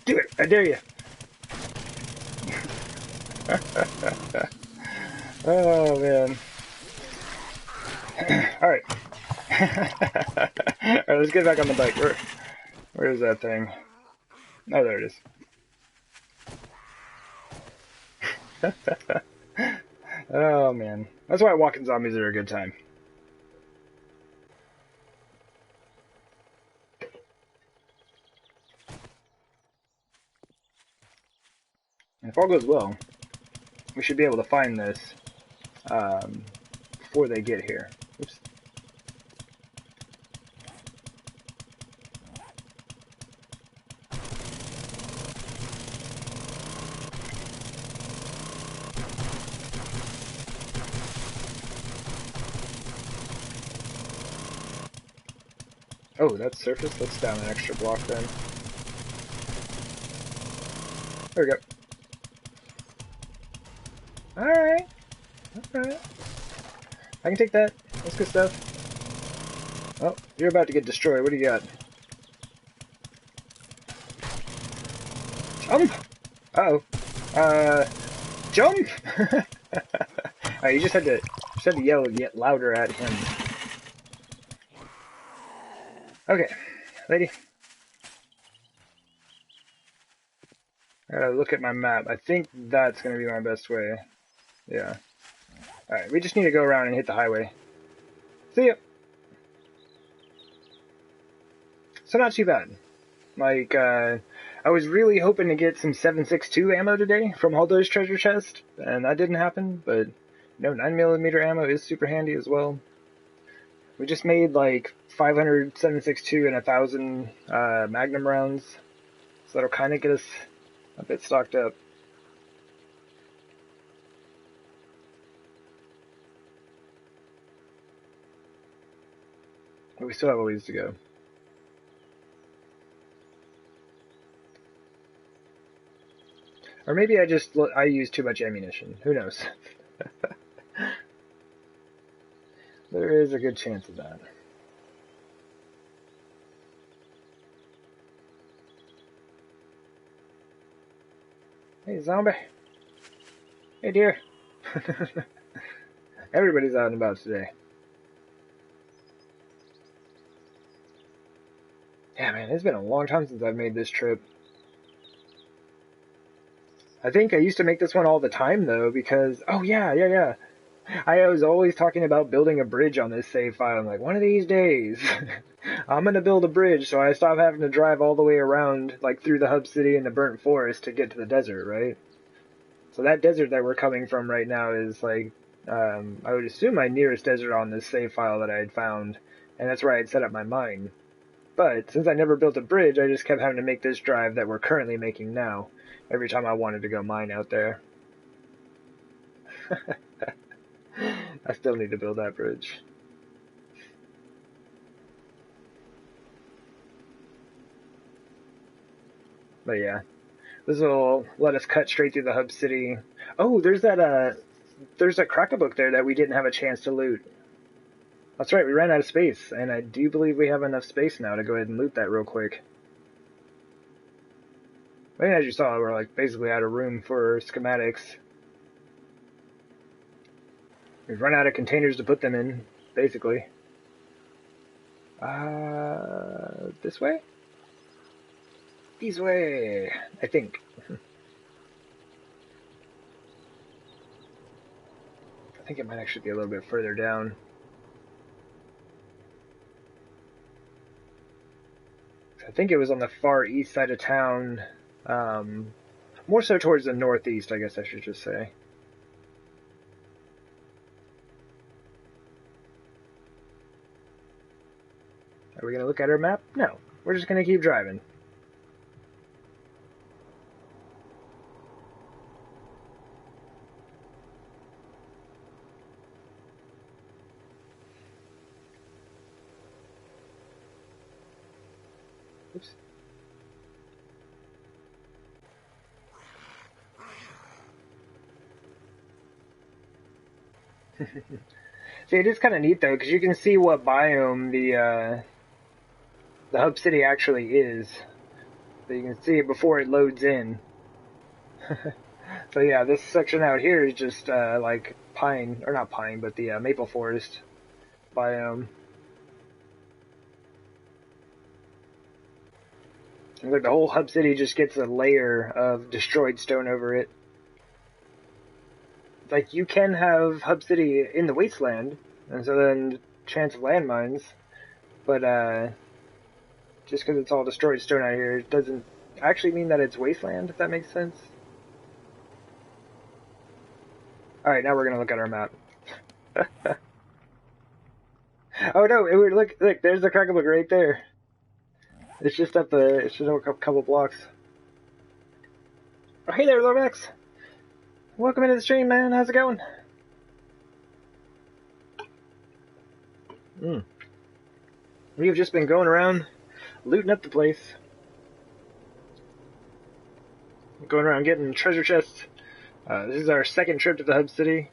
Speaker 1: Do it! I dare you! Oh, man. Alright. Alright, let's get back on the bike. Where is that thing? Oh, there it is. Oh, man. That's why walking zombies are a good time. And if all goes well, we should be able to find this before they get here. Oops. Oh, that's surface? That's down an extra block then. There we go. Alright. Alright. I can take that. That's good stuff. Oh, you're about to get destroyed. What do you got? Jump! Uh-oh. Jump! Alright, you just had to yell yet louder at him. Okay, lady. Look at my map. I think that's going to be my best way. Yeah. Alright, we just need to go around and hit the highway. See ya! So not too bad. Like, I was really hoping to get some 7.62 ammo today from all those treasure chests, and that didn't happen, but, 9mm ammo is super handy as well. We just made, like, 500 7.62 and 1,000, Magnum rounds, so that'll kind of get us a bit stocked up. But we still have a ways to go. Or maybe I use too much ammunition. Who knows? There is a good chance of that. Hey, zombie. Hey, dear. Everybody's out and about today. Yeah, man, it's been a long time since I've made this trip. I think I used to make this one all the time, though, because... Oh, yeah. I was always talking about building a bridge on this save file. I'm like, one of these days, I'm gonna build a bridge so I stop having to drive all the way around, like, through the hub city and the burnt forest to get to the desert, right? So that desert that we're coming from right now is, like, I would assume my nearest desert on this save file that I had found, and that's where I had set up my mine. But, since I never built a bridge, I just kept having to make this drive that we're currently making now, every time I wanted to go mine out there. I still need to build that bridge. But yeah, this will let us cut straight through the hub city. Oh, there's that crack-a-book there that we didn't have a chance to loot. That's right, we ran out of space, and I do believe we have enough space now to go ahead and loot that real quick. I mean, as you saw, we're like basically out of room for schematics. We've run out of containers to put them in, basically. This way? This way, I think. I think it might actually be a little bit further down. I think it was on the far east side of town. More so towards the northeast, I guess I should just say. Are we going to look at our map? No. We're just going to keep driving. Oops. See, it is kind of neat, though, because you can see what biome the hub city actually is. So you can see it before it loads in. So yeah, this section out here is just like pine, or not pine, but the maple forest biome. And like the whole hub city just gets a layer of destroyed stone over it. Like you can have hub city in the wasteland, and so then chance of landmines, but just because it's all destroyed stone out here doesn't actually mean that it's wasteland, if that makes sense. Alright, now we're gonna look at our map. Oh no, look, there's the crack-a-book right there. It's just up a couple blocks. Oh, hey there, Lomax! Welcome into the stream, man. How's it going? We have just been going around looting up the place. Going around getting treasure chests. This is our second trip to the hub city.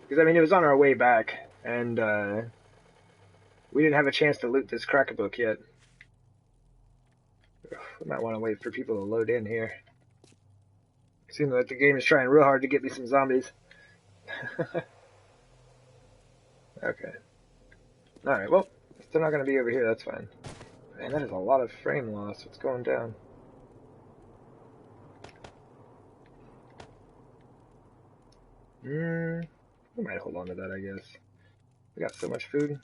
Speaker 1: Because, I mean, it was on our way back, and we didn't have a chance to loot this crack-a-book yet. We might want to wait for people to load in here. Seems like the game is trying real hard to get me some zombies. Okay. Alright, well, if they're not going to be over here, that's fine. Man, that is a lot of frame loss. What's going down? We might hold on to that, I guess. We got so much food.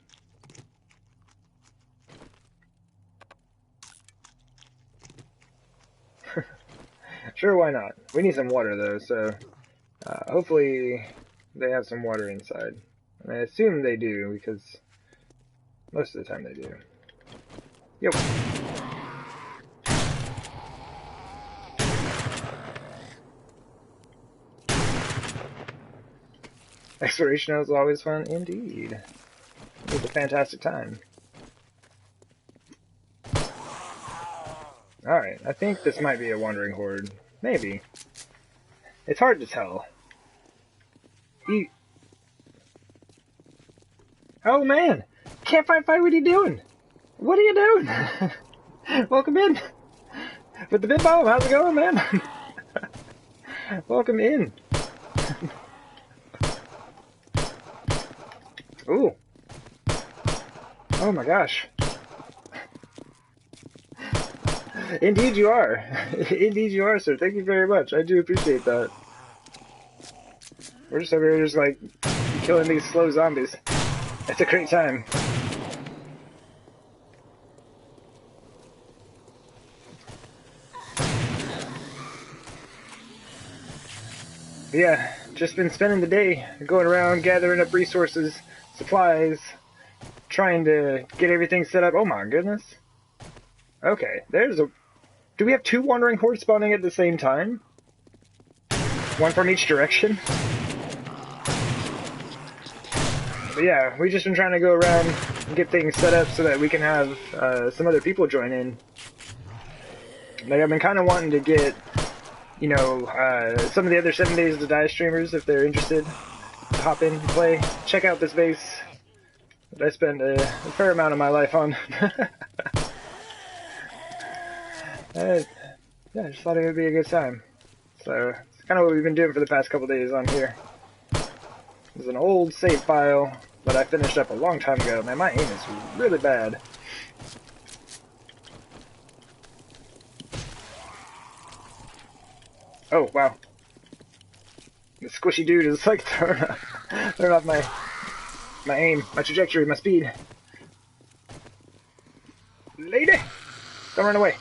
Speaker 1: Sure, why not? We need some water, though, so hopefully they have some water inside. And I assume they do, because most of the time they do. Yep. Exploration is always fun, indeed. It was a fantastic time. Alright, I think this might be a wandering horde. Maybe. It's hard to tell. Oh man! Campfire fight, what are you doing? What are you doing? Welcome in! With the big bomb, how's it going, man? Welcome in. Ooh. Oh my gosh. Indeed you are. Indeed you are, sir. Thank you very much. I do appreciate that. We're just over here just like killing these slow zombies. It's a great time. But yeah, just been spending the day going around gathering up resources, supplies, trying to get everything set up. Oh my goodness. Okay, there's a... Do we have two wandering hordes spawning at the same time? One from each direction? But yeah, we've just been trying to go around and get things set up so that we can have some other people join in. Like, I've been kind of wanting to get, you know, some of the other 7 Days to Die streamers, if they're interested, to hop in and play. Check out this base that I spend a fair amount of my life on. Yeah, I just thought it would be a good time. So, it's kind of what we've been doing for the past couple days on here. There's an old save file that I finished up a long time ago. Man, my aim is really bad. Oh, wow. The squishy dude is like throwing off my aim, my trajectory, my speed. Lady! Don't run away.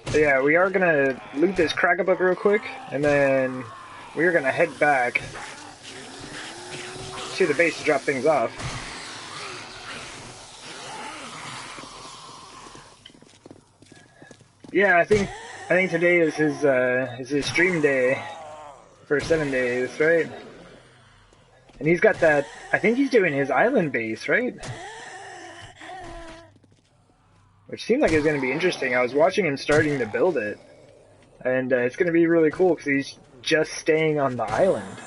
Speaker 1: So yeah, we are gonna loot this cracker book real quick, and then we are gonna head back to the base to drop things off. Yeah, I think today is his stream day for 7 days, right? And he's got that. I think he's doing his island base, right? Which seemed like it was going to be interesting. I was watching him starting to build it, and it's going to be really cool because he's just staying on the island.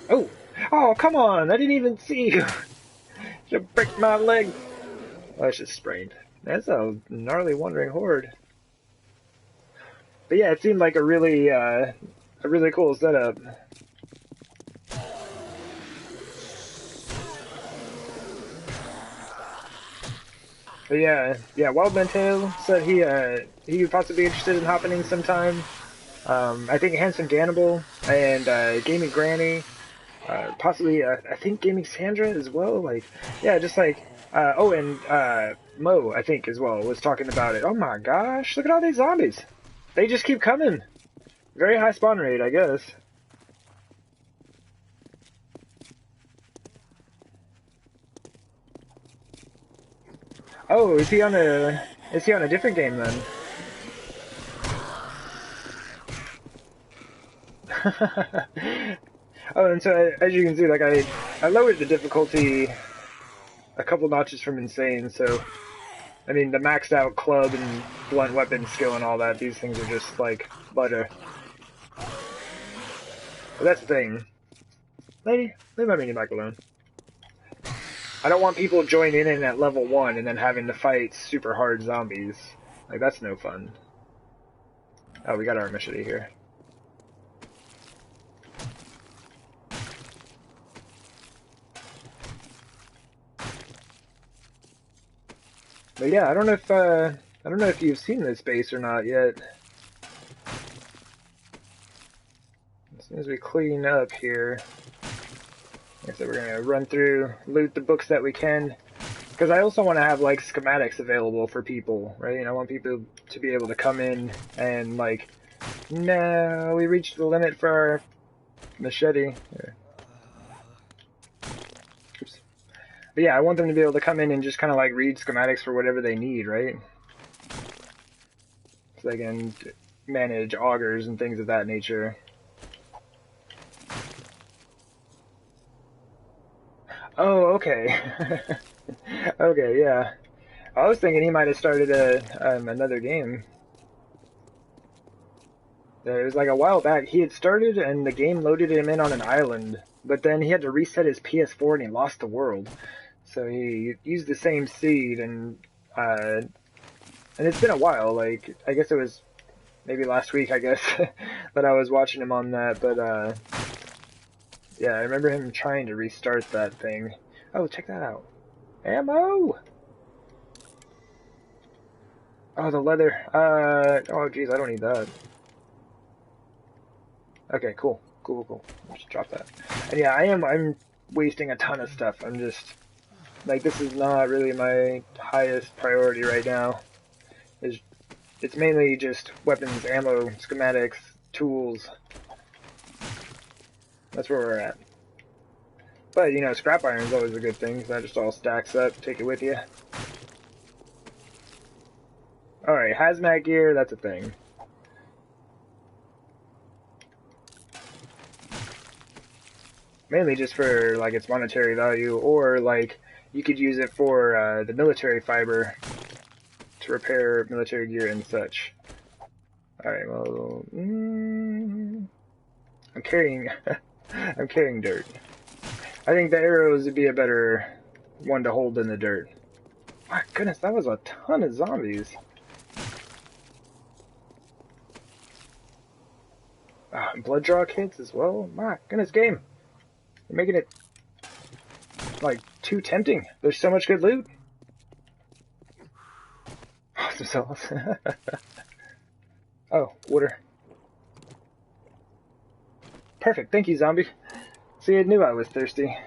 Speaker 1: Oh, come on! I didn't even see you. Should break my leg. Oh, it's just sprained. That's a gnarly wandering horde. But yeah, it seemed like a really cool setup. But yeah, Wild Mento said he would possibly be interested in hopping in sometime. I think Handsome Dannibal and Gaming Granny, possibly I think Gaming Sandra as well. Like, yeah, just like and Mo, I think as well, was talking about it. Oh my gosh, look at all these zombies! They just keep coming. Very high spawn rate, I guess. Oh, is he on a different game then? Oh, and so as you can see, like I lowered the difficulty a couple notches from insane. So, I mean, the maxed out club and blunt weapon skill and all that, these things are just like butter. But that's the thing, lady, leave my mini mic alone. I don't want people joining in at level 1 and then having to fight super hard zombies. Like, that's no fun. Oh, we got our machete here. But yeah, I don't know if you've seen this base or not yet. soon as we clean up here, like I said, we're gonna run through, loot the books that we can, because I also want to have like schematics available for people, right? I want people to be able to come in and like, no, we reached the limit for our machete. Here. Oops. But yeah, I want them to be able to come in and just kind of like read schematics for whatever they need, right? So they can manage augers and things of that nature. Oh, okay. Okay, yeah. I was thinking he might have started another game. It was like a while back. He had started and the game loaded him in on an island, but then he had to reset his PS4 and he lost the world. So he used the same seed and it's been a while. Like I guess it was maybe last week, I guess, that I was watching him on that. But yeah, I remember him trying to restart that thing. Oh, check that out. Ammo! Oh, the leather. Oh, geez, I don't need that. Okay, cool. Cool. Just drop that. And yeah, I'm wasting a ton of stuff. I'm just, like, this is not really my highest priority right now. It's mainly just weapons, ammo, schematics, tools. That's where we're at. But, you know, scrap iron is always a good thing, so that just all stacks up. Take it with you. Alright, hazmat gear, that's a thing. Mainly just for, like, its monetary value, or, like, you could use it for the military fiber to repair military gear and such. Alright, well, I'm carrying, I'm carrying dirt. I think the arrows would be a better one to hold than the dirt. My goodness, that was a ton of zombies. Blood draw kits as well? My goodness, game. You're making it, like, too tempting. There's so much good loot. Awesome sauce. Oh, water. Perfect, thank you, zombie. See, I knew I was thirsty.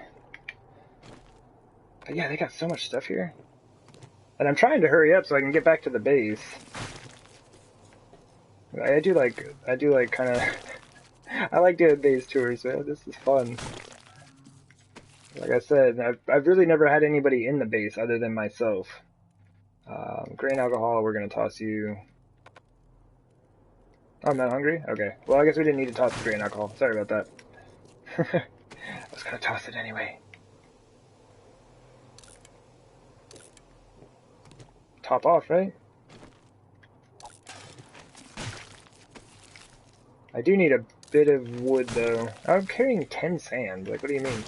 Speaker 1: But yeah, they got so much stuff here. And I'm trying to hurry up so I can get back to the base. I do like kind of... I like doing base tours, man. This is fun. Like I said, I've really never had anybody in the base other than myself. Grain alcohol, we're going to toss you. Oh, I'm not hungry? Okay. Well, I guess we didn't need to toss the grain alcohol. Sorry about that. I was going to toss it anyway. Top off, right? I do need a bit of wood, though. I'm carrying 10 sand. Like, what do you mean?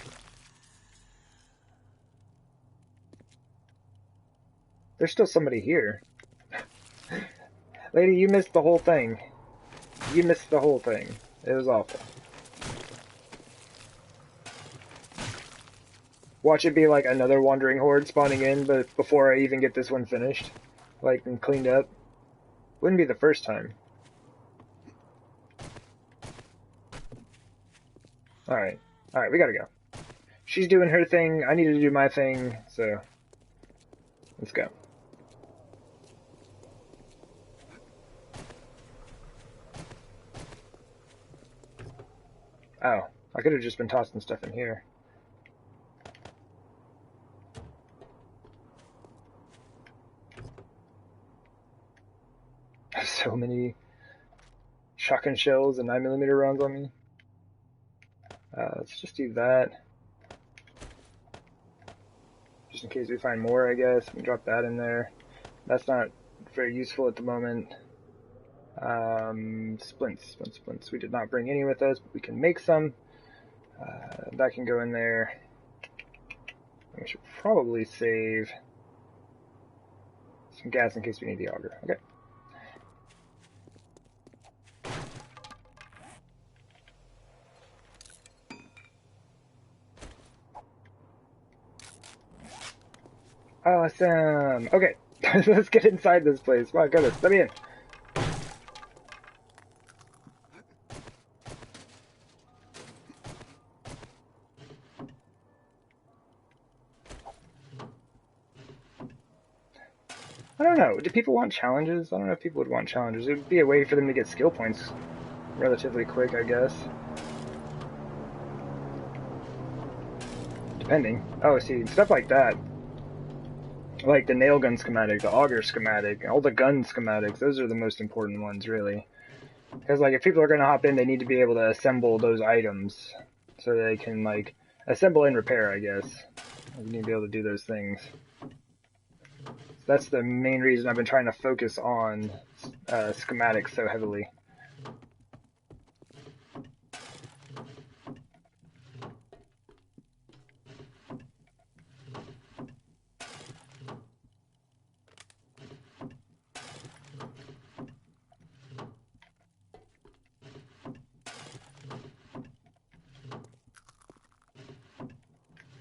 Speaker 1: There's still somebody here. Lady, you missed the whole thing. You missed the whole thing. It was awful. Watch it be like another wandering horde spawning in, but before I even get this one finished. Like, and cleaned up. Wouldn't be the first time. Alright. Alright, we gotta go. She's doing her thing, I need to do my thing, so... Let's go. Oh, I could have just been tossing stuff in here. So many shotgun shells and 9mm rounds on me. Let's just do that. Just in case we find more, I guess. We can drop that in there. That's not very useful at the moment. Splints. We did not bring any with us, but we can make some. That can go in there. We should probably save some gas in case we need the auger. Okay. Awesome. Okay, let's get inside this place. My goodness, let me in. I don't know. Do people want challenges? I don't know if people would want challenges. It would be a way for them to get skill points relatively quick, I guess. Depending. Oh, see, stuff like that. Like the nail gun schematic, the auger schematic, all the gun schematics, those are the most important ones, really. Because, like, if people are going to hop in, they need to be able to assemble those items so they can, like, assemble and repair, I guess. You need to be able to do those things. So that's the main reason I've been trying to focus on schematics so heavily.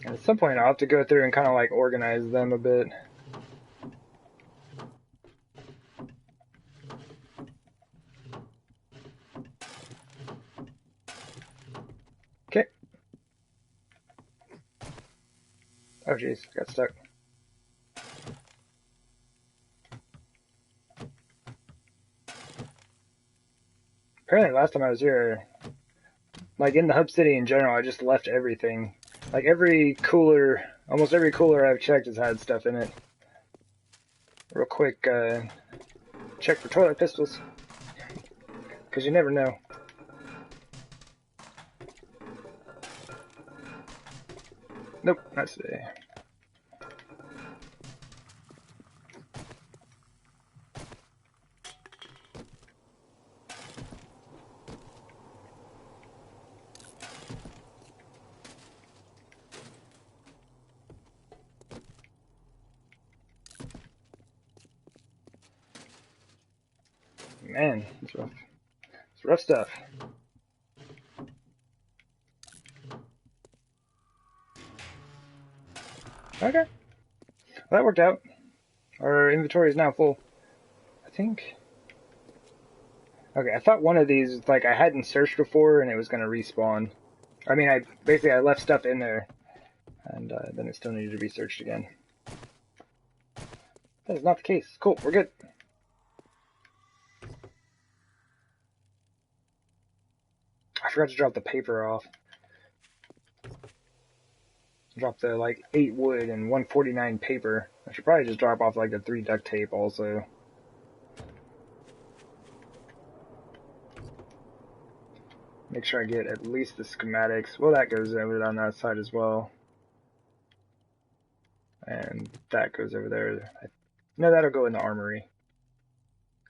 Speaker 1: At some point, I'll have to go through and kind of, like, organize them a bit. Okay. Oh, jeez, got stuck. Apparently, last time I was here, like, in the hub city in general, I just left everything. Like, every cooler, almost every cooler I've checked has had stuff in it. Real quick, check for toilet pistols. Because you never know. Nope, not today. Man, it's rough. It's rough stuff. Okay. Well, that worked out. Our inventory is now full. I think. Okay, I thought one of these, like, I hadn't searched before and it was going to respawn. I mean, I left stuff in there, and then it still needed to be searched again. That is not the case. Cool, we're good. I forgot to drop the paper off. Drop the, like, 8 wood and 149 paper. I should probably just drop off, like, the 3 duct tape also. Make sure I get at least the schematics. Well, that goes over on that side as well. And that goes over there. No, that'll go in the armory.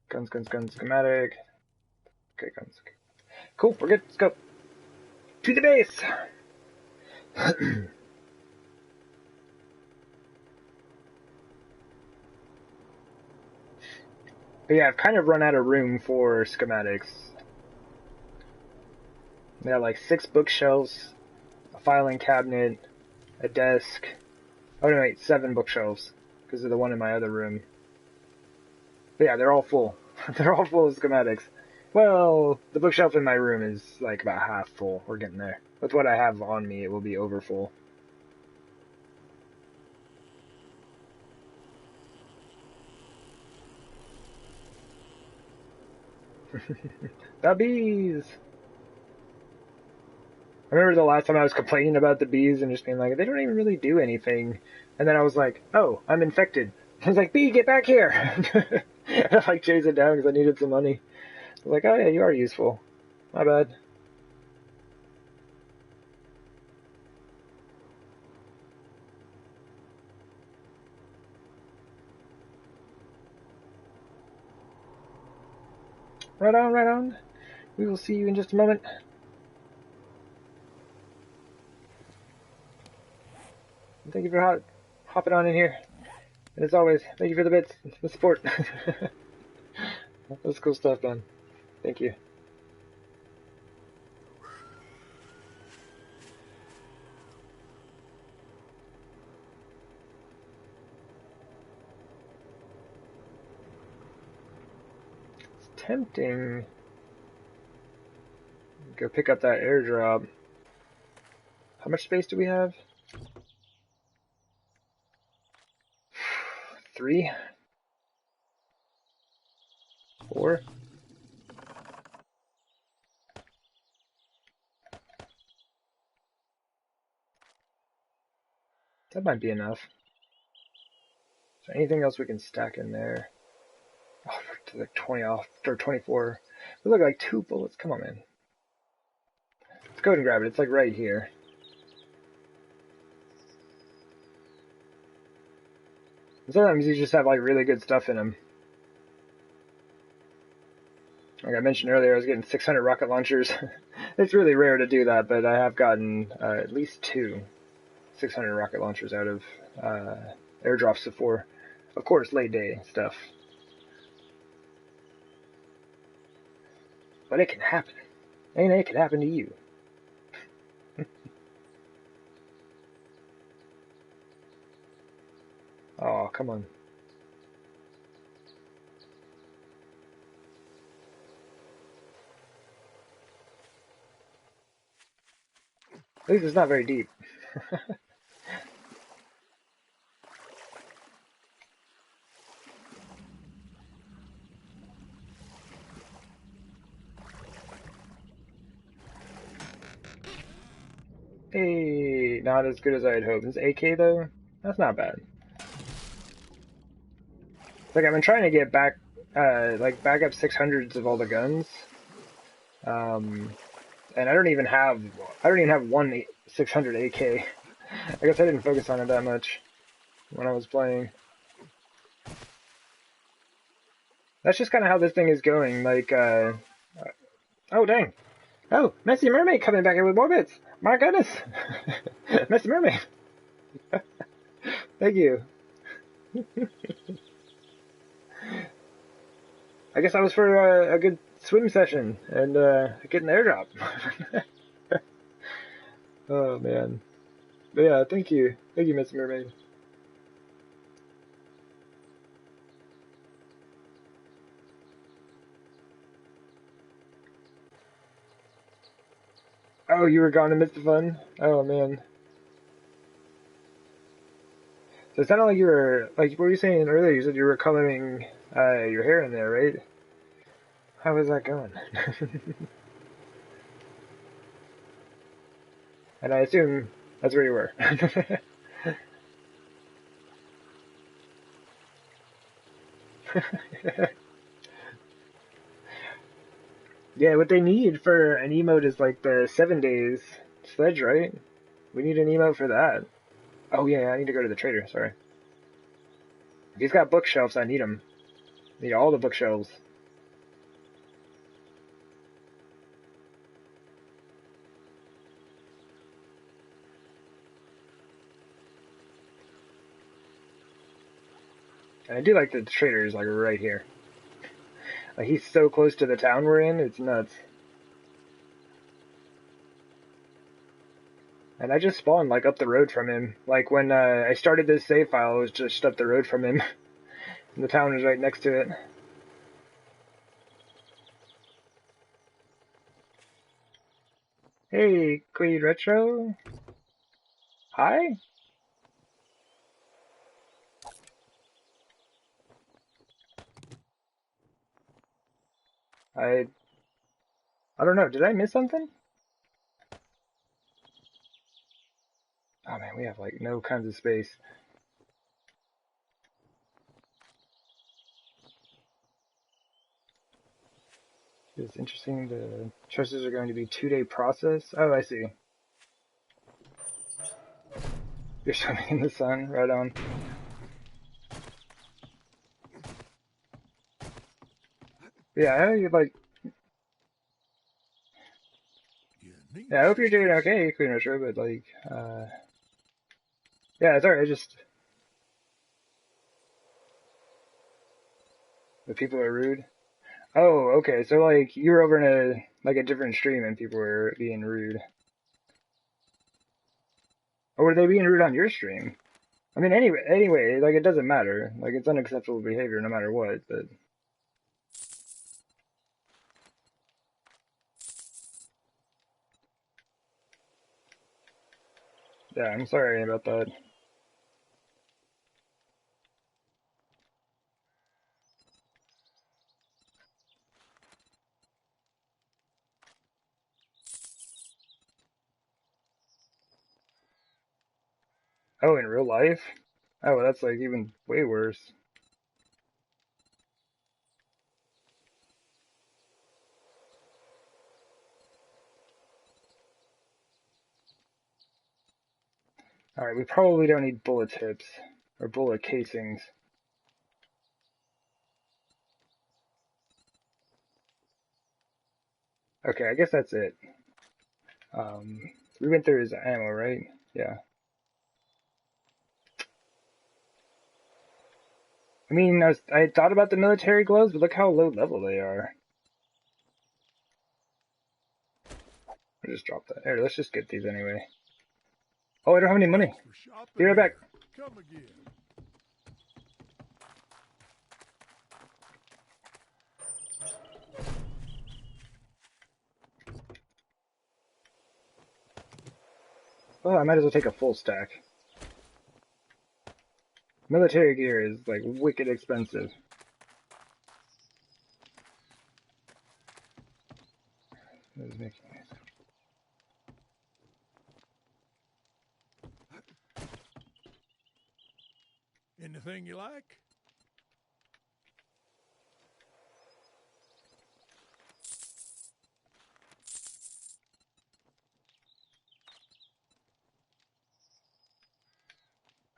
Speaker 1: Guns, schematic. Okay, guns. Cool, we're good. Let's go. To the base! But yeah, I've kind of run out of room for schematics. I got like 6 bookshelves, a filing cabinet, a desk. Oh no, wait, 7 bookshelves, because of the one in my other room. But yeah, they're all full. They're all full of schematics. Well, the bookshelf in my room is like about half full. We're getting there. With what I have on me, it will be over full. The bees! I remember the last time I was complaining about the bees and just being like, they don't even really do anything. And then I was like, oh, I'm infected. I was like, bee, get back here! And I like chased it down because I needed some money. I was like, oh yeah, you are useful. My bad. Right on, right on. We will see you in just a moment. Thank you for hopping on in here. And as always, thank you for the bits, the support. That's cool stuff, man. Thank you. It's tempting. Go pick up that airdrop. How much space do we have? 3. PS4. That might be enough. So anything else we can stack in there? Oh, it's like 20 off, or 24. We look like 2 bullets. Come on, man. Let's go ahead and grab it. It's like right here. And sometimes you just have like really good stuff in them. Like I mentioned earlier, I was getting 600 rocket launchers. It's really rare to do that, but I have gotten at least 2 600 rocket launchers out of airdrops before. Of course, late day stuff. But it can happen. And it can happen to you. Oh, come on. At least it's not very deep. Hey, not as good as I had hoped. This AK though, that's not bad. Like I've been trying to get back, like back up 600s of all the guns, and I don't even have one 600 AK. I guess I didn't focus on it that much when I was playing. That's just kind of how this thing is going. Like, oh dang, oh Messy Mermaid coming back in with more bits. My goodness, Messy Mermaid. Thank you. I guess that was for a good swim session and getting the airdrop. Oh man. But yeah, thank you. Thank you, Miss Mermaid. Oh, you were gone to miss the fun? Oh man. So it sounded like you were, like, what were you saying earlier? You said you were coloring your hair in there, right? How was that going? And I assume that's where you were. Yeah, what they need for an emote is like the 7 days sledge, right? We need an emote for that. Oh yeah, I need to go to the trader, sorry. If he's got bookshelves, I need them. I need all the bookshelves. And I do like the traders like right here. Like he's so close to the town we're in, it's nuts. And I just spawned like up the road from him. Like when I started this save file, it was just up the road from him. And the town was right next to it. Hey, Queen Retro. Hi. I I don't know. Did I miss something? Oh man, we have like no kinds of space. It's interesting. The choices are going to be 2-day process. Oh, I see. You're swimming in the sun. Right on. Yeah, I like. Yeah, I hope you're doing okay, Queen Retro. But like, yeah, it's alright. Just the people are rude. Oh, okay. So like, you were over in a different stream and people were being rude. Or were they being rude on your stream? I mean, anyway, like it doesn't matter. Like it's unacceptable behavior no matter what. But yeah, I'm sorry about that. Oh, in real life? Oh, well, that's like even way worse. Alright, we probably don't need bullet tips or bullet casings. Okay, I guess that's it. We went through his ammo, right? Yeah. I mean, I thought about the military gloves, but look how low level they are. I'll just drop that. Here, let's just get these anyway. Oh, I don't have any money. Be right back.
Speaker 2: Come again.
Speaker 1: Oh, I might as well take a full stack. Military gear is like wicked expensive. What is making this?
Speaker 2: Anything you like?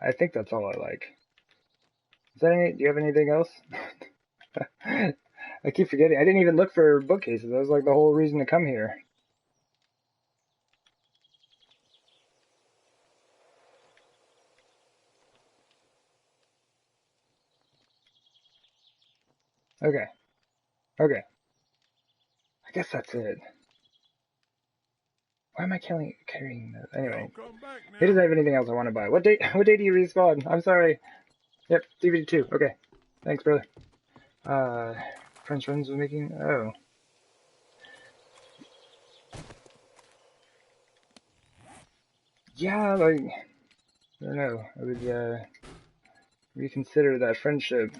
Speaker 1: I think that's all I like. Is that any? Do you have anything else? I keep forgetting. I didn't even look for bookcases. That was like the whole reason to come here. Okay. Okay. I guess that's it. Why am I carrying that? Anyway,
Speaker 2: Don't come back
Speaker 1: he doesn't
Speaker 2: now.
Speaker 1: have anything else I want to buy. What date? What day do you respawn? I'm sorry. Yep, DVD2. Okay. Thanks, brother. Friends was making. Oh. Yeah, like I don't know. I would reconsider that friendship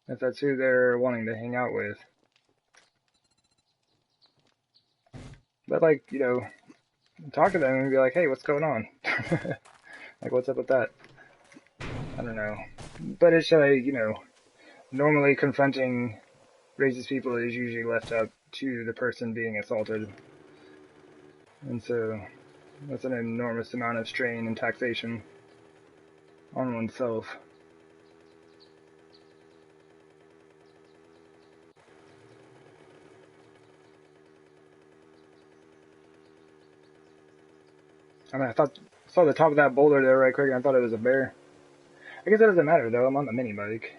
Speaker 1: if that's who they're wanting to hang out with. But like, you know, talk to them and be like, hey, what's going on? Like, what's up with that? I don't know. But it's like, you know, normally confronting racist people is usually left up to the person being assaulted. And so that's an enormous amount of strain and taxation on oneself. I mean, saw the top of that boulder there right quick and I thought it was a bear. I guess that doesn't matter though, I'm on the mini bike.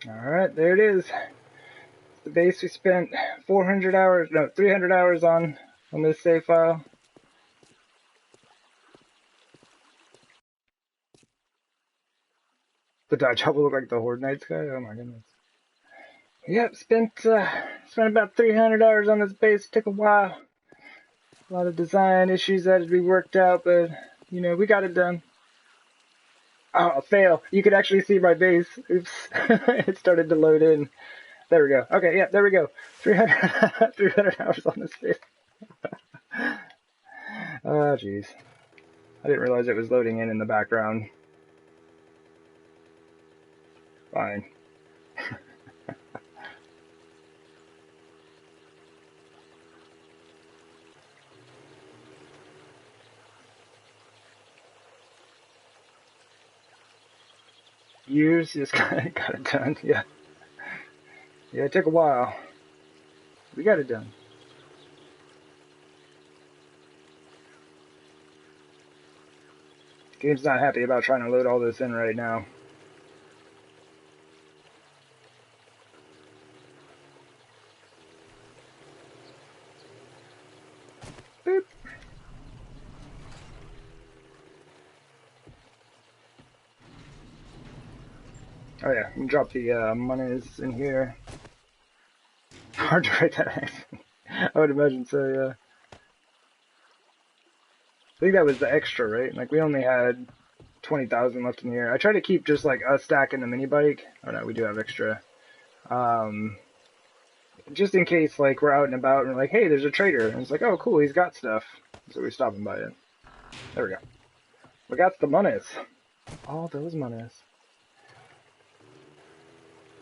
Speaker 1: Alright, there it is. The base we spent 400 hours, no, 300 hours on this save file. The Dodge Hub will look like the Horde Night Sky. Oh my goodness. Yep, spent about 300 hours on this base. Took a while. A lot of design issues that had to be worked out, but you know, we got it done. Oh, fail. You could actually see my base. Oops. It started to load in. There we go. Okay, yeah, there we go. 300, 300 hours on this base. Oh, jeez. I didn't realize it was loading in the background. Fine. Years just got it done. Yeah. Yeah, it took a while. We got it done. Game's not happy about trying to load all this in right now. Boop. Oh yeah, you can drop the monies in here. Hard to write that accent. I would imagine so, yeah. I think that was the extra, right? Like we only had 20,000 left in here. I try to keep just like a stack in the mini bike. Oh no, we do have extra. Just in case like we're out and about and we're like, hey, there's a trader, and it's like, oh cool, he's got stuff. So we stop and buy it. There we go. We got the monies. All those monies.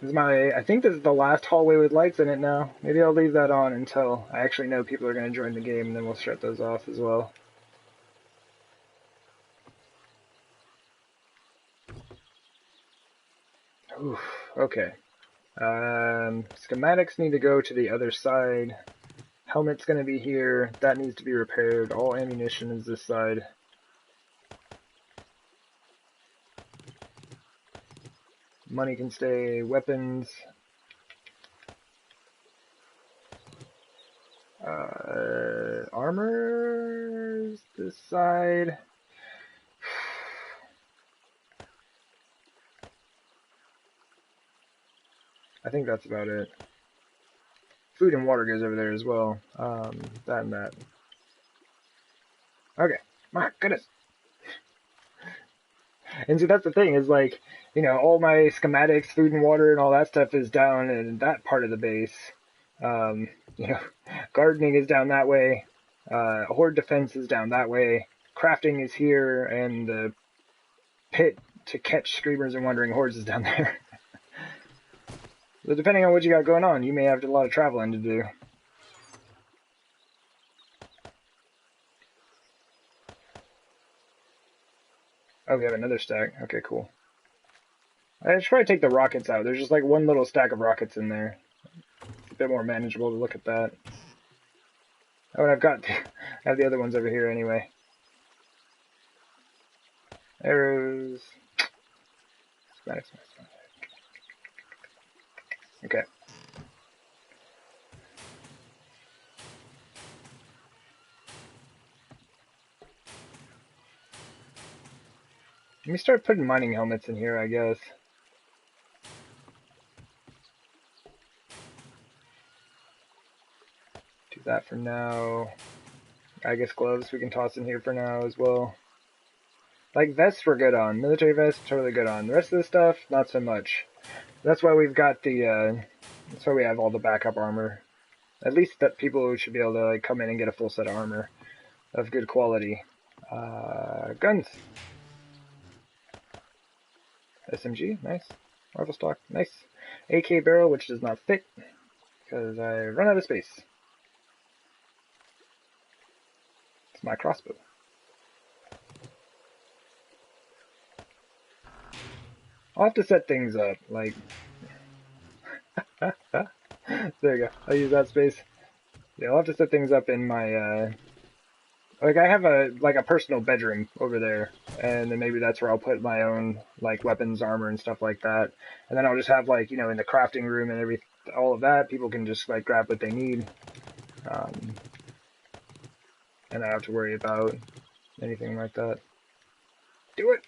Speaker 1: This is I think this is the last hallway with lights in it now. Maybe I'll leave that on until I actually know people are going to join the game, and then we'll shut those off as well. Oof, okay. Schematics need to go to the other side. Helmet's going to be here. That needs to be repaired. All ammunition is this side. Money can stay. Weapons. Armors this side. I think that's about it. Food and water goes over there as well. That and that. Okay. My goodness. And see, that's the thing, is like, you know, all my schematics, food and water and all that stuff is down in that part of the base. You know, gardening is down that way. Horde defense is down that way. Crafting is here, and the pit to catch screamers and wandering hordes is down there. So depending on what you got going on, you may have a lot of traveling to do. Oh, we have another stack. Okay, cool. I should probably take the rockets out. There's just like one little stack of rockets in there. It's a bit more manageable to look at that. Oh, and I have the other ones over here anyway. Arrows. Okay. Let me start putting mining helmets in here, I guess. Do that for now. I guess gloves we can toss in here for now as well. Like vests we're good on. Military vests, totally good on. The rest of the stuff, not so much. That's why we've got the, that's why we have all the backup armor. At least that people should be able to like come in and get a full set of armor of good quality. Guns. SMG, nice. Rifle stock, nice. AK barrel, which does not fit, because I run out of space. It's my crossbow. I'll have to set things up, like... There you go, I'll use that space. Yeah, I'll have to set things up in my, like, I have a personal bedroom over there, and then maybe that's where I'll put my own, like, weapons, armor, and stuff like that. And then I'll just have, like, you know, in the crafting room and all of that, people can just, like, grab what they need. And I don't have to worry about anything like that. Do it!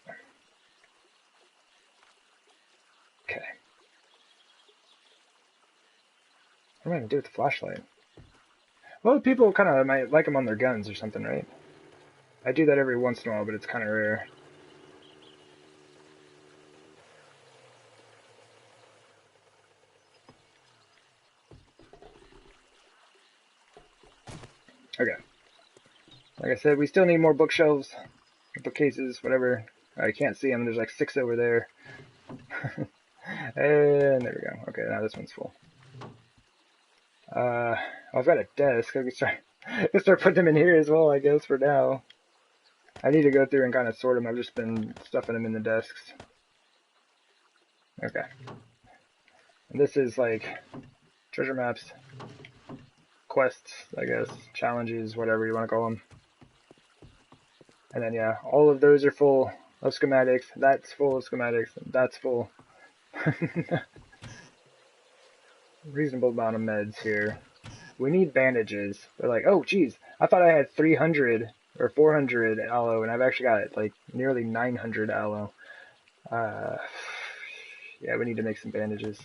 Speaker 1: Okay. What am I gonna do with the flashlight? Well, people kind of might like them on their guns or something, right? I do that every once in a while, but it's kind of rare. Okay. Like I said, we still need more bookshelves, bookcases, whatever. I can't see them. There's like 6 over there. And there we go. Okay, now this one's full. I've got a desk. I can start putting them in here as well, I guess, for now. I need to go through and kind of sort them. I've just been stuffing them in the desks. Okay. And this is like treasure maps, quests, I guess, challenges, whatever you want to call them. And then, yeah, all of those are full of schematics. That's full of schematics. That's full. Reasonable amount of meds here. We need bandages. They're like, oh, geez, I thought I had 300 or 400 aloe, and I've actually got like nearly 900 aloe. Yeah, we need to make some bandages.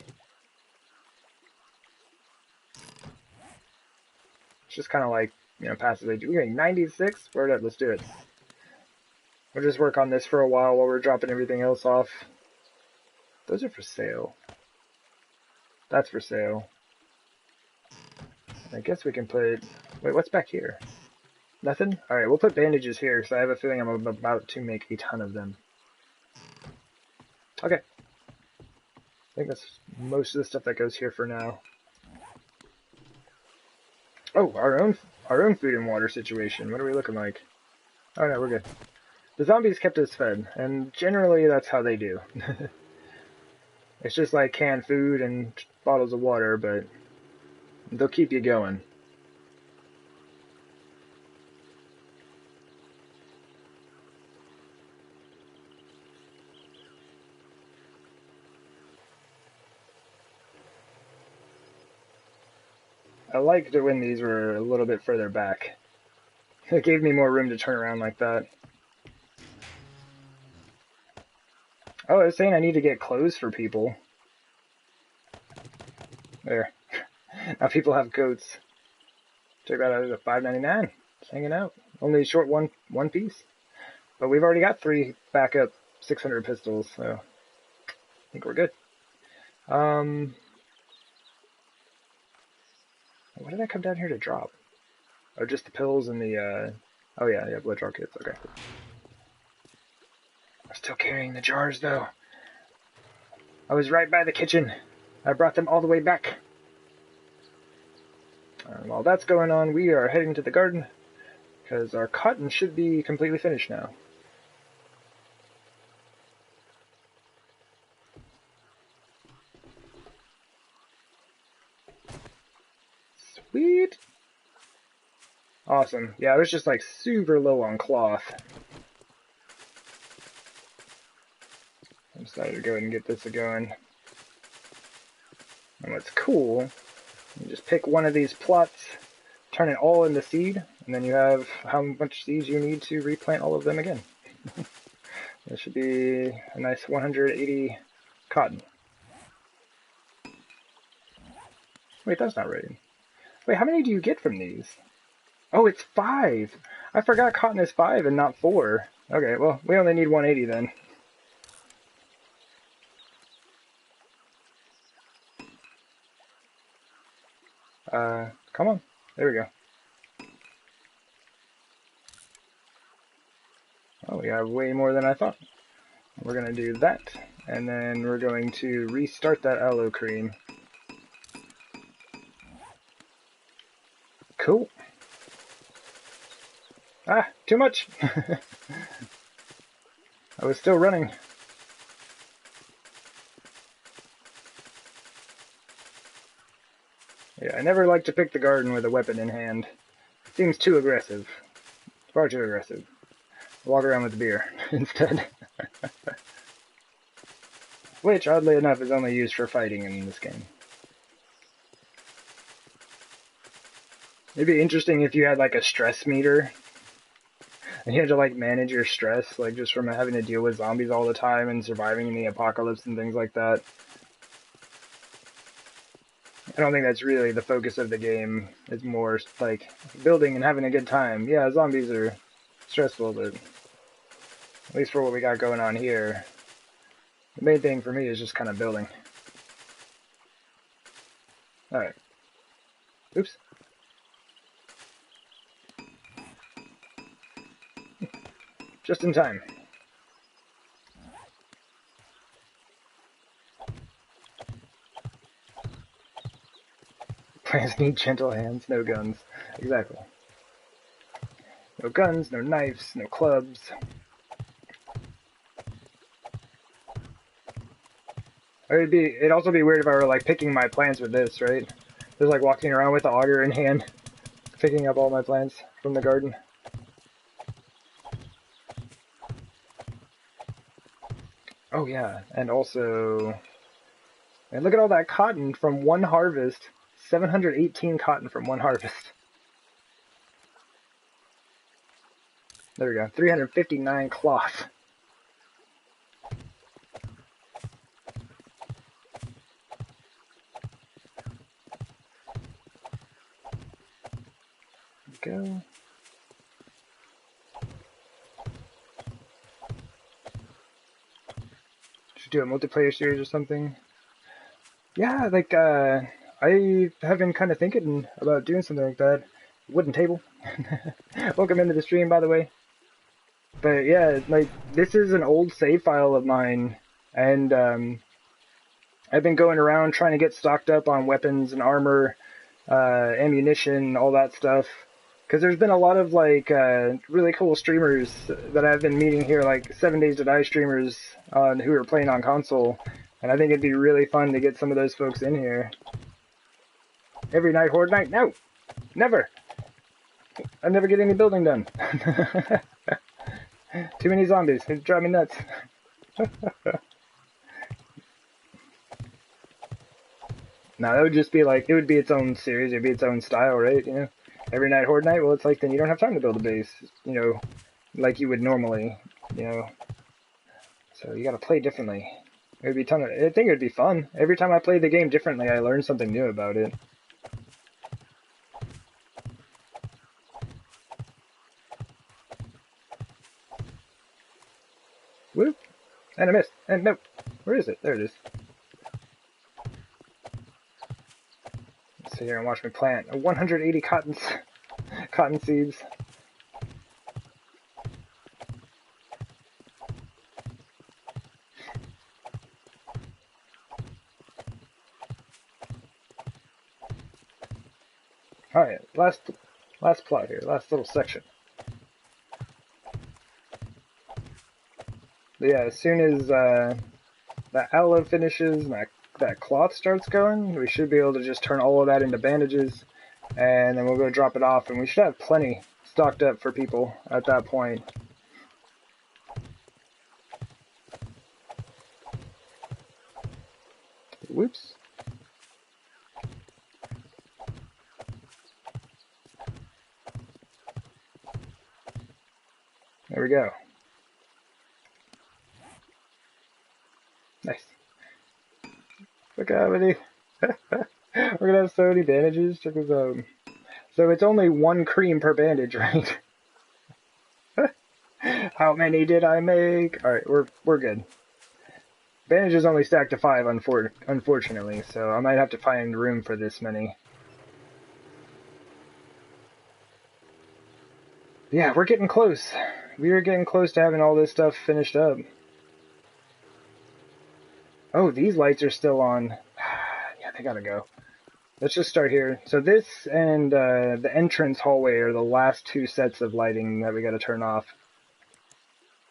Speaker 1: It's just kind of like, you know, passively. We're getting 96? Word up, let's do it. We'll just work on this for a while we're dropping everything else off. Those are for sale. That's for sale. I guess we can put... Wait, what's back here? Nothing? Alright, we'll put bandages here, because I have a feeling I'm about to make a ton of them. Okay. I think that's most of the stuff that goes here for now. Oh, our own food and water situation. What are we looking like? Oh no, we're good. The zombies kept us fed, and generally that's how they do. It's just like canned food and bottles of water, but they'll keep you going. I liked it when these were a little bit further back. It gave me more room to turn around like that. Oh, I was saying I need to get clothes for people. There. Now people have coats. Check that out at $5.99. Just hanging out. Only short one piece. But we've already got 3 backup 600 pistols, so I think we're good. What did I come down here to drop? Oh, just the pills and the, oh yeah, blood draw kits, okay. I'm still carrying the jars, though. I was right by the kitchen. I brought them all the way back. While that's going on, we are heading to the garden, because our cotton should be completely finished now. Sweet! Awesome. Yeah, I was just like super low on cloth. I decided to go ahead and get this going. And what's cool, you just pick one of these plots, turn it all into seed, and then you have how much seeds you need to replant all of them again. This should be a nice 180 cotton. Wait, that's not right. Wait, how many do you get from these? Oh, it's 5! I forgot cotton is 5 and not 4. Okay, well, we only need 180 then. Come on. There we go. Oh, we have way more than I thought. We're going to do that, and then we're going to restart that aloe cream. Cool. Ah, too much! I was still running. Yeah, I never like to pick the garden with a weapon in hand. It seems too aggressive. Far too aggressive. Walk around with a beer instead. Which, oddly enough, is only used for fighting in this game. It'd be interesting if you had like a stress meter. And you had to like manage your stress, like just from having to deal with zombies all the time and surviving in the apocalypse and things like that. I don't think that's really the focus of the game. It's more like building and having a good time. Yeah, zombies are stressful, but at least for what we got going on here, the main thing for me is just kind of building. Alright. Oops. Just in time. Plants need gentle hands, no guns. Exactly. No guns, no knives, no clubs. It'd also be weird if I were like picking my plants with this, right? Just like walking around with the auger in hand, picking up all my plants from the garden. Oh yeah, and also, and look at all that cotton from one harvest. 718 cotton from one harvest. There we go. 359 cloth. Go. should do a multiplayer series or something. Yeah, like, I have been kind of thinking about doing something like that. Wooden table. Welcome into the stream, by the way. But yeah, like, this is an old save file of mine, and, I've been going around trying to get stocked up on weapons and armor, ammunition, all that stuff. Because there's been a lot of, like, really cool streamers that I've been meeting here, like 7 Days to Die streamers who are playing on console. And I think it'd be really fun to get some of those folks in here. Every night, Horde night? No! Never! I never get any building done. Too many zombies. They drive me nuts. No, that would just be like, it would be its own series, it would be its own style, right? You know? Every night, Horde night, well, it's like, then you don't have time to build a base, you know, like you would normally, you know. So you gotta play differently. It would be I think it would be fun. Every time I play the game differently, I learn something new about it. Whoop! And I missed. And nope. Where is it? There it is. Sit here and watch me plant 180 cotton seeds. All right, last plot here, last little section. But yeah, as soon as that aloe finishes and that cloth starts going, we should be able to just turn all of that into bandages, and then we'll go drop it off, and we should have plenty stocked up for people at that point. Whoops. There we go. Nice. Look how many. We're gonna have so many bandages. Check this out. So it's only 1 cream per bandage, right? How many did I make? Alright, we're good. Bandages only stack to 5, unfortunately, so I might have to find room for this many. Yeah, we're getting close. We are getting close to having all this stuff finished up. Oh, these lights are still on. Yeah, they gotta go. Let's just start here. So this and the entrance hallway are the last 2 sets of lighting that we gotta turn off.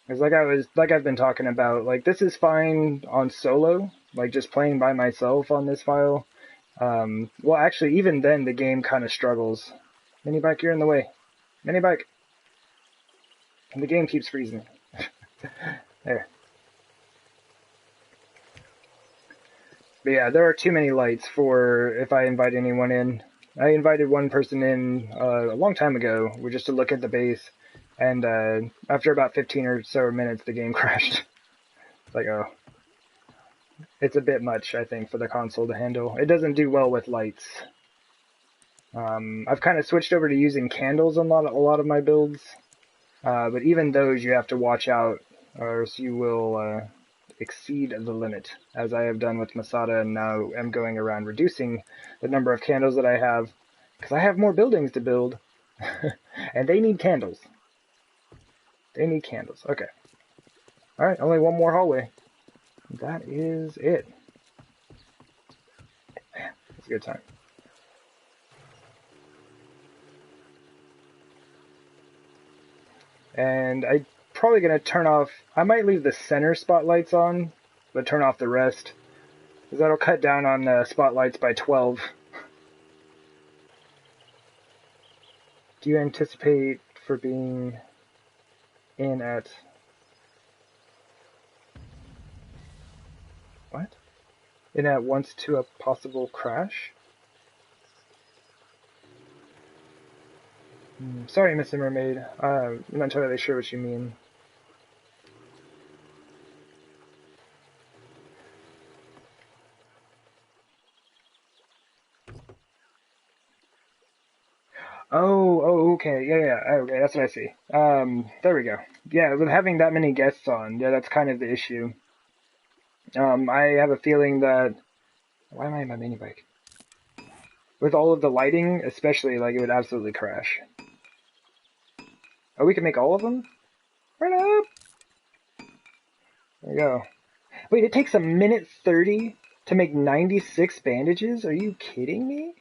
Speaker 1: Because like I've been talking about, like, this is fine on solo, like just playing by myself on this file. Well, actually, even then the game kind of struggles. Mini bike, you're in the way. Mini bike. And the game keeps freezing. There. But yeah, there are too many lights for if I invite anyone in. I invited one person in a long time ago, just to look at the base, and after about 15 or so minutes, the game crashed. It's like, oh. It's a bit much, I think, for the console to handle. It doesn't do well with lights. I've kind of switched over to using candles on a lot of my builds. But even those you have to watch out, or else you will exceed the limit, as I have done with Masada, and now am going around reducing the number of candles that I have, because I have more buildings to build, and they need candles. They need candles. Okay. Alright, only one more hallway. That is it. Man, it's a good time. And I'm probably going to turn off, I might leave the center spotlights on, but turn off the rest, because that'll cut down on spotlights by 12. Do you anticipate for being in at... What? In at once to a possible crash? Sorry, Mr. Mermaid. I'm not entirely sure what you mean. Oh, okay, yeah, okay, that's what I see. There we go. Yeah, with having that many guests on, yeah, that's kind of the issue. I have a feeling that... Why am I in my mini bike? With all of the lighting, especially, like, it would absolutely crash. Oh, we can make all of them? Right up! There we go. Wait, it takes 1:30 to make 96 bandages? Are you kidding me?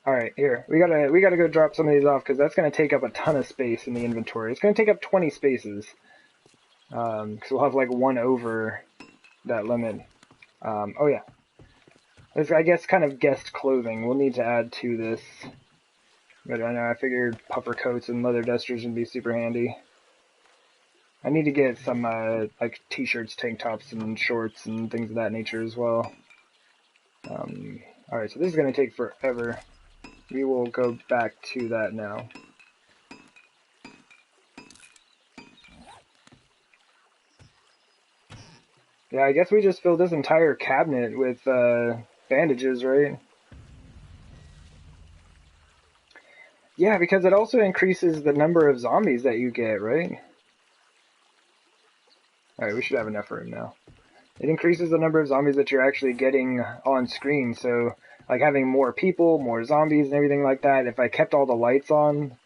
Speaker 1: Alright, here. We gotta go drop some of these off, because that's gonna take up a ton of space in the inventory. It's gonna take up 20 spaces. Because we'll have, like, one over that limit. Oh yeah. This, I guess, kind of guest clothing. We'll need to add to this. But I know, I figured puffer coats and leather dusters would be super handy. I need to get some, like, t-shirts, tank tops, and shorts, and things of that nature as well. Alright, so this is going to take forever. We will go back to that now. Yeah, I guess we just filled this entire cabinet with, bandages, right? Yeah, because it also increases the number of zombies that you get, right? Alright, we should have enough room now. It increases the number of zombies that you're actually getting on screen, so, like, having more people, more zombies, and everything like that, if I kept all the lights on,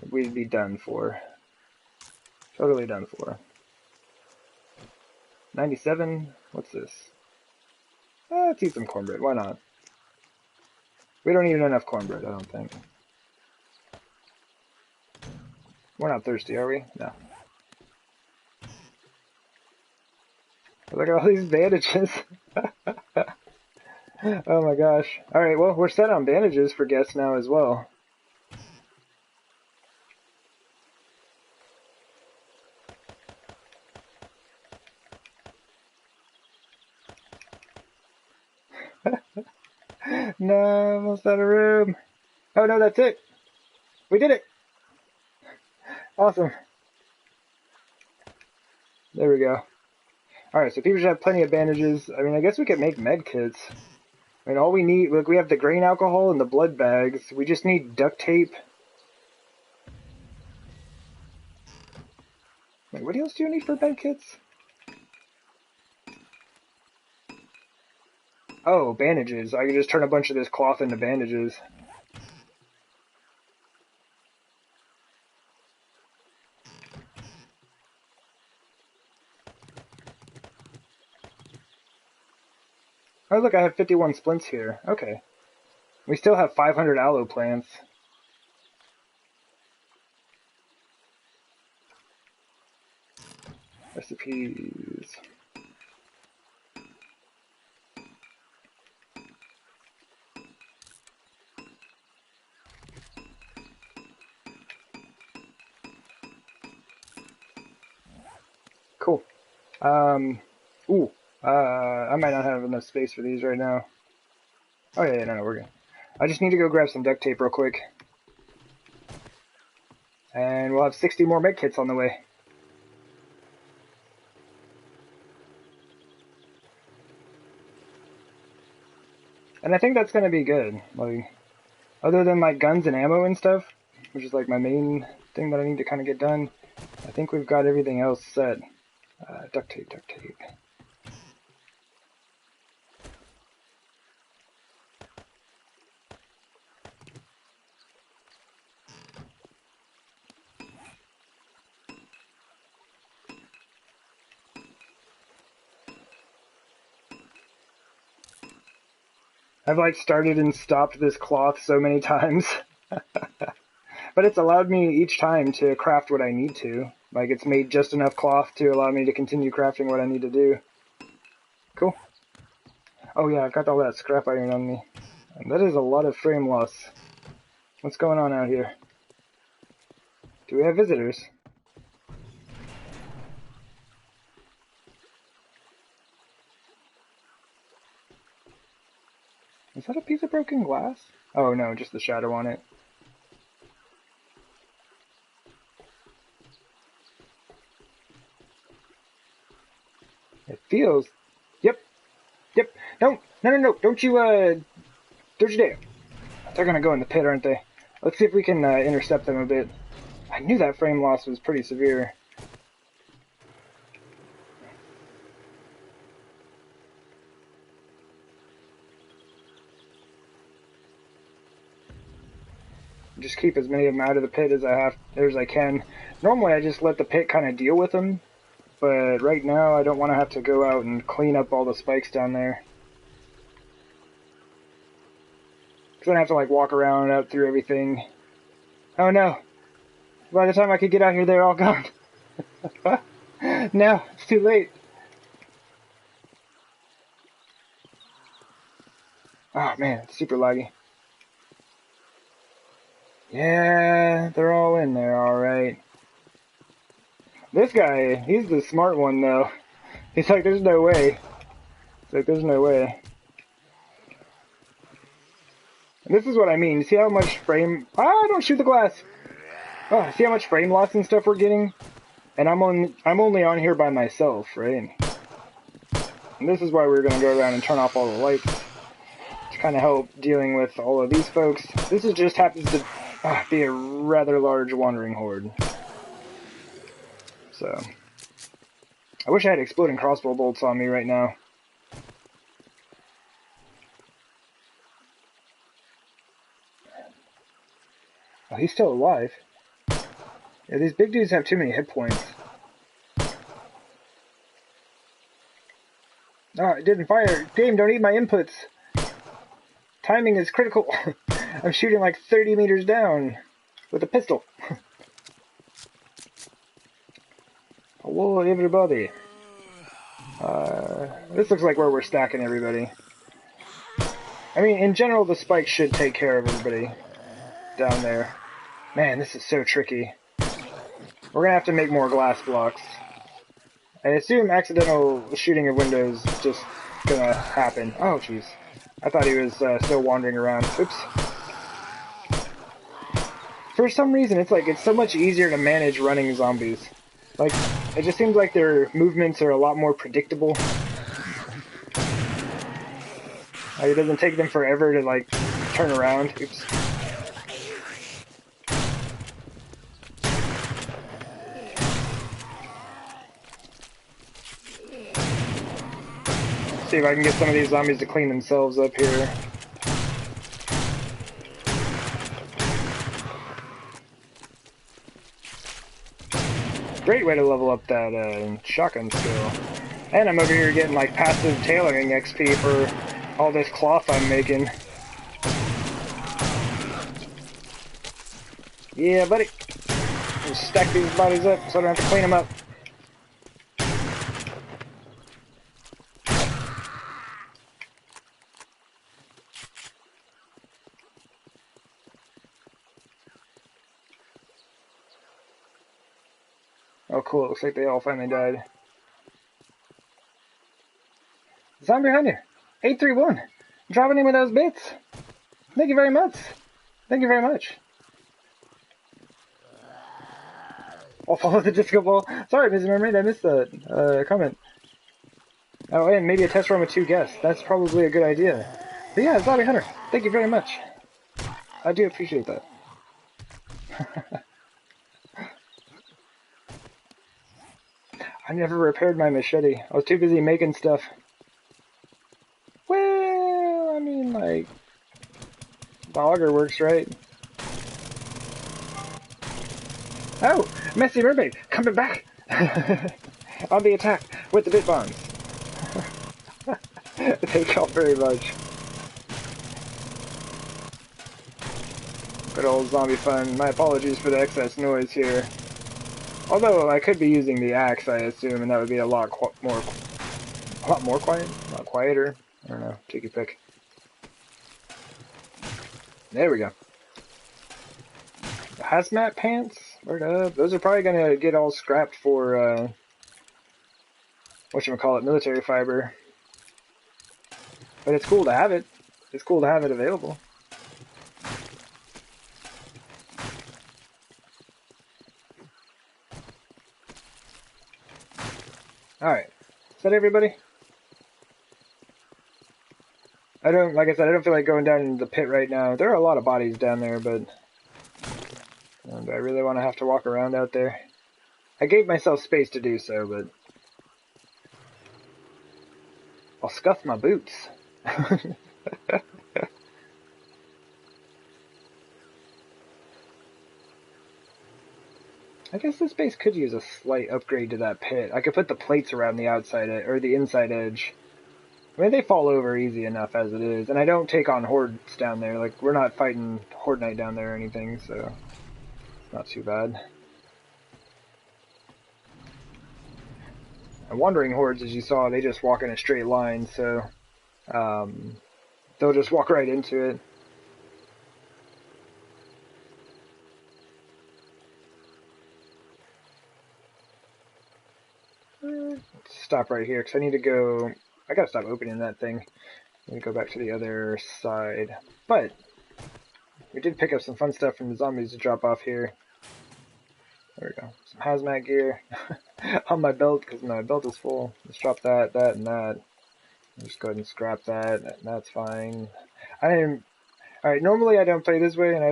Speaker 1: we'd be done for. Totally done for. 97? What's this? Let's eat some cornbread, why not? We don't need enough cornbread, I don't think. We're not thirsty, are we? No. Look at all these bandages. Oh my gosh. Alright, well, we're set on bandages for guests now as well. No, almost out of room. Oh no, that's it. We did it. Awesome. There we go. Alright, so people should have plenty of bandages. I mean, I guess we could make med kits. I mean, all we need, look, we have the grain alcohol and the blood bags. We just need duct tape. Wait, what else do you need for med kits? Oh, bandages. I can just turn a bunch of this cloth into bandages. Oh, look, I have 51 splints here. Okay. We still have 500 aloe plants. Recipes. Cool. I might not have enough space for these right now. Oh yeah, no, we're good. I just need to go grab some duct tape real quick. And we'll have 60 more med kits on the way. And I think that's gonna be good. Like, other than like guns and ammo and stuff, which is like my main thing that I need to kind of get done, I think we've got everything else set. Duct tape, duct tape. I've like started and stopped this cloth so many times. But it's allowed me each time to craft what I need to. Like, it's made just enough cloth to allow me to continue crafting what I need to do. Cool. Oh yeah, I've got all that scrap iron on me. And that is a lot of frame loss. What's going on out here? Do we have visitors? Is that a piece of broken glass? Oh no, just the shadow on it. It feels... Yep. No, don't you dare. They're gonna go in the pit, aren't they? Let's see if we can intercept them a bit. I knew that frame loss was pretty severe. just keep as many of them out of the pit as I can. Normally I just let the pit kind of deal with them, but right now I don't want to have to go out and clean up all the spikes down there. Because then I have to like walk around out through everything. Oh no! By the time I could get out here, they're all gone. No, it's too late. Oh man, it's super laggy. Yeah, they're all in there, alright. This guy, he's the smart one though. He's like, there's no way. It's like, there's no way. And this is what I mean. See how much frame... Ah, don't shoot the glass! Oh, see how much frame loss and stuff we're getting? And I'm only on here by myself, right? And this is why we're going to go around and turn off all the lights. To kind of help dealing with all of these folks. This is just happens to be a rather large wandering horde. So... I wish I had exploding crossbow bolts on me right now. Oh, he's still alive. Yeah, these big dudes have too many hit points. Oh, it didn't fire. Game, don't eat my inputs. Timing is critical. I'm shooting like 30 meters down with a pistol. Hello, everybody. This looks like where we're stacking everybody. I mean, in general, the spikes should take care of everybody down there. Man, this is so tricky. We're gonna have to make more glass blocks. I assume accidental shooting of windows is just gonna happen. Oh, jeez. I thought he was still wandering around. Oops. For some reason, it's like it's so much easier to manage running zombies. Like, it just seems like their movements are a lot more predictable. Like, it doesn't take them forever to, like, turn around. Oops. See if I can get some of these zombies to clean themselves up here. Great way to level up that shotgun skill. And I'm over here getting like passive tailoring XP for all this cloth I'm making. Yeah, buddy. Just stack these bodies up so I don't have to clean them up. Oh cool, it looks like they all finally died. Zombie Hunter, 831, dropping in with those bits. Thank you very much. Thank you very much. I'll follow the disco ball. Sorry, Mrs. Mermaid, I missed the comment. Oh, and maybe a test run with 2 guests. That's probably a good idea. But yeah, Zombie Hunter, thank you very much. I do appreciate that. I never repaired my machete. I was too busy making stuff. Well, I mean, like, the auger works, right? Oh, Messy Mermaid, coming back! On the attack with the bit bombs. Thank y'all very much. Good old zombie fun. My apologies for the excess noise here. Although I could be using the axe, I assume, and that would be a lot more quiet, a lot quieter. I don't know. Take your pick. There we go. The hazmat pants. Word up. Those are probably gonna get all scrapped for whatchamacallit, military fiber. But it's cool to have it. It's cool to have it available. Alright. Is that everybody? Like I said, I don't feel like going down into the pit right now. There are a lot of bodies down there, but do I really want to have to walk around out there? I gave myself space to do so, but I'll scuff my boots. I guess this base could use a slight upgrade to that pit. I could put the plates around the outside or the inside edge. I mean, they fall over easy enough as it is, and I don't take on hordes down there. Like, we're not fighting Horde Night down there or anything, so it's not too bad. And wandering hordes, as you saw, they just walk in a straight line, so they'll just walk right into it. Let's stop right here, because I need to go... I gotta stop opening that thing. I need to go back to the other side. But, we did pick up some fun stuff from the zombies to drop off here. There we go. Some hazmat gear on my belt, because my belt is full. Let's drop that, that, and that. I'll just go ahead and scrap that. That's fine. Alright, normally I don't play this way, and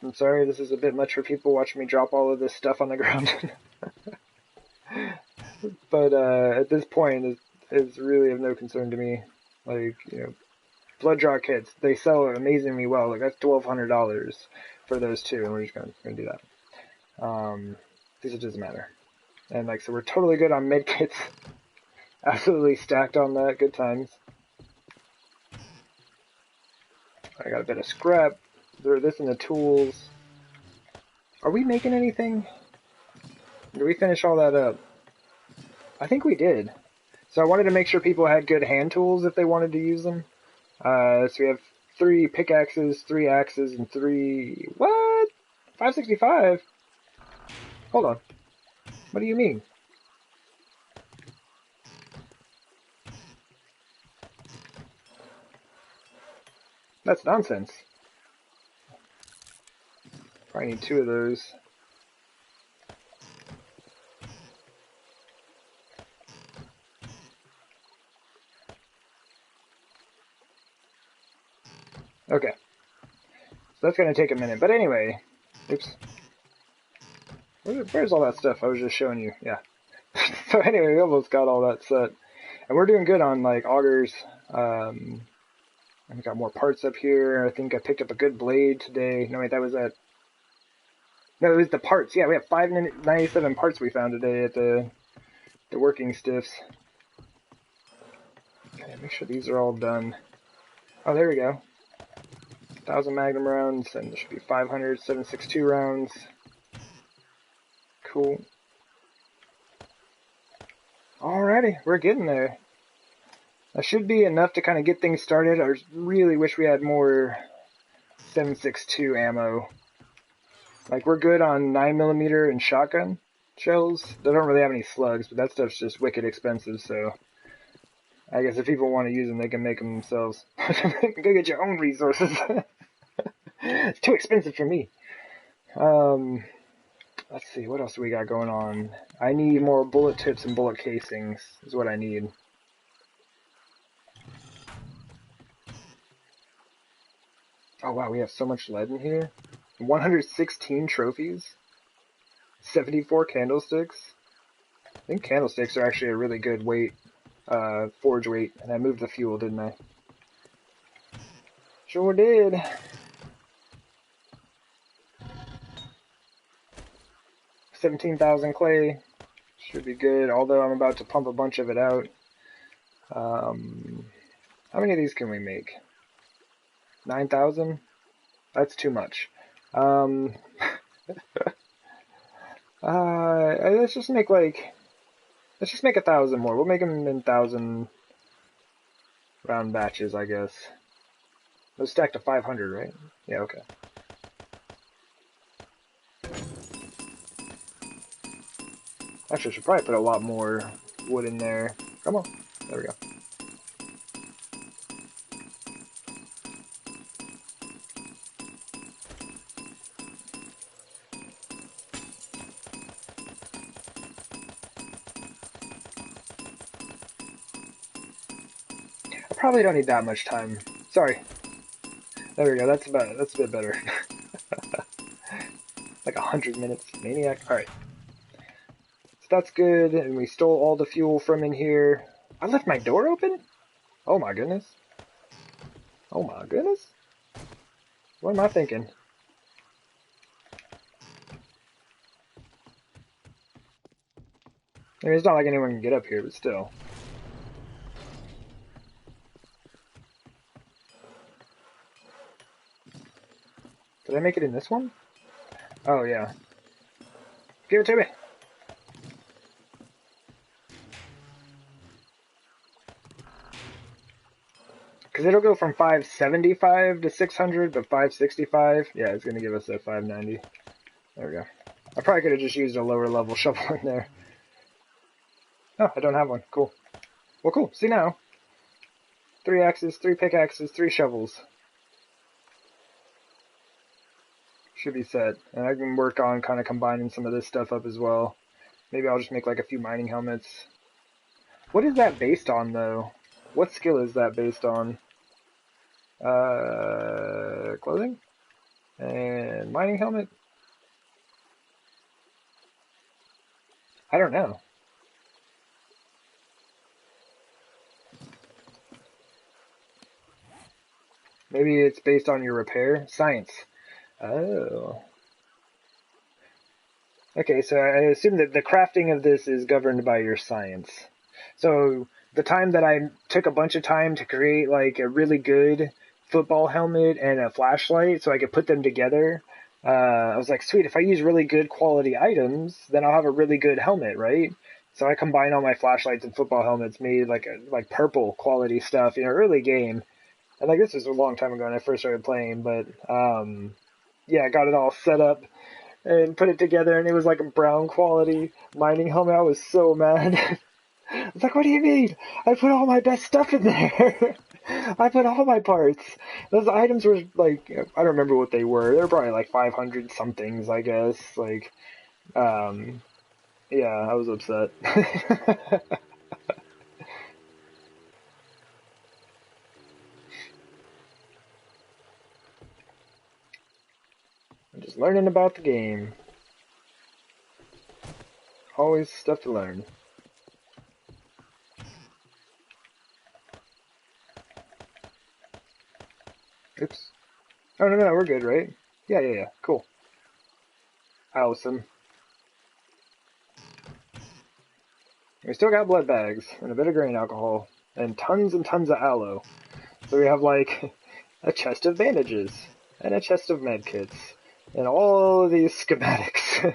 Speaker 1: I'm sorry, this is a bit much for people watching me drop all of this stuff on the ground. But at this point, it's really of no concern to me. Like, you know, blood draw kits, they sell amazingly well. Like, that's $1,200 for those two, and we're just gonna do that. Because it doesn't matter. And like, so we're totally good on med kits. Absolutely stacked on that. Good times. I got a bit of scrap. Throw this in the tools. Are we making anything? Did we finish all that up? I think we did. So I wanted to make sure people had good hand tools if they wanted to use them. So we have 3 pickaxes, 3 axes, and 3... What? 565? Hold on. What do you mean? That's nonsense. Probably need 2 of those. Okay. So that's going to take a minute. But anyway. Oops. Where's all that stuff I was just showing you? Yeah. So anyway, we almost got all that set. And we're doing good on, like, augers. And we got more parts up here. I think I picked up a good blade today. No, wait, that was at... No, it was the parts. Yeah, we have 597 parts we found today at the working stiffs. Okay, make sure these are all done. Oh, there we go. 1,000 magnum rounds, and there should be 500 7.62 rounds. Cool. Alrighty, we're getting there. That should be enough to kind of get things started. I really wish we had more 7.62 ammo. Like, we're good on 9mm and shotgun shells. They don't really have any slugs, but that stuff's just wicked expensive, so... I guess if people want to use them, they can make them themselves. Go get your own resources. It's too expensive for me. Let's see, what else do we got going on? I need more bullet tips and bullet casings, is what I need. Oh wow, we have so much lead in here. 116 trophies. 74 candlesticks. I think candlesticks are actually a really good weight, forge weight. And I moved the fuel, didn't I? Sure did. $17,000 clay. Should be good, although I'm about to pump a bunch of it out. How many of these can we make? 9,000? That's too much. Let's just make 1,000 more. We'll make them in 1,000 round batches, I guess. Those stack to 500, right? Yeah, okay. Actually, I should probably put a lot more wood in there. Come on. There we go. I probably don't need that much time. Sorry. There we go. That's a bit better. Like 100 minutes. Maniac. Alright. So that's good. And we stole all the fuel from in here. I left my door open? Oh my goodness. Oh my goodness. What am I thinking? I mean, it's not like anyone can get up here, but still. Did I make it in this one? Oh, yeah. Give it to me! Because it'll go from 575 to 600, but 565, yeah, it's going to give us a 590. There we go. I probably could have just used a lower level shovel in there. Oh, I don't have one. Cool. Well, cool. See now. 3 axes, 3 pickaxes, 3 shovels. Should be set. And I can work on kind of combining some of this stuff up as well. Maybe I'll just make like a few mining helmets. What is that based on, though? What skill is that based on? Clothing? And mining helmet? I don't know. Maybe it's based on your repair? Science. Oh. Okay, so I assume that the crafting of this is governed by your science. So the time that I took a bunch of time to create like a really good football helmet and a flashlight so I could put them together, I was like, sweet, if I use really good quality items, then I'll have a really good helmet, right? So I combined all my flashlights and football helmets, made like purple quality stuff in an early game. And like this was a long time ago when I first started playing, but yeah, I got it all set up and put it together, and it was like a brown quality mining helmet. I was so mad. I was like, what do you mean? I put all my best stuff in there. I put all my parts. Those items were like, I don't remember what they were. They were probably like 500 somethings, I guess. Like, yeah, I was upset. I'm just learning about the game. Always stuff to learn. Oops. Oh, no, we're good, right? Yeah. Cool. Awesome. We still got blood bags, and a bit of grain alcohol, and tons of aloe. So we have, like, a chest of bandages, and a chest of medkits, and all of these schematics.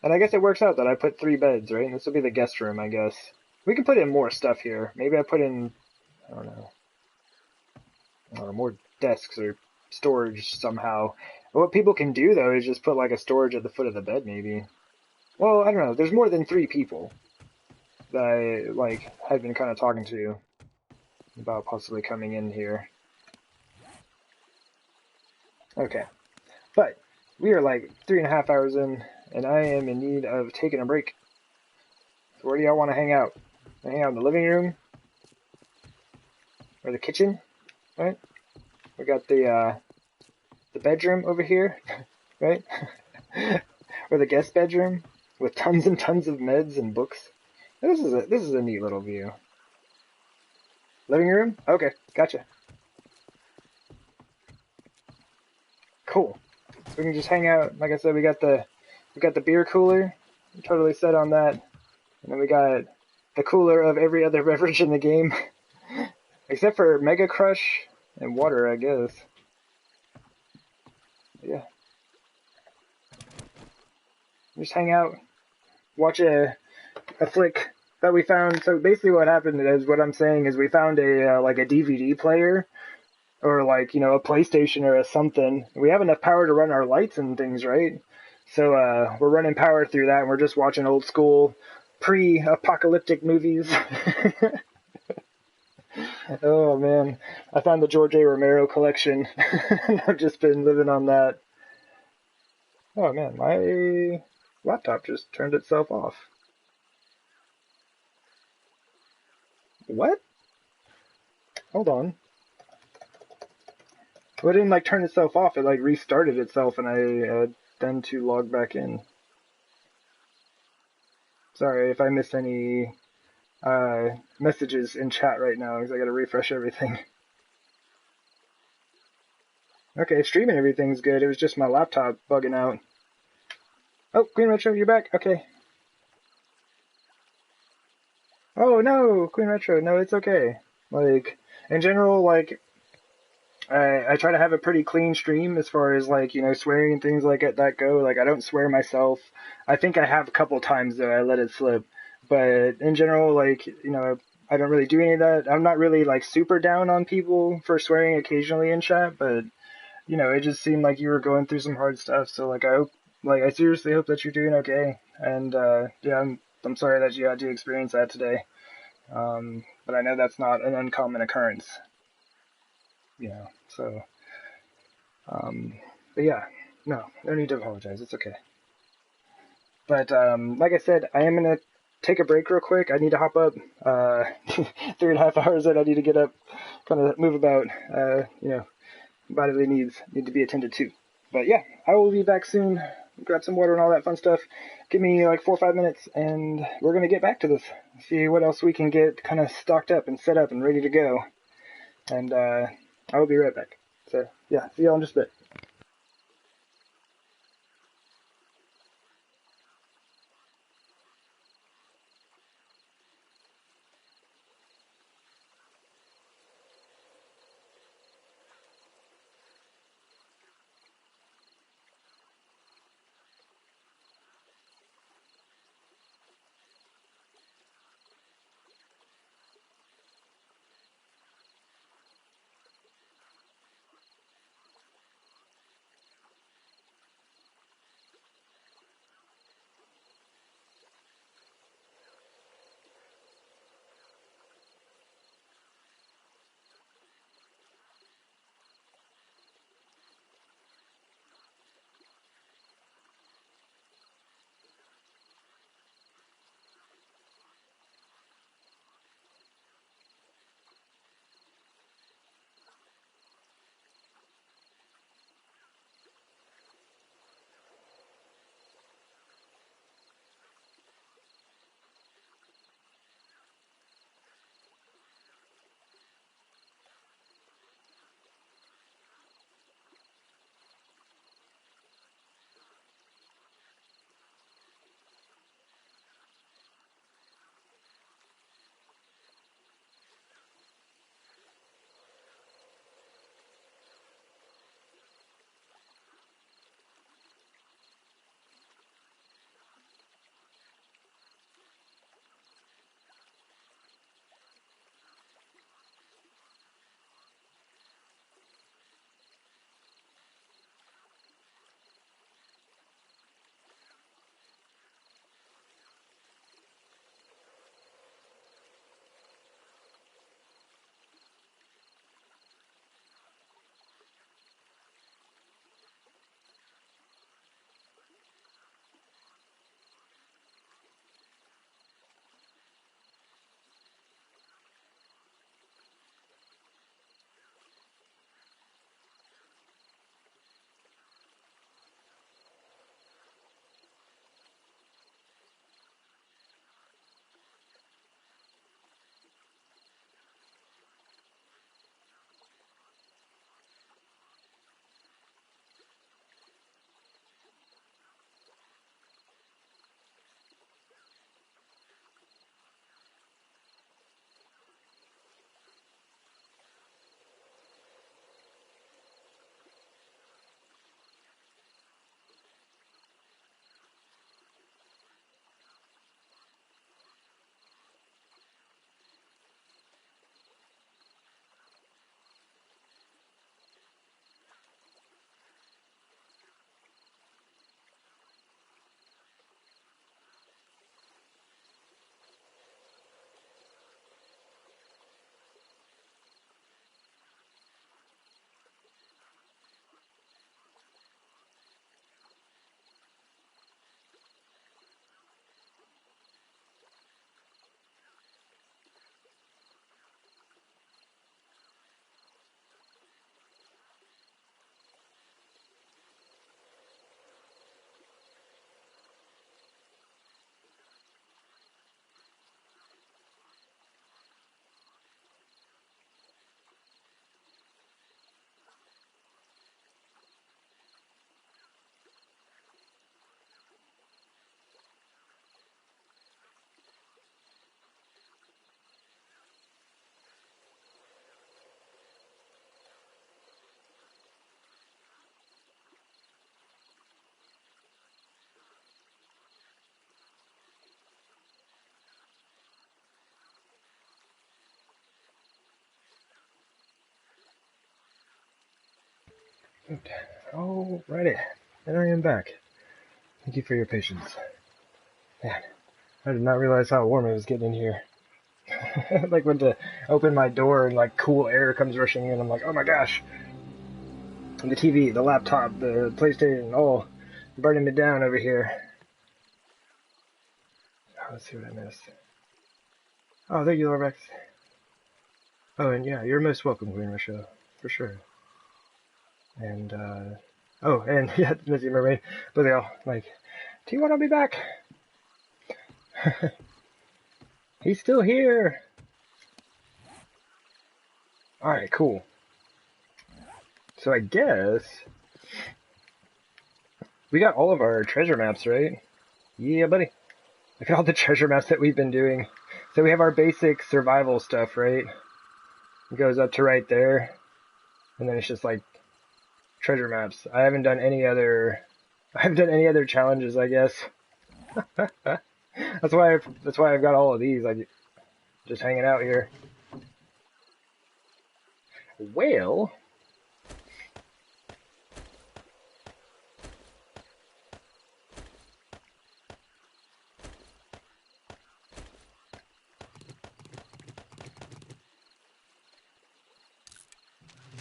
Speaker 1: And I guess it works out that I put 3 beds, right? And this will be the guest room, I guess. We can put in more stuff here. Maybe I put in, I don't know, more desks or storage somehow. What people can do, though, is just put, like, a storage at the foot of the bed, maybe. Well, I don't know. There's more than 3 people that I, like, had been kind of talking to about possibly coming in here. Okay. But we are, like, 3.5 hours in, and I am in need of taking a break. So where do y'all want to hang out? Hang out in the living room? Or the kitchen? Right? We got the bedroom over here, right? Or the guest bedroom with tons and tons of meds and books. This is a neat little view. Living room? Okay, gotcha. Cool. So we can just hang out. Like I said, we got the beer cooler. I'm totally set on that. And then we got the cooler of every other beverage in the game. Except for Mega Crush and water, I guess. Yeah. Just hang out, watch a flick that we found. So basically what happened is, what I'm saying is, we found a like a DVD player, or like, you know, a PlayStation or a something. We have enough power to run our lights and things, right? So we're running power through that, and we're just watching old school pre-apocalyptic movies. Oh man, I found the George A. Romero collection. I've just been living on that. Oh man, my laptop just turned itself off. What? Hold on. Well, it didn't like turn itself off. It like restarted itself, and I then to log back in. Sorry if I missed any messages in chat right now, because I gotta refresh everything. Okay, streaming everything's good. It was just my laptop bugging out. Oh, Green Retro, you're back? Okay. Oh no, Queen Retro. No, it's okay. Like in general, like I try to have a pretty clean stream as far as like swearing and things like that go. Like I don't swear myself. I think I have a couple times though I let it slip, but in general, like I don't really do any of that. I'm not really like super down on people for swearing occasionally in chat, but it just seemed like you were going through some hard stuff. So like I seriously hope that you're doing okay. And yeah, I'm sorry that you had to experience that today. But I know that's not an uncommon occurrence. So um, but yeah, no need to apologize. It's okay. But like I said, I am gonna take a break real quick. I need to hop up. 3.5 hours in. I need to get up, kind of move about. Bodily needs need to be attended to. But yeah, I will be back soon. Grab some water and all that fun stuff. Give me like 4 or 5 minutes, and we're gonna get back to this. See what else we can get kind of stocked up and set up and ready to go. And I will be right back. So yeah, see y'all in just a bit. Alrighty. And I am back. Thank you for your patience. Man, I did not realize how warm it was getting in here. Like when to open my door and like cool air comes rushing in, I'm like, oh my gosh. And the TV, the laptop, the PlayStation, all burning me down over here. Oh, let's see what I missed. Oh, there you are, Rex. Oh, and yeah, you're most welcome, Queen Rochelle, for sure. And, oh, and yeah, Missy Mermaid, but they all, like, do you want to be back? He's still here! Alright, cool. So I guess we got all of our treasure maps, right? Yeah, buddy. Look at all the treasure maps that we've been doing. So we have our basic survival stuff, right? It goes up to right there. And then it's just like treasure maps. I haven't done any other challenges, I guess. That's why I've got all of these. Like just hanging out here. Well,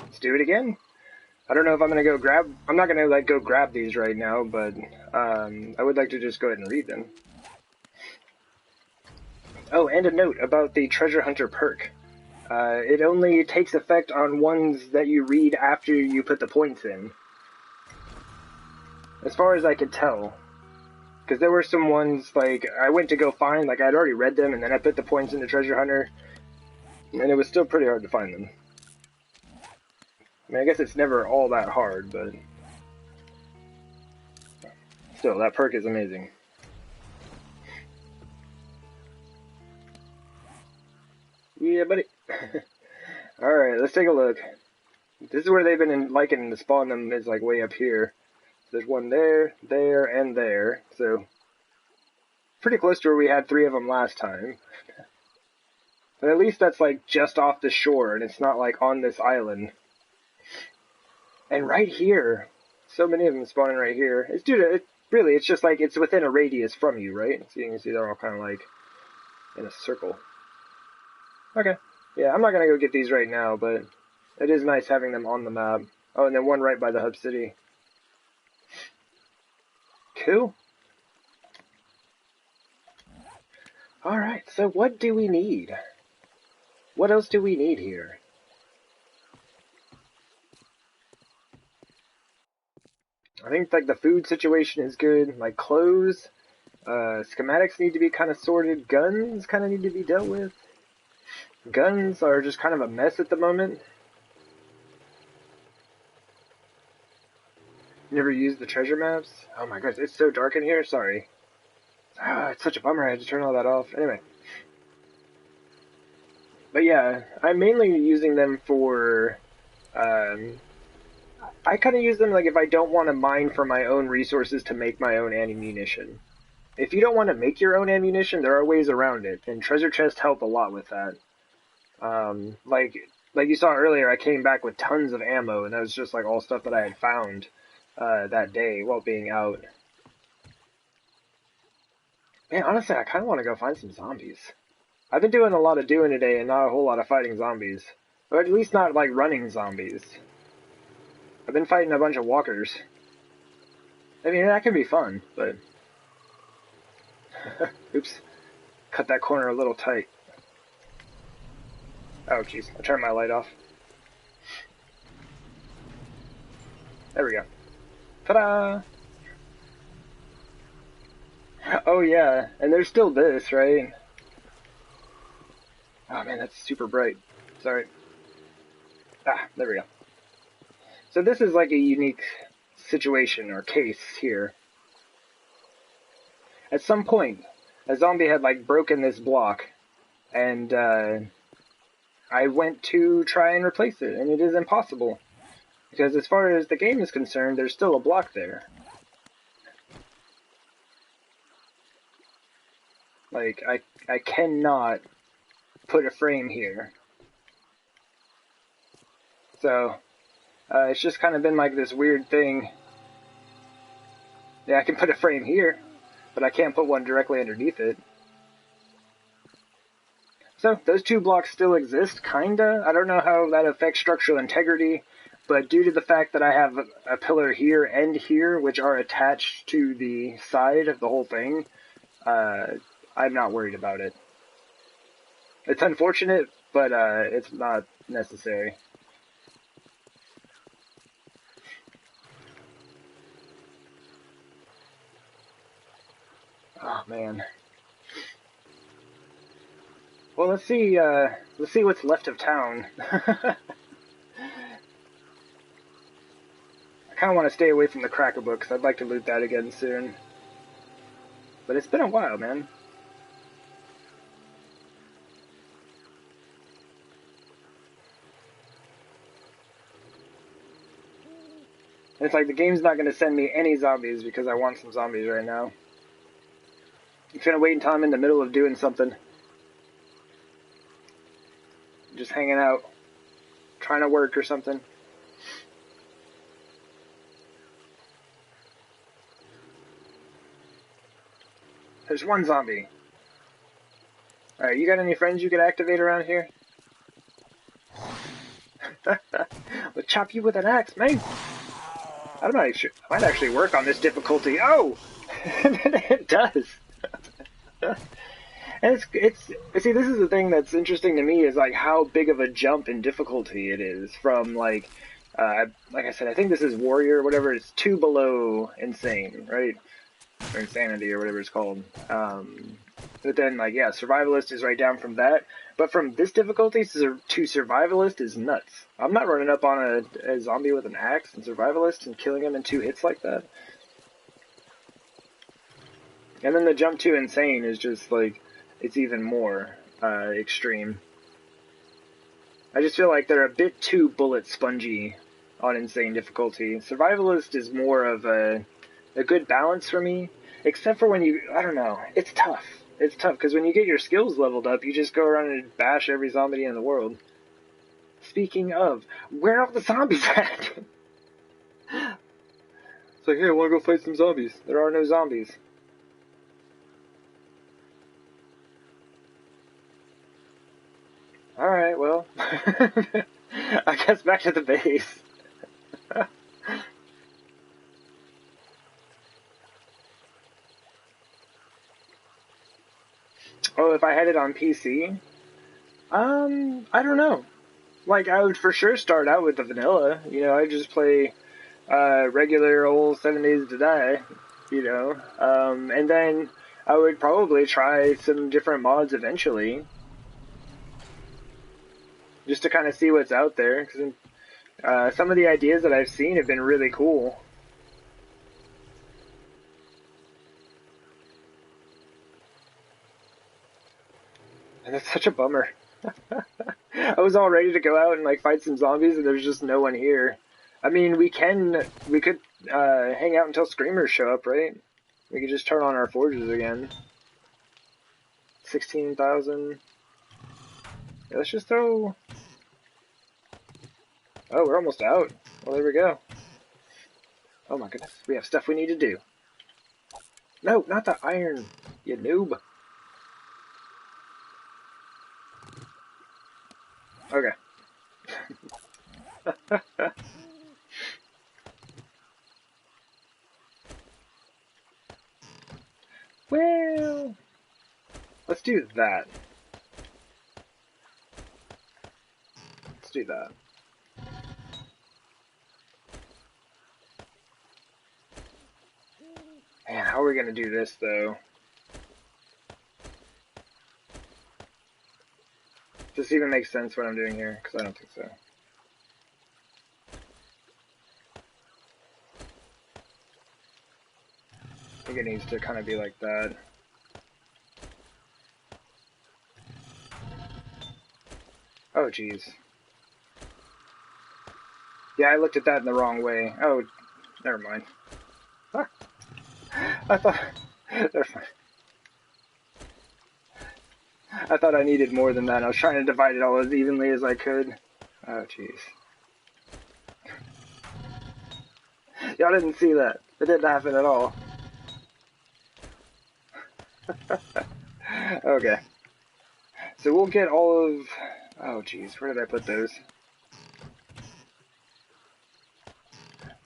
Speaker 1: let's do it again. I don't know if I'm gonna go grab. I'm not gonna like go grab these right now, but I would like to just go ahead and read them. Oh, and a note about the treasure hunter perk. It only takes effect on ones that you read after you put the points in. As far as I could tell. Because there were some ones, like, I went to go find, like, I'd already read them, and then I put the points in the treasure hunter, and it was still pretty hard to find them. I mean, I guess it's never all that hard, but still, that perk is amazing. Yeah, buddy. Alright, let's take a look. This is where they've been liking to spawn them, is like way up here. There's one there, there, and there, so pretty close to where we had 3 of them last time. But at least that's like just off the shore, and it's not like on this island. And right here, so many of them spawning right here. It's due to, it's just like, it's within a radius from you, right? So you can see they're all kind of like in a circle. Okay. Yeah, I'm not going to go get these right now, but it is nice having them on the map. Oh, and then one right by the hub city. Cool. Alright, so what do we need? What else do we need here? I think like the food situation is good, like clothes, schematics need to be kind of sorted, guns kind of need to be dealt with. Guns are just kind of a mess at the moment. Never used the treasure maps? Oh my gosh, it's so dark in here, sorry. Ah, it's such a bummer, I had to turn all that off. Anyway. But yeah, I'm mainly using them for, I kind of use them like if I don't want to mine for my own resources to make my own ammunition. If you don't want to make your own ammunition, there are ways around it, and treasure chests help a lot with that. Like you saw earlier, I came back with tons of ammo, and that was just like all stuff that I had found that day while being out. Man, honestly, I kind of want to go find some zombies. I've been doing a lot of doing today and not a whole lot of fighting zombies. Or at least not, like, running zombies. I've been fighting a bunch of walkers. I mean, that can be fun, but... Oops. Cut that corner a little tight. Oh, jeez. I turned my light off. There we go. Ta-da! Oh, yeah. And there's still this, right? Oh, man, that's super bright. Sorry. Ah, there we go. So this is like a unique situation or case here. At some point, a zombie had like broken this block, and I went to try and replace it, and it is impossible. Because as far as the game is concerned, there's still a block there. Like, I cannot put a frame here. So, It's just kind of been like this weird thing. Yeah, I can put a frame here, but I can't put one directly underneath it. So those two blocks still exist, kinda. I don't know how that affects structural integrity, but due to the fact that I have a pillar here and here, which are attached to the side of the whole thing, I'm not worried about it. It's unfortunate, but it's not necessary. Oh man. Well, let's see what's left of town. I kind of want to stay away from the Cracker Book because I'd like to loot that again soon. But it's been a while, man. It's like the game's not going to send me any zombies because I want some zombies right now. It's going to wait until I'm in the middle of doing something. Just hanging out. Trying to work or something. There's one zombie. Alright, you got any friends you could activate around here? We'll chop you with an axe, man. I might actually work on this difficulty. Oh! It does. And see, this is the thing that's interesting to me is like how big of a jump in difficulty it is from like I said, I think this is Warrior or whatever. It's 2 below Insane, right? Or Insanity or whatever it's called. But then like yeah, Survivalist is right down from that. But from this difficulty to Survivalist is nuts. I'm not running up on a zombie with an axe and Survivalist and killing him in 2 hits like that. And then the jump to Insane is just like it's even more extreme. I just feel like they're a bit too bullet spongy on Insane difficulty. Survivalist is more of a good balance for me, except for when I don't know, it's tough. It's tough, because when you get your skills leveled up, you just go around and bash every zombie in the world. Speaking of, where are all the zombies at? It's like, hey, I want to go fight some zombies. There are no zombies. Alright, well, I guess back to the base. Oh, if I had it on PC? I don't know. Like, I would for sure start out with the vanilla. You know, I'd just play regular old 7 Days to Die, you know. And then I would probably try some different mods eventually. Just to kind of see what's out there. Because some of the ideas that I've seen have been really cool. And it's such a bummer. I was all ready to go out and like fight some zombies, and there's just no one here. I mean, we could hang out until screamers show up, right? We could just turn on our forges again. 16,000. Yeah, let's just throw. Oh, we're almost out. Well, there we go. Oh my goodness, we have stuff we need to do. No, not the iron, you noob. Okay. Well, let's do that. Let's do that. Man, how are we gonna do this though? Does this even make sense what I'm doing here? Because I don't think so. I think it needs to kind of be like that. Oh, jeez. Yeah, I looked at that in the wrong way. Oh, never mind. Huh. I thought... Never mind. I thought I needed more than that. I was trying to divide it all as evenly as I could. Oh, jeez. Y'all didn't see that. It didn't happen at all. Okay. So we'll get all of... Oh, jeez. Where did I put those?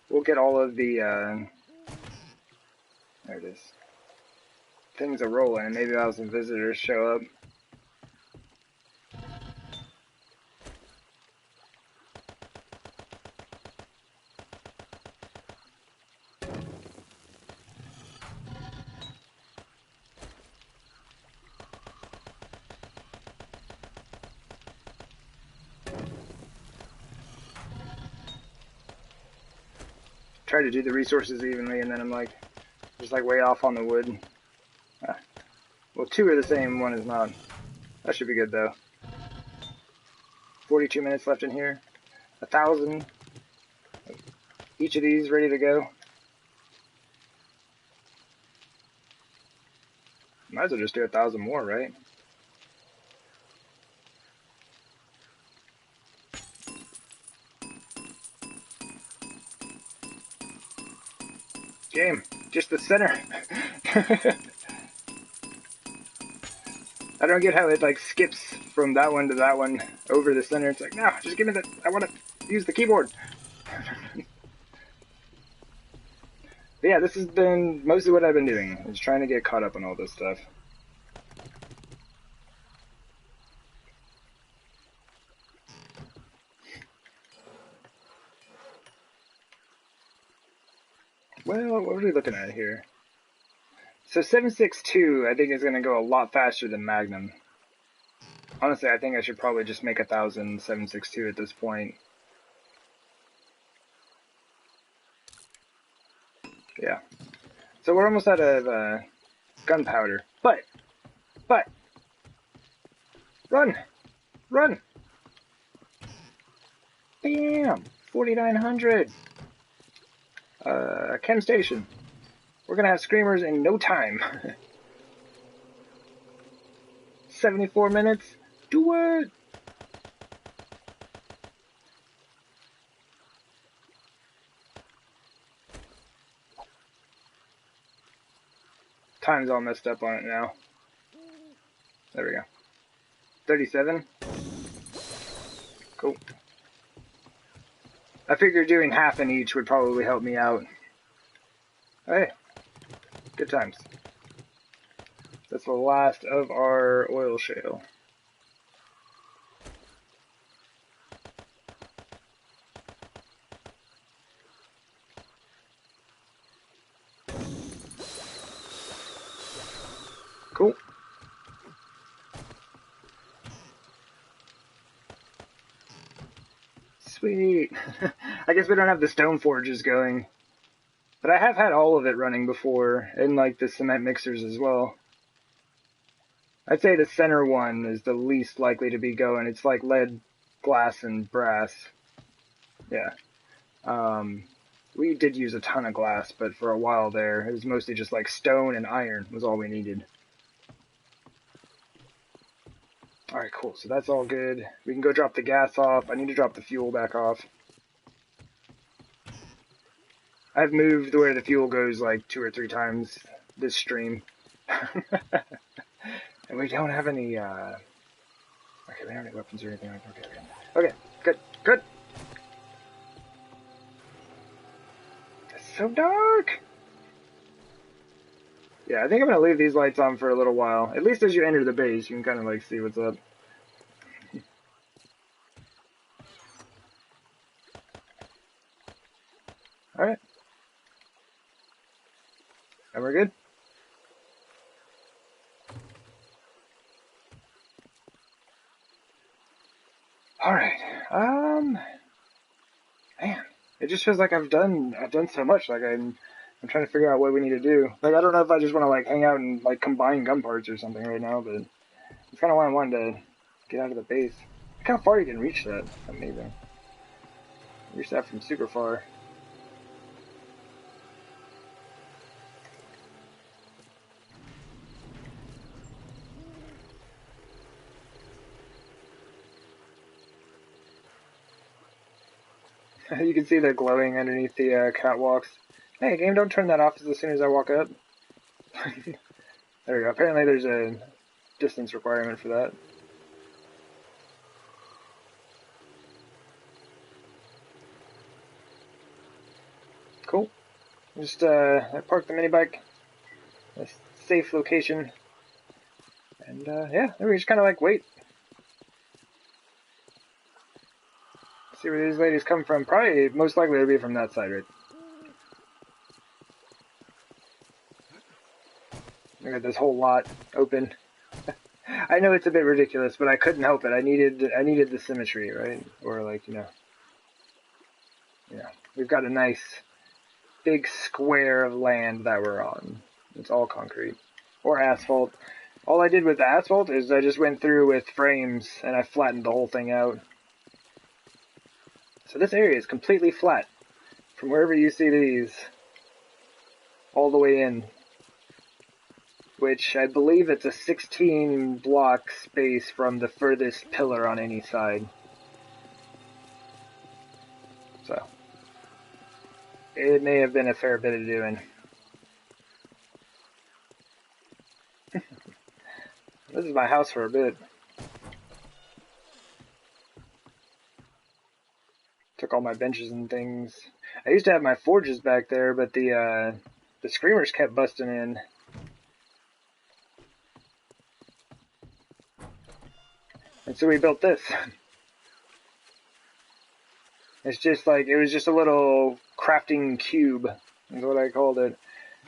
Speaker 1: We'll get all of the... There it is. Things are rolling, and maybe I'll have some visitors show up. Try to do the resources evenly, and then I'm like, just like way off on the wood. Well, 2 are the same, 1 is not. That should be good though. 42 minutes left in here. 1,000. Each of these ready to go. Might as well just do 1,000 more, right? Game, just the center. I don't get how it like skips from that one to that one over the center. It's like, no, just give me the, I want to use the keyboard. But yeah, this has been mostly what I've been doing, is trying to get caught up on all this stuff. Well, what are we looking at here? So 762, I think, is going to go a lot faster than Magnum. Honestly, I think I should probably just make 1,000 762 at this point. Yeah. So we're almost out of gunpowder. But, run! Run! Bam! 4,900! Chem station. We're gonna have screamers in no time. 74 minutes? Do it! Time's all messed up on it now. There we go. 37? Cool. I figured doing half in each would probably help me out. Hey, good times. That's the last of our oil shale. Cool. Sweet. I guess we don't have the stone forges going. But I have had all of it running before, and like the cement mixers as well. I'd say the center one is the least likely to be going. It's like lead, glass, and brass. Yeah. We did use a ton of glass, but for a while there, it was mostly just like stone and iron was all we needed. Alright, cool. So that's all good. We can go drop the gas off. I need to drop the fuel back off. I've moved where the fuel goes like 2 or 3 times this stream. And we don't have any, okay, we don't have any weapons or anything like that. Okay, good. It's so dark! Yeah, I think I'm gonna leave these lights on for a little while. At least as you enter the base, you can kind of like see what's up. Alright. And we're good? Alright, man, it just feels like I've done so much, like I'm trying to figure out what we need to do. Like, I don't know if I just want to, like, hang out and, like, combine gun parts or something right now, but it's kind of why I wanted to get out of the base. Look how far you can reach that. Amazing. Reach that from super far. You can see the glowing underneath the catwalks. Hey, game, don't turn that off as soon as I walk up. There we go. Apparently there's a distance requirement for that. Cool. Just I parked the mini bike. A safe location. And yeah, we just kind of like wait. See where these ladies come from. Probably, most likely, it'll be from that side, right? I got this whole lot open. I know it's a bit ridiculous, but I couldn't help it. I needed the symmetry, right? Or like, we've got a nice big square of land that we're on. It's all concrete or asphalt. All I did with the asphalt is I just went through with frames and I flattened the whole thing out. So this area is completely flat from wherever you see these all the way in, which I believe it's a 16 block space from the furthest pillar on any side. So it may have been a fair bit of doing. This is my house for a bit. Took all my benches and things. I used to have my forges back there, but the screamers kept busting in. And so we built this. It's just like, it was just a little crafting cube, is what I called it.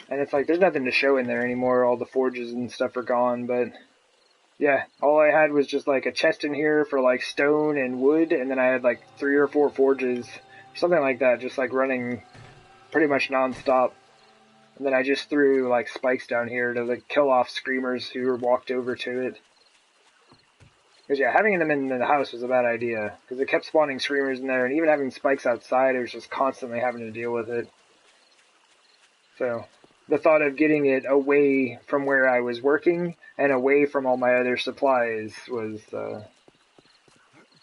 Speaker 1: And it's like, there's nothing to show in there anymore. All the forges and stuff are gone, but yeah, all I had was just like a chest in here for like stone and wood, and then I had like 3 or 4 forges, something like that, just like running pretty much non-stop. And then I just threw like spikes down here to like kill off screamers who walked over to it. Because yeah, having them in the house was a bad idea, because it kept spawning screamers in there, and even having spikes outside, it was just constantly having to deal with it. So the thought of getting it away from where I was working and away from all my other supplies was, I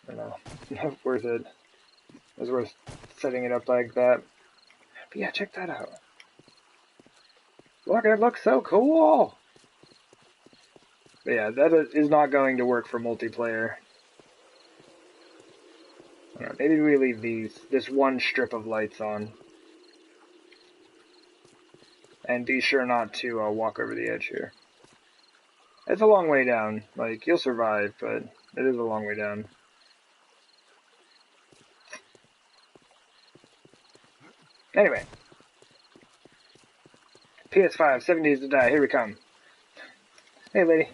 Speaker 1: don't know, not worth it. It was worth setting it up like that. But yeah, check that out. Look, it looks so cool! But yeah, that is not going to work for multiplayer. I don't know, maybe we leave this one strip of lights on. And be sure not to walk over the edge here. It's a long way down. Like, you'll survive, but it is a long way down. Anyway. PS5, 7 Days to Die, here we come. Hey, lady.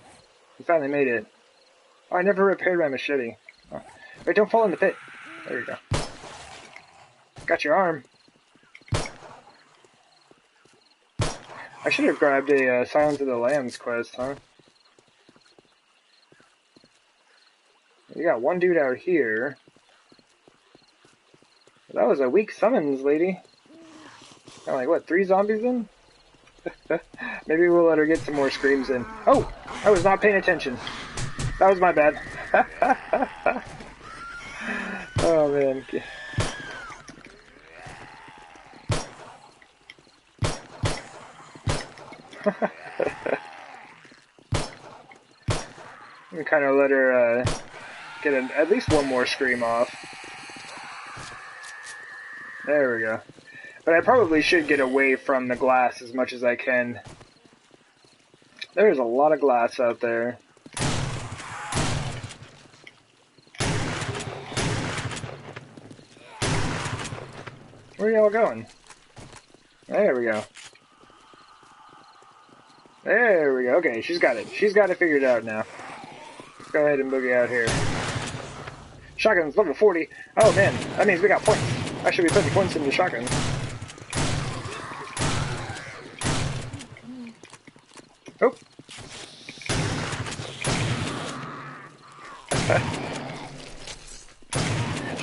Speaker 1: You finally made it. Oh, I never repaired my machete. Oh. Wait, don't fall in the pit. There you go. Got your arm. I should have grabbed a Silence of the Lambs quest, huh? You got one dude out here. That was a weak summons, lady. Got like, what, 3 zombies in? Maybe we'll let her get some more screams in. Oh! I was not paying attention. That was my bad. Oh, man. We kind of let her get at least one more scream off. There we go. But I probably should get away from the glass as much as I can. There's a lot of glass out there. Where are y'all going? There we go. There we go. Okay, she's got it. She's got it figured out now. Let's go ahead and boogie out here. Shotgun's level 40. Oh man, that means we got points. I should be putting points into shotguns. Oh.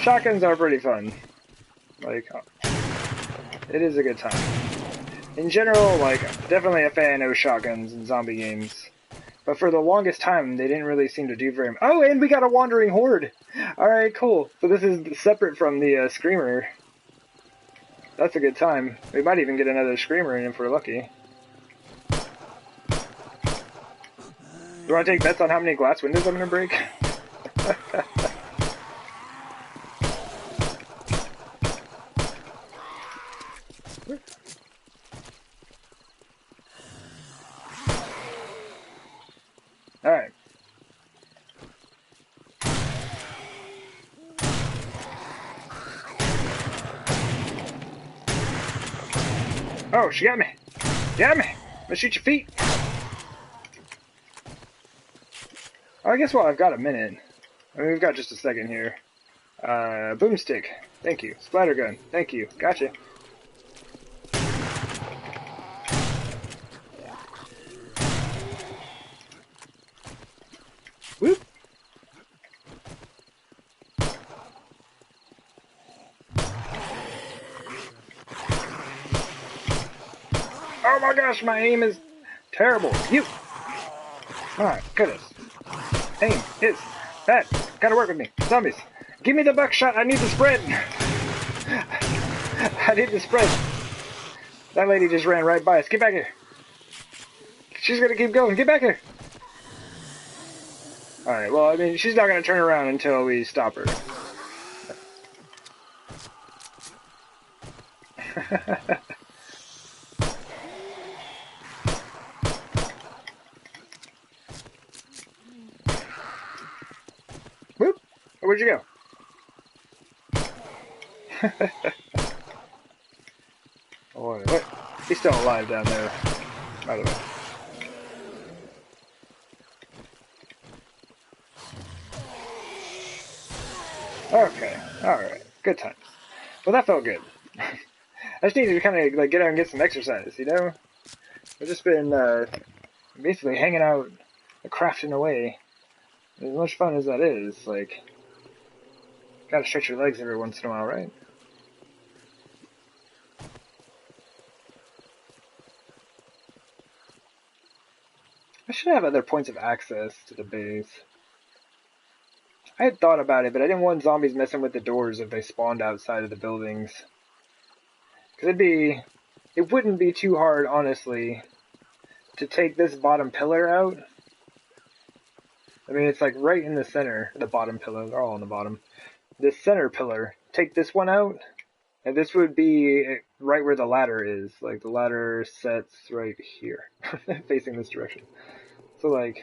Speaker 1: Shotguns are pretty fun. Like, it is a good time. In general, like, definitely a fan of shotguns in zombie games. But for the longest time, they didn't really seem to do very much. Oh, and we got a wandering horde! Alright, cool. So this is separate from the Screamer That's a good time. We might even get another screamer in if we're lucky. You want to take bets on how many glass windows I'm going to break? Alright. Oh, she got me! Got me! Let's shoot your feet! Oh, I guess, well, I've got a minute. I mean, we've got just a second here. Boomstick. Thank you. Splatter gun. Thank you. Gotcha. Whoop! Oh my gosh, my aim is terrible. You! Alright, goodness. Aim is bad. Gotta work with me. Zombies. Give me the buckshot. I need the spread. I need the spread. That lady just ran right by us. Get back here. She's gonna keep going. Get back here. Alright, well, I mean, she's not gonna turn around until we stop her. Whoop! Where'd you go? Oh, what? He's still alive down there, by the way. Okay, alright. Good times. Well, that felt good. I just needed to kind of like get out and get some exercise, you know? I've just been basically hanging out, crafting away. As much fun as that is, like, gotta stretch your legs every once in a while, right? I should have other points of access to the base. I had thought about it, but I didn't want zombies messing with the doors if they spawned outside of the buildings. Because it wouldn't be too hard, honestly, to take this bottom pillar out. I mean, it's like right in the center, the bottom pillar, they're all on the bottom. This center pillar, take this one out, and this would be right where the ladder is. Like, the ladder sets right here, facing this direction. So, like,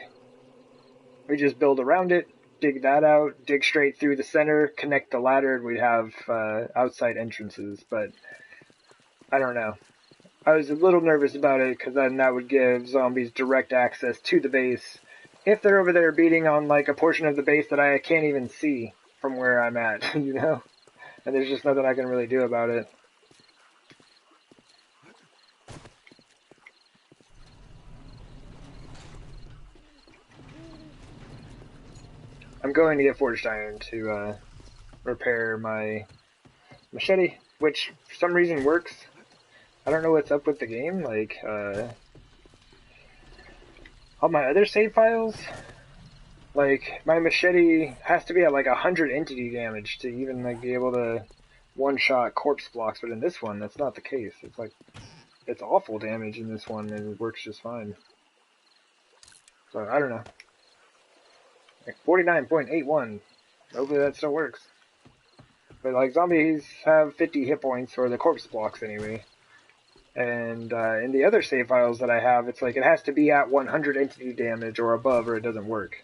Speaker 1: we just build around it, dig that out, dig straight through the center, connect the ladder, and we'd have outside entrances, but I don't know. I was a little nervous about it, because then that would give zombies direct access to the base, if they're over there beating on, like, a portion of the base that I can't even see from where I'm at, you know? And there's just nothing I can really do about it. I'm going to get forged iron to repair my machete, which for some reason works. I don't know what's up with the game, like, all my other save files, like, my machete has to be at like 100 entity damage to even like be able to one-shot corpse blocks, but in this one, that's not the case. It's like, it's awful damage in this one, and it works just fine. So, I don't know. Like 49.81. Hopefully that still works. But like, zombies have 50 hit points, or the corpse blocks anyway. And in the other save files that I have, it's like it has to be at 100 entity damage or above, or it doesn't work.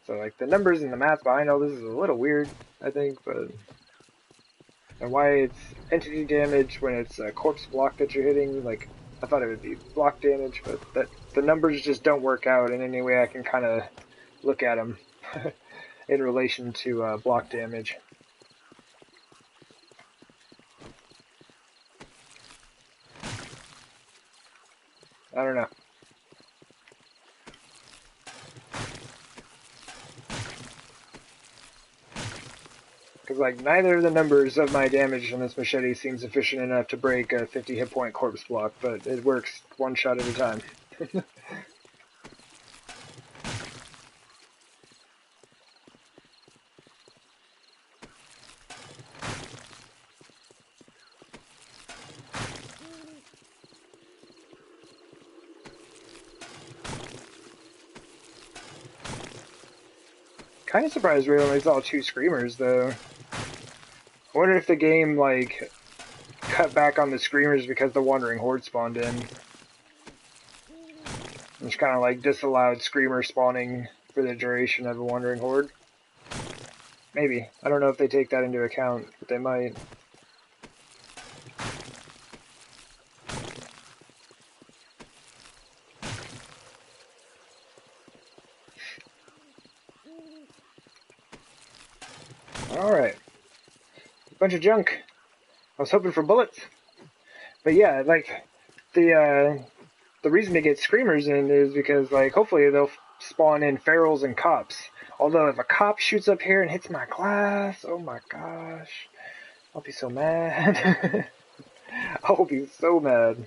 Speaker 1: So like the numbers and the math behind all this is a little weird, I think, but and why it's entity damage when it's a corpse block that you're hitting, like I thought it would be block damage, but that the numbers just don't work out in any way I can kind of look at them in relation to block damage. I don't know. Because, like, neither of the numbers of my damage on this machete seems efficient enough to break a 50 hit point corpse block, but it works one shot at a time. Kind of surprised we only saw 2 screamers though. I wonder if the game like cut back on the screamers because the Wandering Horde spawned in. It's kind of like disallowed screamer spawning for the duration of the Wandering Horde. Maybe. I don't know if they take that into account, but they might. Alright. Bunch of junk. I was hoping for bullets. But yeah, like, the reason to get screamers in is because, like, hopefully they'll spawn in ferals and cops. Although if a cop shoots up here and hits my glass, oh my gosh, I'll be so mad. I'll be so mad.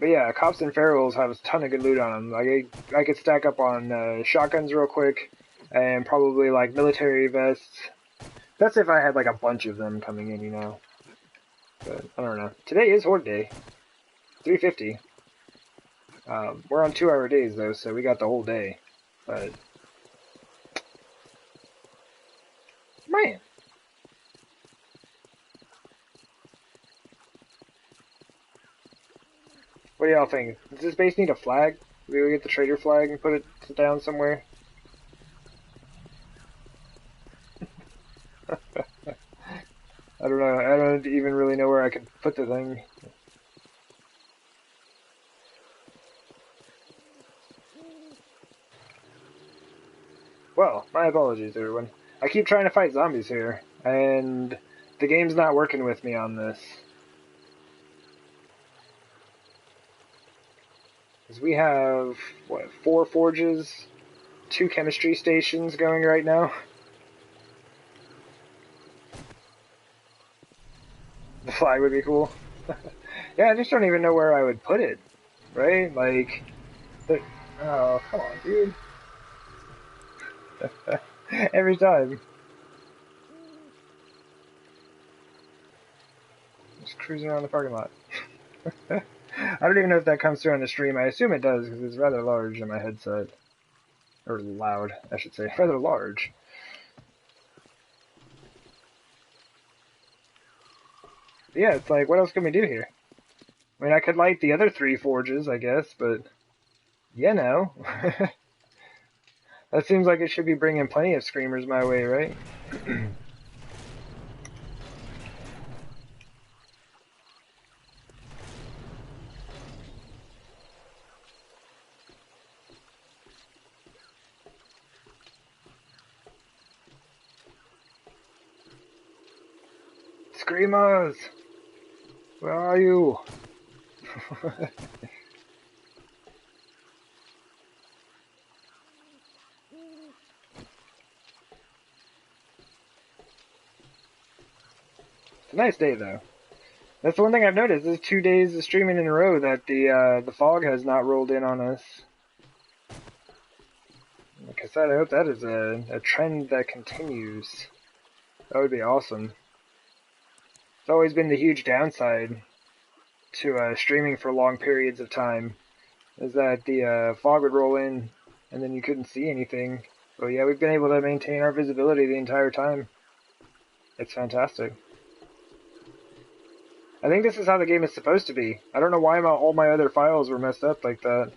Speaker 1: But yeah, cops and ferals have a ton of good loot on them. Like, I could stack up on shotguns real quick, and probably like military vests. That's if I had like a bunch of them coming in, you know. But I don't know. Today is Horde Day. 350. We're on 2-hour days though, so we got the whole day. But man, what do y'all think? Does this base need a flag? Maybe we get the trader flag and put it down somewhere. I don't know. I don't even really know where I could put the thing. Well, my apologies, everyone. I keep trying to fight zombies here, and the game's not working with me on this. Because we have, what, 4 forges, 2 chemistry stations going right now. The flag would be cool. Yeah, I just don't even know where I would put it, right? Like, oh, come on, dude. Every time. Just cruising around the parking lot. I don't even know if that comes through on the stream. I assume it does, because it's rather large in my headset. Or loud, I should say. Rather large. But yeah, it's like, what else can we do here? I mean, I could light the other 3 forges, I guess, but... you know. That seems like it should be bringing plenty of screamers my way, right? Screamers! Where are you? It's a nice day, though. That's the one thing I've noticed. There's 2 days of streaming in a row that the fog has not rolled in on us. Like I said, I hope that is a trend that continues. That would be awesome. It's always been the huge downside to streaming for long periods of time, is that the fog would roll in and then you couldn't see anything. But yeah, we've been able to maintain our visibility the entire time. It's fantastic. I think this is how the game is supposed to be. I don't know why all my other files were messed up like that.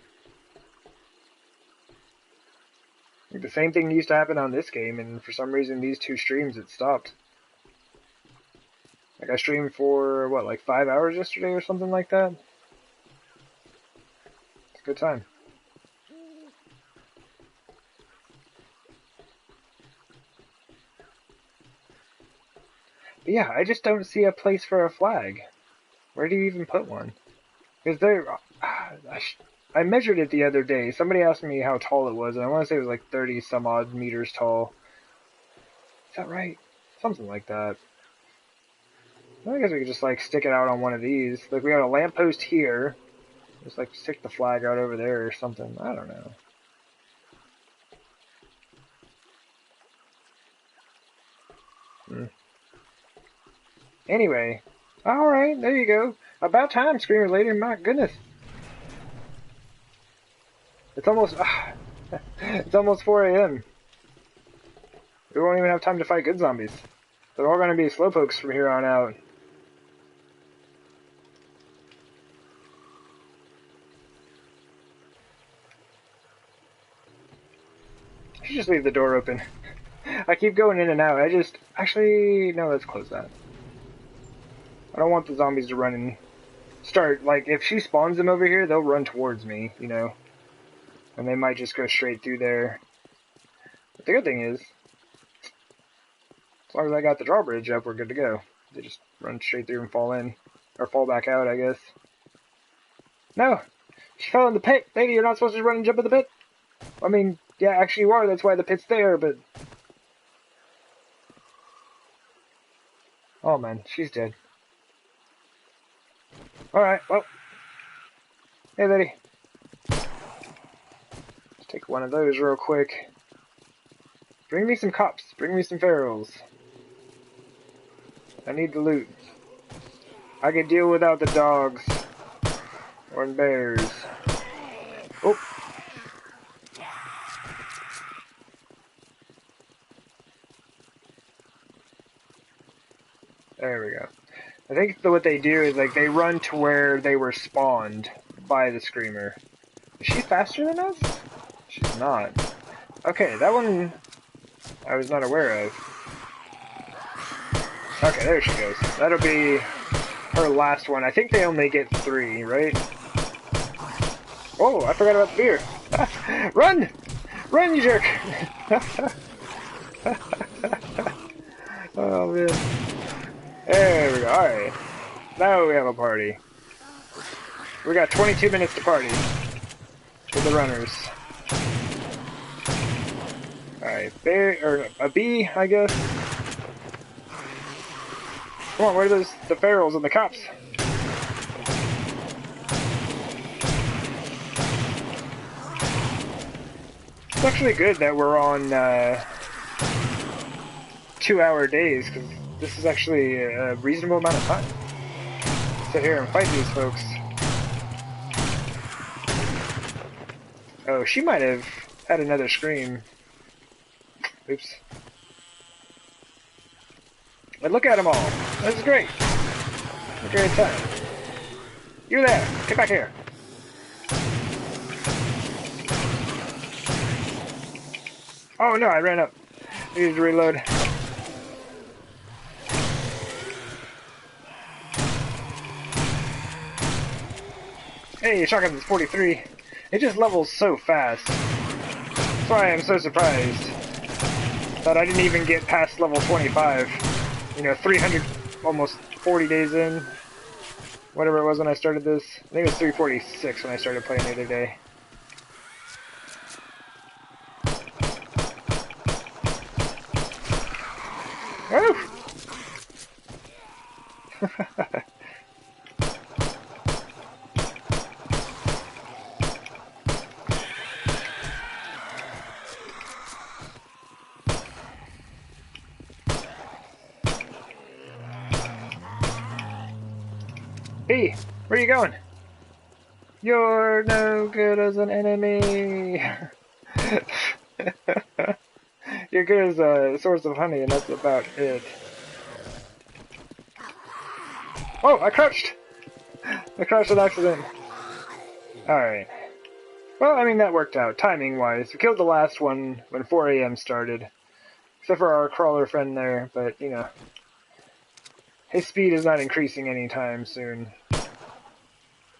Speaker 1: Like the same thing used to happen on this game, and for some reason these 2 streams it stopped. Like I streamed for, what, like 5 hours yesterday or something like that? It's a good time. But yeah, I just don't see a place for a flag. Where do you even put one? Because I measured it the other day. Somebody asked me how tall it was, and I want to say it was like 30 some odd meters tall. Is that right? Something like that. I guess we could just like stick it out on one of these. Like we got a lamppost here. Just like stick the flag out over there or something. I don't know. Anyway. Alright, there you go. About time, Screamer Lady. My goodness. It's almost... It's almost 4 a.m. We won't even have time to fight good zombies. They're all going to be slowpokes from here on out. I should just leave the door open. I keep going in and out. Actually, no, let's close that. I don't want the zombies to run and start, like, if she spawns them over here, they'll run towards me, you know? And they might just go straight through there. But the good thing is, as long as I got the drawbridge up, we're good to go. They just run straight through and fall in. Or fall back out, I guess. No! She fell in the pit! Lady, you're not supposed to run and jump in the pit! I mean, yeah, actually you are, that's why the pit's there, but... Oh man, she's dead. Alright, well. Hey lady. Let's take one of those real quick. Bring me some cops. Bring me some ferals. I need the loot. I can deal without the dogs. Or bears. Oh. There we go. I think what they do is, like, they run to where they were spawned by the screamer. Is she faster than us? She's not. Okay, that one I was not aware of. Okay, there she goes. That'll be her last one. I think they only get 3, right? Oh, I forgot about the beer. Run! Run, you jerk! Oh, man. There we go. Alright. Now we have a party. We got 22 minutes to party. With the runners. Alright, or a bee, I guess. Come on, where are the ferals and the cops? It's actually good that we're on 2-hour days, because this is actually a reasonable amount of time. Sit here and fight these folks. Oh, she might have had another scream. Oops. But look at them all. This is great. A great time. You there. Get back here. Oh no, I ran up. Needed to reload. Hey, shotgun's 43. It just levels so fast. That's why I'm so surprised that I didn't even get past level 25. You know, 300, almost 40 days in. Whatever it was when I started this. I think it was 346 when I started playing the other day. Woo! Hey, where are you going? You're no good as an enemy. You're good as a source of honey, and that's about it. Oh, I crouched! I crouched on accident. Alright. Well, I mean, that worked out, timing-wise. We killed the last one when 4 a.m. started. Except for our crawler friend there, but, you know. His speed is not increasing anytime soon.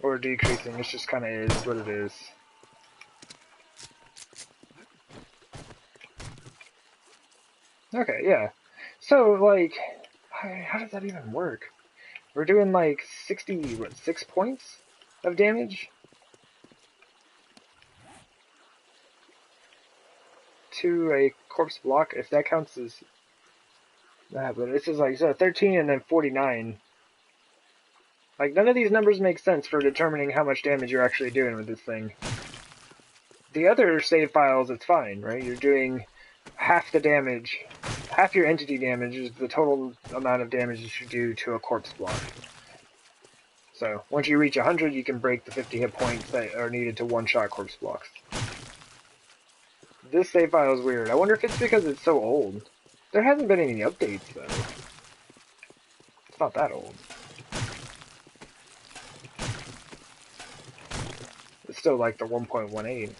Speaker 1: Or decreasing, it just kind of is what it is. Okay, yeah. So, like, how does that even work? We're doing, like, 6 points of damage? To a corpse block, if that counts as that, but this is like, so 13 and then 49. Like, none of these numbers make sense for determining how much damage you're actually doing with this thing. The other save files, it's fine, right? You're doing half the damage, half your entity damage is the total amount of damage that you do to a corpse block. So, once you reach 100, you can break the 50 hit points that are needed to one-shot corpse blocks. This save file is weird. I wonder if it's because it's so old. There hasn't been any updates, though. It's not that old. It's still like the 1.18.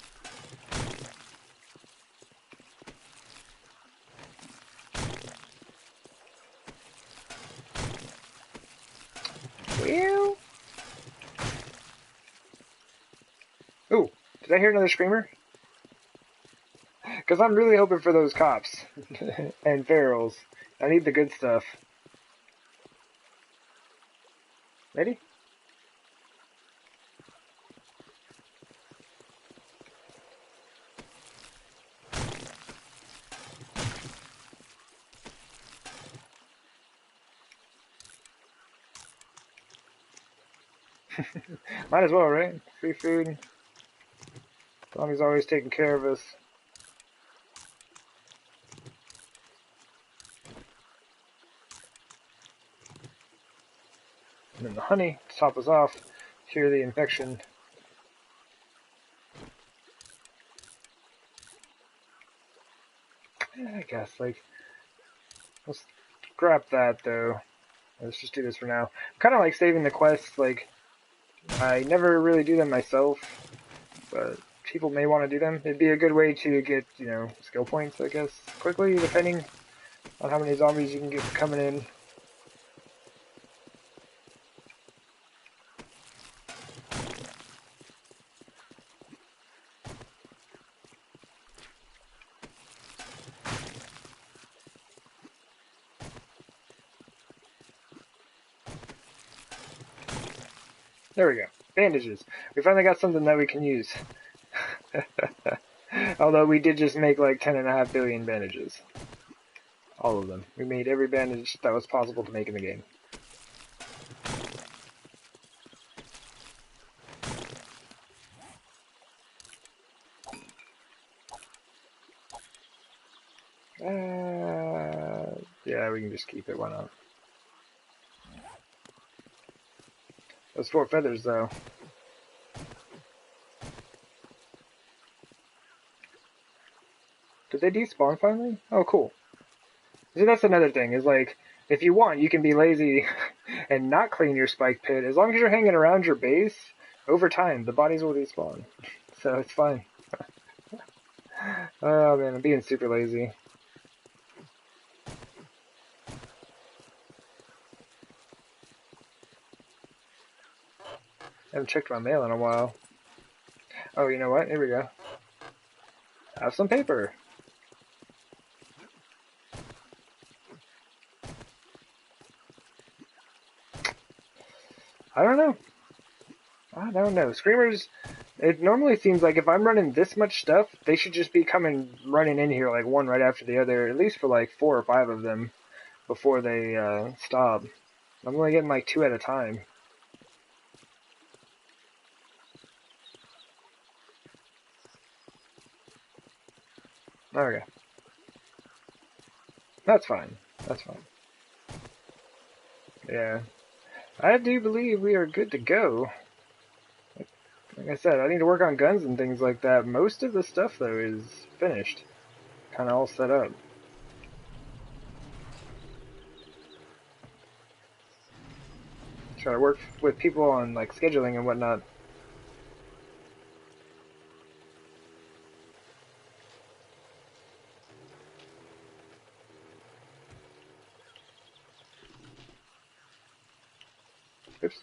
Speaker 1: Well... Ooh, did I hear another screamer? Because I'm really hoping for those cops and ferals. I need the good stuff. Ready? Might as well, right? Free food. Tommy's always taking care of us. And then the honey to top us off. Cure the infection. Yeah, I guess, like... Let's scrap that, though. Let's just do this for now. Kind of like saving the quests, like... I never really do them myself, but people may want to do them. It'd be a good way to get, you know, skill points, I guess, quickly, depending on how many zombies you can get coming in. There we go. Bandages. We finally got something that we can use. Although we did just make like 10.5 billion bandages. All of them. We made every bandage that was possible to make in the game. Yeah, we can just keep it. Why not? Those 4 feathers, though. Did they despawn finally? Oh, cool. See, that's another thing, is like, if you want, you can be lazy and not clean your spike pit. As long as you're hanging around your base, over time, the bodies will despawn. So it's fine. Oh man, I'm being super lazy. I haven't checked my mail in a while. Oh, you know what? Here we go. Have some paper. I don't know. I don't know. Screamers, it normally seems like if I'm running this much stuff, they should just be running in here like one right after the other, at least for like 4 or 5 of them before they stop. I'm only getting like 2 at a time. Okay. That's fine. That's fine. Yeah. I do believe we are good to go. Like I said, I need to work on guns and things like that. Most of the stuff, though, is finished. Kind of all set up. Try to work with people on, like, scheduling and whatnot. Oops.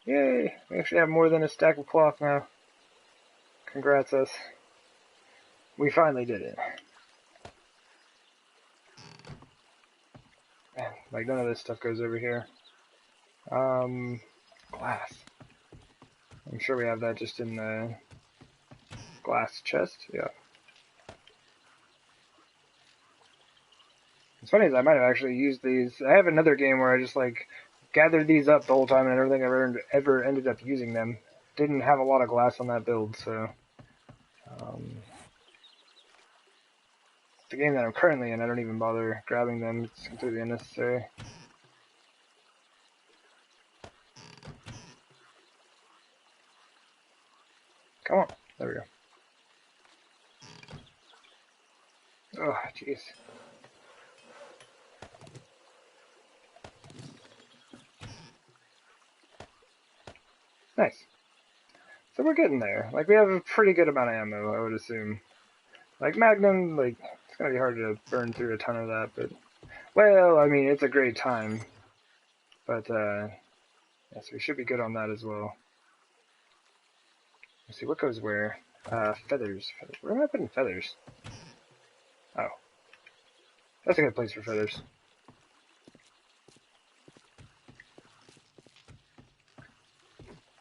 Speaker 1: Yay! We actually have more than a stack of cloth now. Congrats us. We finally did it. Man, like none of this stuff goes over here. Glass. I'm sure we have that just in the glass chest. Yeah. It's funny, I might have actually used these. I have another game where I just like gathered these up the whole time and I don't think I ever ended up using them. Didn't have a lot of glass on that build, so the game that I'm currently in, I don't even bother grabbing them. It's completely unnecessary. Come on. There we go. Oh, jeez. Nice. So we're getting there. Like, we have a pretty good amount of ammo, I would assume. Like, Magnum, like, it's gonna be hard to burn through a ton of that, but... Well, I mean, it's a great time. But, yes, we should be good on that as well. Let's see, what goes where? Feathers. Where am I putting feathers? Oh. That's a good place for feathers.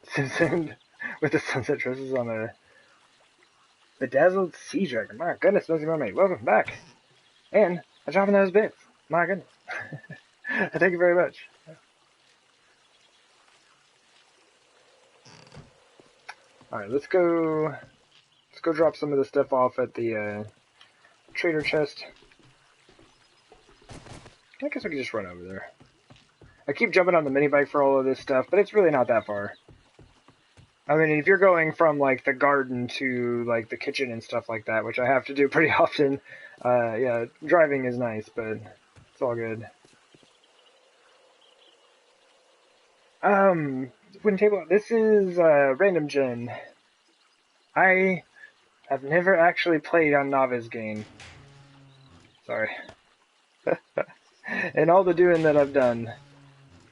Speaker 1: Simpson with the sunset dresses on a bedazzled sea dragon. My goodness, Nosy Mermaid, welcome back. And a drop in those bits. My goodness. Thank you very much. Alright, let's go drop some of the stuff off at the trader chest. I guess we can just run over there. I keep jumping on the mini bike for all of this stuff, but it's really not that far. I mean, if you're going from, like, the garden to, like, the kitchen and stuff like that, which I have to do pretty often, yeah, driving is nice, but it's all good. Wooden table, this is, Random Gen. I have never actually played on Novice game. Sorry. And all the doing that I've done,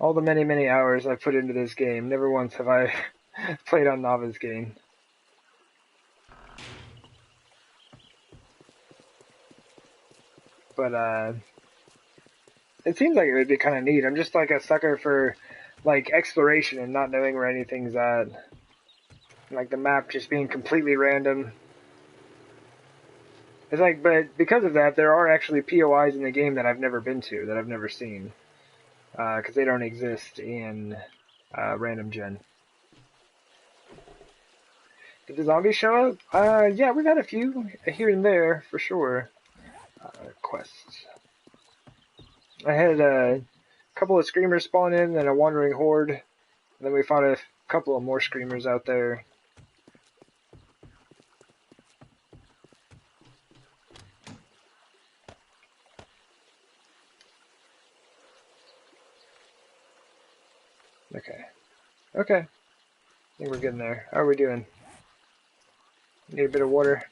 Speaker 1: all the many, many hours I've put into this game, never once have I played on Novice game. But, it seems like it would be kind of neat. I'm just like a sucker for, like, exploration and not knowing where anything's at. Like, the map just being completely random. It's like, but because of that, there are actually POIs in the game that I've never been to, that I've never seen. Because they don't exist in Random Gen. Did the zombies show up? Yeah, we've had a few here and there, for sure. Quests. I had a couple of screamers spawn in and a wandering horde. And then we found a couple of more screamers out there. Okay. Okay. I think we're getting there. How are we doing? Need a bit of water.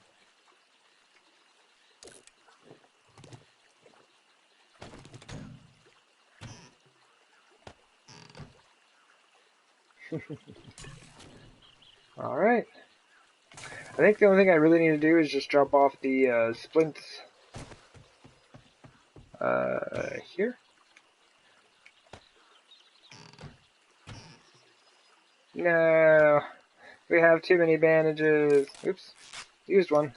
Speaker 1: Alright. I think the only thing I really need to do is just drop off the splints here. No, we have too many bandages. Oops, used one.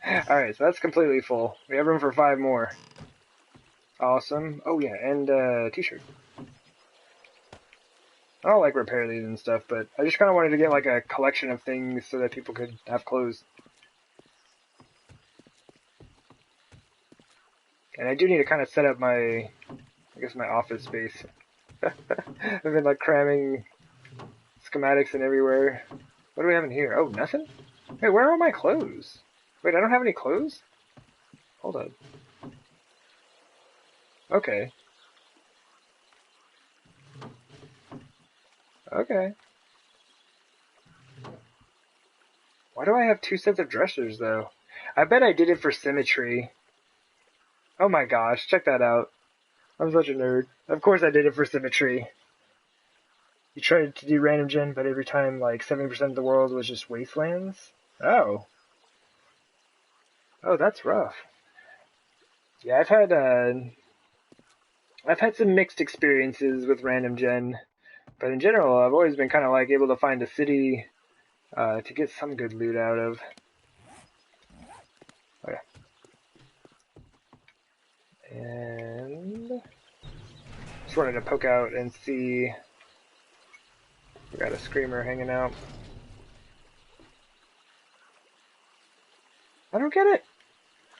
Speaker 1: Alright, so that's completely full. We have room for 5 more. Awesome. Oh yeah, and t-shirt. I don't like repair these and stuff, but I just kind of wanted to get like a collection of things so that people could have clothes. And I do need to kind of set up my, I guess, my office space. I've been like cramming schematics in everywhere. What do we have in here? Oh, nothing? Hey, where are all my clothes? Wait, I don't have any clothes? Hold on. Okay. Okay. Why do I have 2 sets of dressers, though? I bet I did it for symmetry. Oh my gosh, check that out. I'm such a nerd. Of course I did it for symmetry. You tried to do random gen, but every time, like, 70% of the world was just wastelands? Oh. Oh, that's rough. Yeah, I've had some mixed experiences with random gen, but in general, I've always been kind of, like, able to find a city, to get some good loot out of. Okay. And just wanted to poke out and see. We got a screamer hanging out. I don't get it.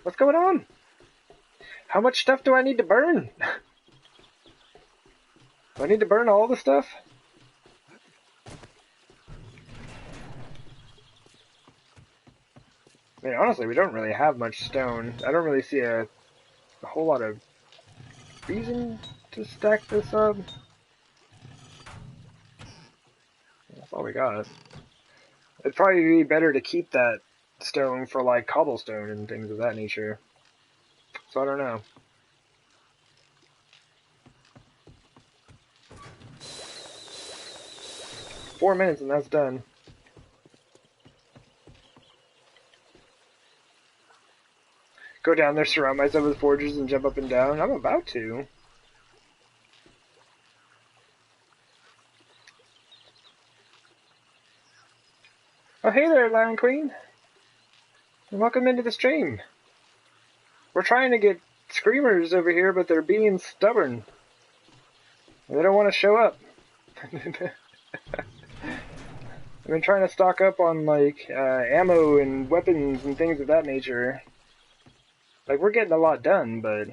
Speaker 1: What's going on? How much stuff do I need to burn? Do I need to burn all the stuff? I mean, honestly, we don't really have much stone. I don't really see a whole lot of reason to stack this up. That's all we got. It'd probably be better to keep that stone for, like, cobblestone and things of that nature. So I don't know. 4 minutes and that's done. Go down there, surround myself with forgers, and jump up and down. I'm about to. Oh, hey there, Lion Queen. Welcome into the stream. We're trying to get screamers over here, but they're being stubborn. They don't want to show up. I've been trying to stock up on, like, ammo and weapons and things of that nature. Like, we're getting a lot done, but,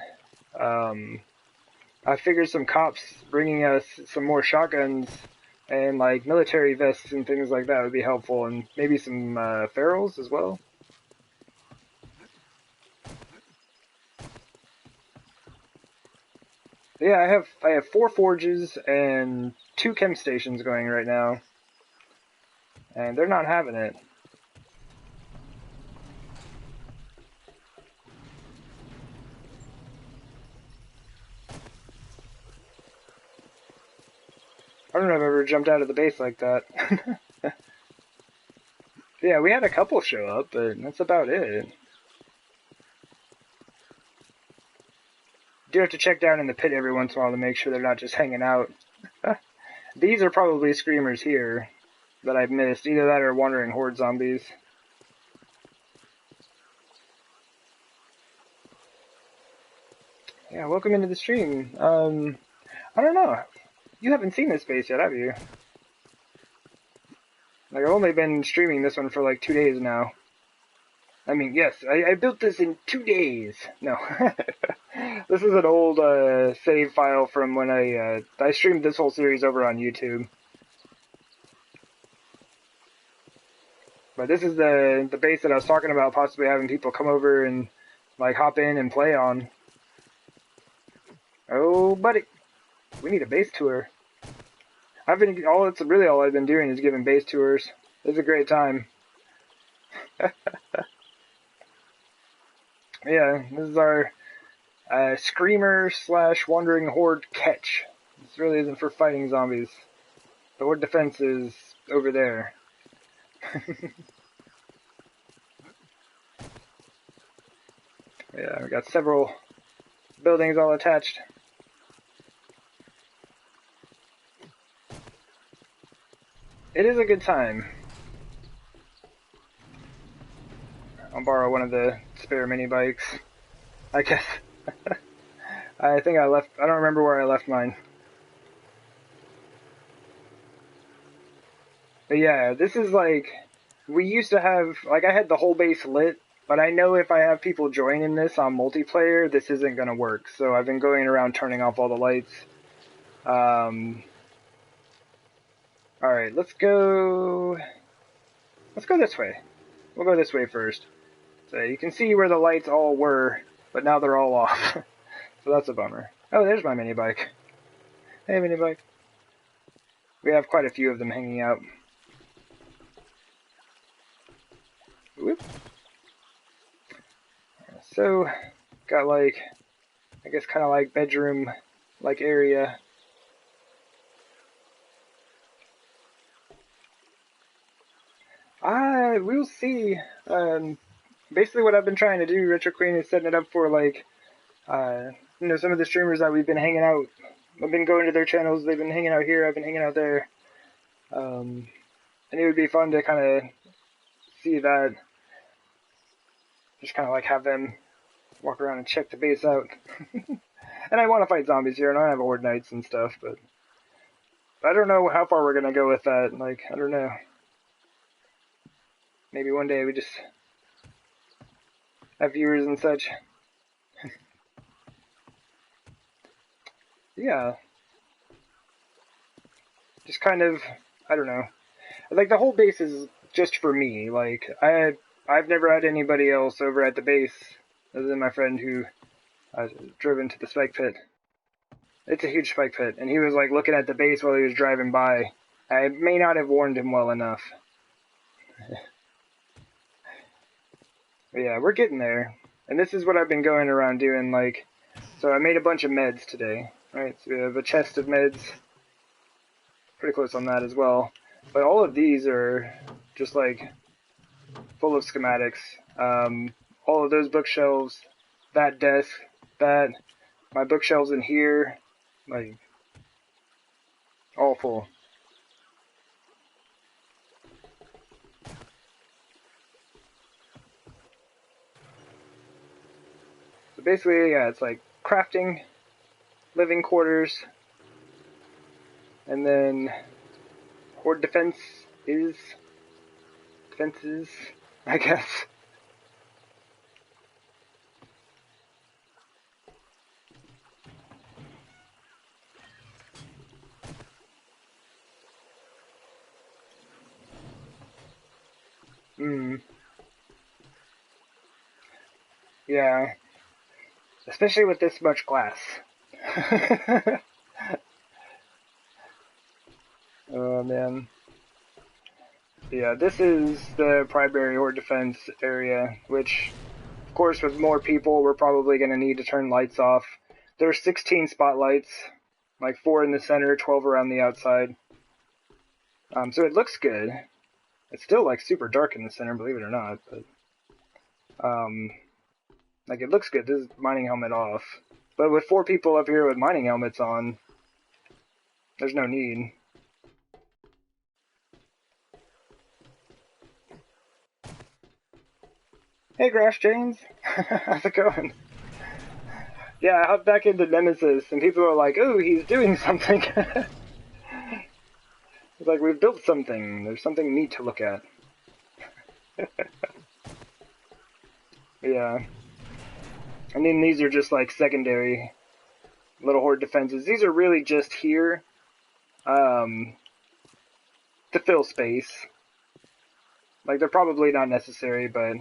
Speaker 1: I figured some cops bringing us some more shotguns and, like, military vests and things like that would be helpful, and maybe some, ferals as well. Yeah, I have 4 forges and 2 chem stations going right now. And they're not having it. I don't know if I've ever jumped out of the base like that. Yeah, we had a couple show up, but that's about it. Do have to check down in the pit every once in a while to make sure they're not just hanging out. These are probably screamers here that I've missed. Either that or wandering horde zombies. Yeah, welcome into the stream. I don't know. You haven't seen this base yet, have you? Like, I've only been streaming this one for like 2 days now. I mean, yes, I built this in 2 days. No. This is an old save file from when I streamed this whole series over on YouTube. But this is the base that I was talking about possibly having people come over and, like, hop in and play on. Oh, buddy. We need a base tour. All I've been doing is giving base tours. It's a great time. Yeah, this is our screamer / wandering horde catch. This really isn't for fighting zombies. The horde defense is over there. Yeah, we got several buildings all attached. It is a good time. I'll borrow one of the spare mini bikes. I guess. I think I don't remember where I left mine. But yeah, this is like, we used to have, like, I had the whole base lit, but I know if I have people joining this on multiplayer, this isn't gonna work. So I've been going around turning off all the lights. Alright, let's go this way. We'll go this way first. So you can see where the lights all were, but now they're all off. So that's a bummer. Oh, there's my mini bike. Hey, mini bike. We have quite a few of them hanging out. Whoop. So, got like, I guess kind of like bedroom-like area. We'll see. Basically what I've been trying to do, Retro Queen, is setting it up for, like, some of the streamers that we've been hanging out. I've been going to their channels, they've been hanging out here, I've been hanging out there. And it would be fun to kind of see that. Just kind of like have them walk around and check the base out. And I want to fight zombies here, and I have horde knights and stuff, but I don't know how far we're going to go with that. Like, I don't know. Maybe one day we just have viewers and such. Yeah. Just kind of, I don't know. Like, the whole base is just for me. Like, I've never had anybody else over at the base other than my friend who drove into the spike pit. It's a huge spike pit, and he was like looking at the base while he was driving by. I may not have warned him well enough. But yeah, we're getting there. And this is what I've been going around doing, like, so I made a bunch of meds today, right? So we have a chest of meds, pretty close on that as well. But all of these are just like full of schematics. All of those bookshelves, that desk, that, my bookshelves in here, like, all full. So basically, yeah, it's like crafting, living quarters, and then horde defenses, I guess. Yeah. Especially with this much glass. Oh, man. Yeah, this is the primary horde defense area, which, of course, with more people, we're probably going to need to turn lights off. There's 16 spotlights, like 4 in the center, 12 around the outside. So it looks good. It's still, like, super dark in the center, believe it or not, but, like, it looks good. This is mining helmet off. But with 4 people up here with mining helmets on, there's no need. Hey, Grass James. How's it going? Yeah, I hopped back into Nemesis, and people are like, "Ooh, he's doing something." It's like, we've built something. There's something neat to look at. Yeah. And then these are just like secondary little horde defenses. These are really just here to fill space. Like, they're probably not necessary, but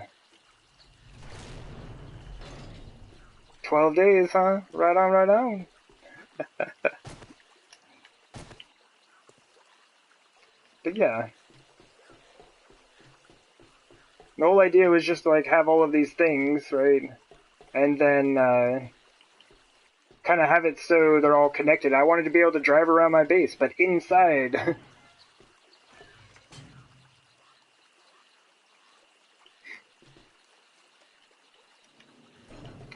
Speaker 1: 12 days, huh? Right on, right on. But yeah. The whole idea was just to, like, have all of these things, right? And then kind of have it so they're all connected. I wanted to be able to drive around my base, but inside.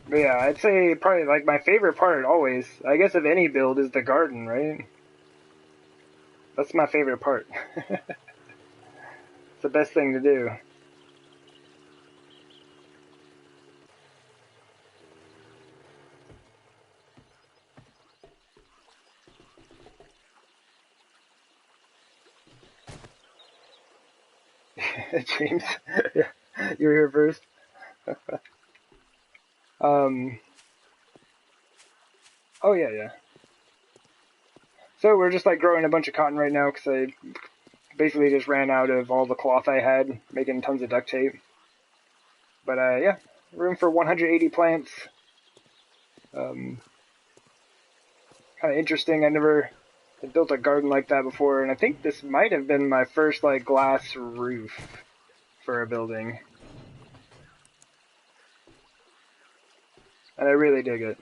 Speaker 1: But yeah, I'd say probably like my favorite part always, I guess of any build, is the garden, right? That's my favorite part. It's the best thing to do. James, yeah, you were here first. Oh yeah. So we're just like growing a bunch of cotton right now because I basically just ran out of all the cloth I had, making tons of duct tape. But yeah, room for 180 plants. Kind of interesting. I never had built a garden like that before, and I think this might have been my first like glass roof for a building. And I really dig it.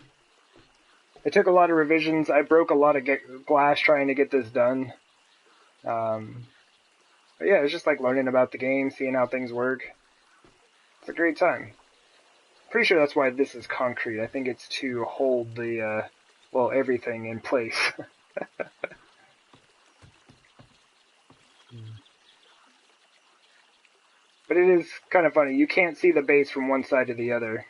Speaker 1: It took a lot of revisions. I broke a lot of glass trying to get this done. But yeah, it's just like learning about the game, seeing how things work. It's a great time. Pretty sure that's why this is concrete. I think it's to hold the, well, everything in place. But it is kind of funny. You can't see the base from one side to the other.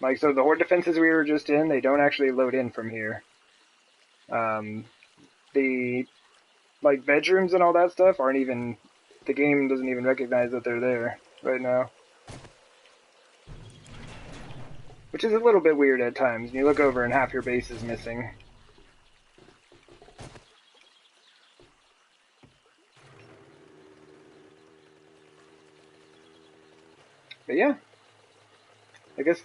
Speaker 1: Like, so the horde defenses we were just in, they don't actually load in from here. The, like, bedrooms and all that stuff aren't even, the game doesn't even recognize that they're there right now. which is a little bit weird at times. You look over and half your base is missing. But yeah, I guess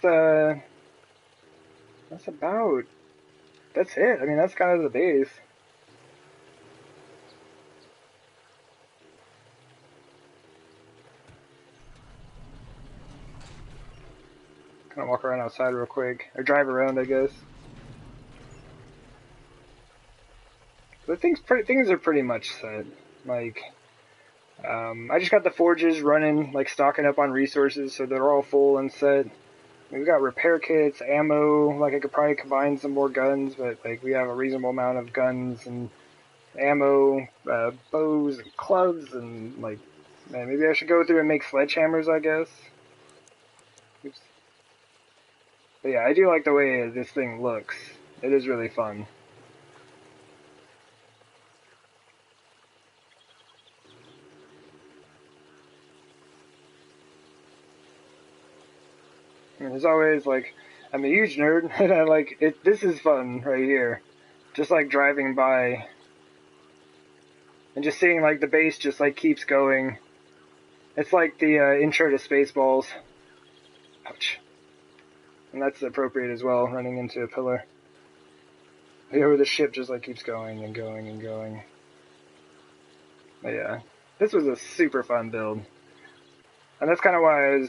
Speaker 1: that's it. I mean, that's kind of the base. Kind of walk around outside real quick, or drive around, I guess. But things are pretty much set. Like, I just got the forges running, like stocking up on resources, so they're all full and set. We've got repair kits, ammo. Like I could probably combine some more guns, but like we have a reasonable amount of guns and ammo, bows and clubs, and like, man, maybe I should go through and make sledgehammers, I guess. Oops. But yeah, I do like the way this thing looks. It is really fun. And there's always like, I'm a huge nerd, and I like it. This is fun right here, just like driving by and just seeing like the base just like keeps going. It's like the intro to Spaceballs. Ouch. And that's appropriate as well, running into a pillar. Here where the ship just like keeps going and going and going. But yeah, this was a super fun build. And that's kind of why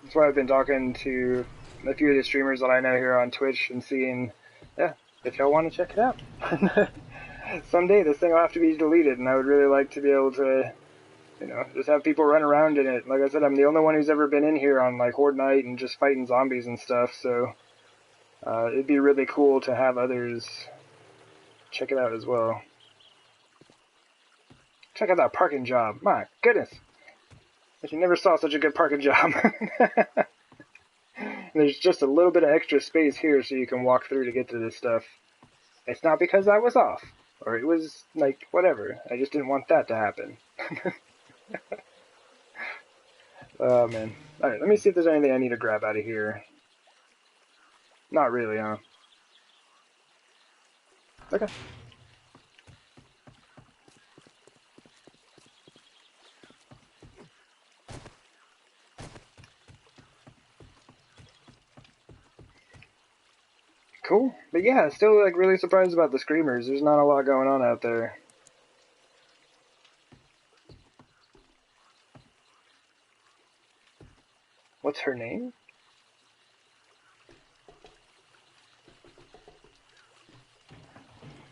Speaker 1: that's why I've been talking to a few of the streamers that I know here on Twitch and seeing, yeah, if y'all want to check it out. Someday this thing will have to be deleted, and I would really like to be able to, you know, just have people run around in it. Like I said, I'm the only one who's ever been in here on like Horde Night and just fighting zombies and stuff, so it'd be really cool to have others check it out as well. Check out that parking job. My goodness. Like you never saw such a good parking job. There's just a little bit of extra space here so you can walk through to get to this stuff. It's not because I was off. Or it was, like, whatever. I just didn't want that to happen. Oh, man. Alright, let me see if there's anything I need to grab out of here. Not really, huh? Okay. Cool. But yeah, still, like, really surprised about the Screamers. There's not a lot going on out there. What's her name?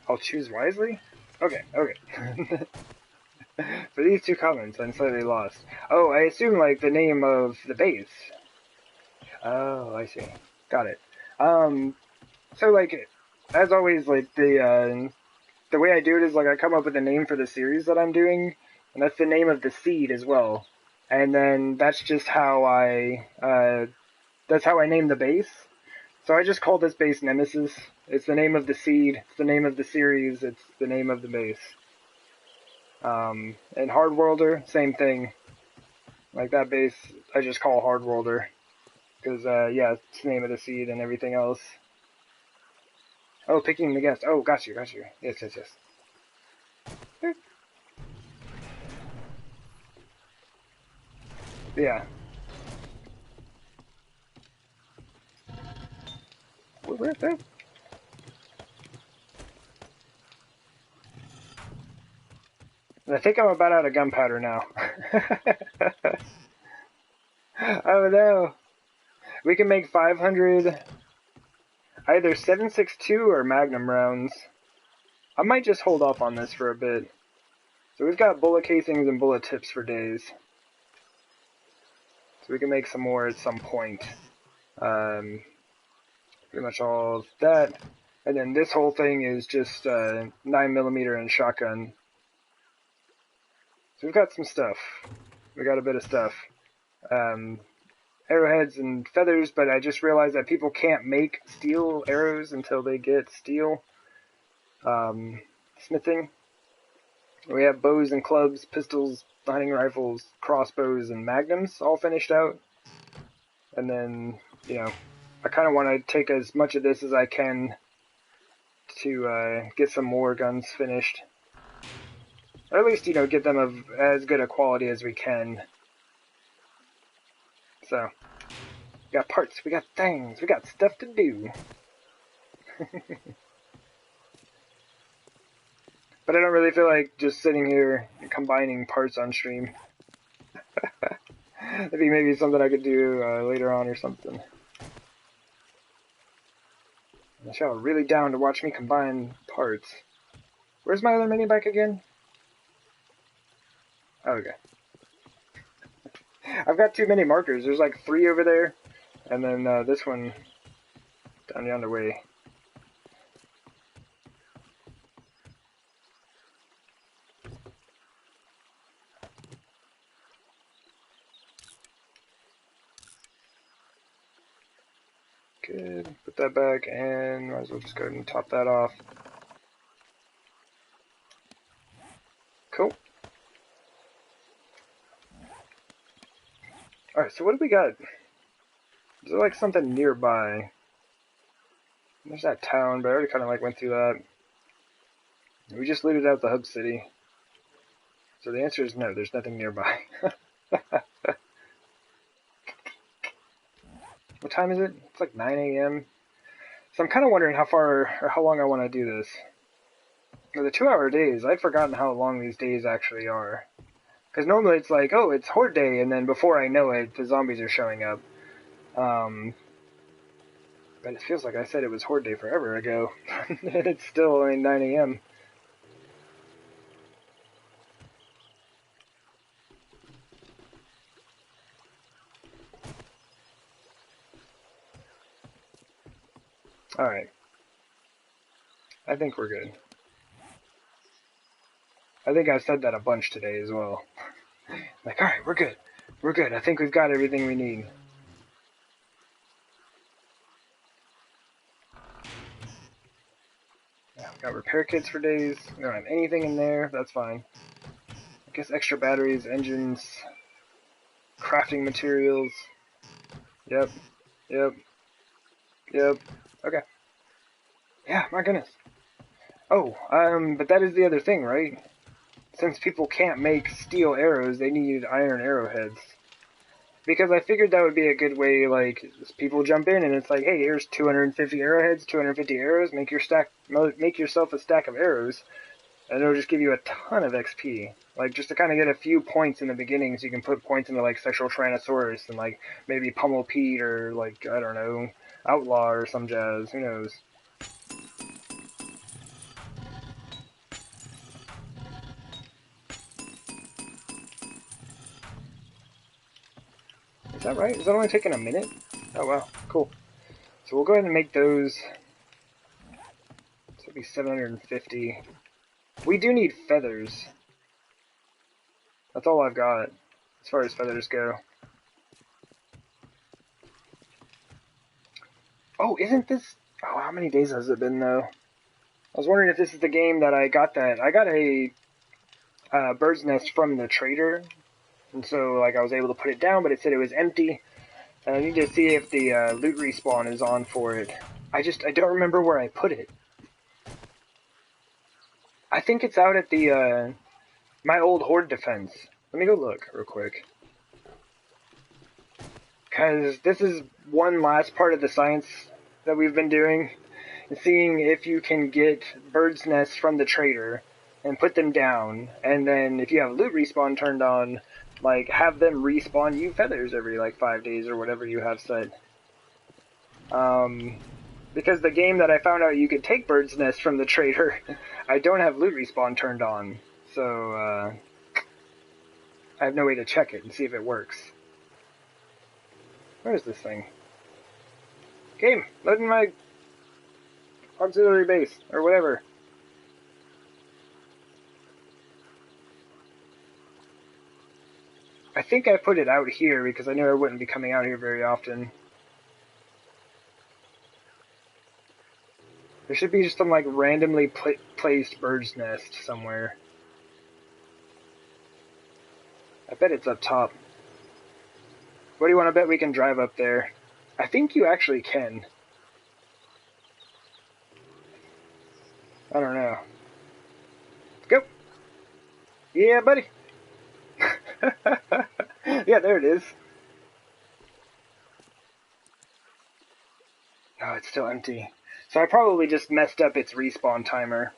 Speaker 1: I'll choose wisely? Okay, okay. For these two comments, I'm slightly lost. Oh, I assume, like, the name of the base. Oh, I see. Got it. So, like, as always, like, the way I do it is, like, I come up with a name for the series that I'm doing, and that's the name of the seed as well. And then that's just how that's how I name the base. So I just call this base Nemesis. It's the name of the seed, it's the name of the series, it's the name of the base. And Hardworlder, same thing. Like, that base, I just call Hardworlder. Because, yeah, it's the name of the seed and everything else. Oh, picking the guest. Oh, got you. Yes. Yeah. Where's that? I think I'm about out of gunpowder now. Oh no. We can make 500 either 7.62 or Magnum rounds. I might just hold off on this for a bit. So we've got bullet casings and bullet tips for days. So we can make some more at some point. Pretty much all of that. And then this whole thing is just 9mm and shotgun. So we've got some stuff. We got a bit of stuff. Arrowheads and feathers, but I just realized that people can't make steel arrows until they get steel. Smithing. We have bows and clubs, pistols, hunting rifles, crossbows, and magnums all finished out. And then, you know, I kind of want to take as much of this as I can to get some more guns finished. Or at least, get them of as good a quality as we can. So, we got parts, we got things, we got stuff to do. But I don't really feel like just sitting here and combining parts on stream. That'd be maybe something I could do later on or something. Michelle, really down to watch me combine parts. Where's my other mini bike again? Oh, okay. I've got too many markers. There's like 3 over there, and then this one down yonder way. Good. Put that back, and might as well just go ahead and top that off. Cool. Alright, so what do we got? Is there like something nearby? There's that town, but I already kind of like went through that. We just looted out the hub city. So the answer is no, there's nothing nearby. What time is it? It's like 9 a.m. So I'm kind of wondering how far or how long I want to do this. For the 2-hour days, I'd forgotten how long these days actually are. Because normally it's like, oh, it's Horde Day, and then before I know it, the zombies are showing up. But it feels like I said it was Horde Day forever ago. And it's still only 9 a.m. Alright. I think we're good. I think I've said that a bunch today as well. Like, alright, we're good. We're good. I think we've got everything we need. Yeah, we've got repair kits for days. We don't have anything in there. That's fine. I guess extra batteries, engines, crafting materials. Yep. Yep. Yep. Okay. Yeah, my goodness. Oh, but that is the other thing, right? Since people can't make steel arrows, they need iron arrowheads. Because I figured that would be a good way, like, people jump in and it's like, hey, here's 250 arrowheads, 250 arrows, make yourself a stack of arrows, and it'll just give you a ton of XP. Like, just to kind of get a few points in the beginning, so you can put points into, like, Sexual Tyrannosaurus, and, like, maybe Pummel Pete, or, like, I don't know, Outlaw, or some jazz, who knows. Is that right? Is that only taking a minute? Oh, wow. Cool. So we'll go ahead and make those. This will be 750. We do need feathers. That's all I've got, as far as feathers go. Oh, isn't this... Oh, how many days has it been, though? I was wondering if this is the game that I got that... I got a bird's nest from the trader. And so, like, I was able to put it down, but it said it was empty. And I need to see if the loot respawn is on for it. I don't remember where I put it. I think it's out at the, my old Horde defense. Let me go look real quick. Because this is one last part of the science that we've been doing. Seeing if you can get bird's nests from the trader and put them down. And then if you have loot respawn turned on, like, have them respawn you feathers every, like, 5 days or whatever you have set. Because the game that I found out you could take bird's nests from the trader, I don't have loot respawn turned on. So, I have no way to check it and see if it works. Where is this thing? Game, loading my auxiliary base, or whatever. I think I put it out here because I knew I wouldn't be coming out here very often. There should be just some, like, randomly placed bird's nest somewhere. I bet it's up top. What do you want to bet we can drive up there? I think you actually can. I don't know. Go! Yeah, buddy! Yeah, there it is. Oh, it's still empty. So I probably just messed up its respawn timer.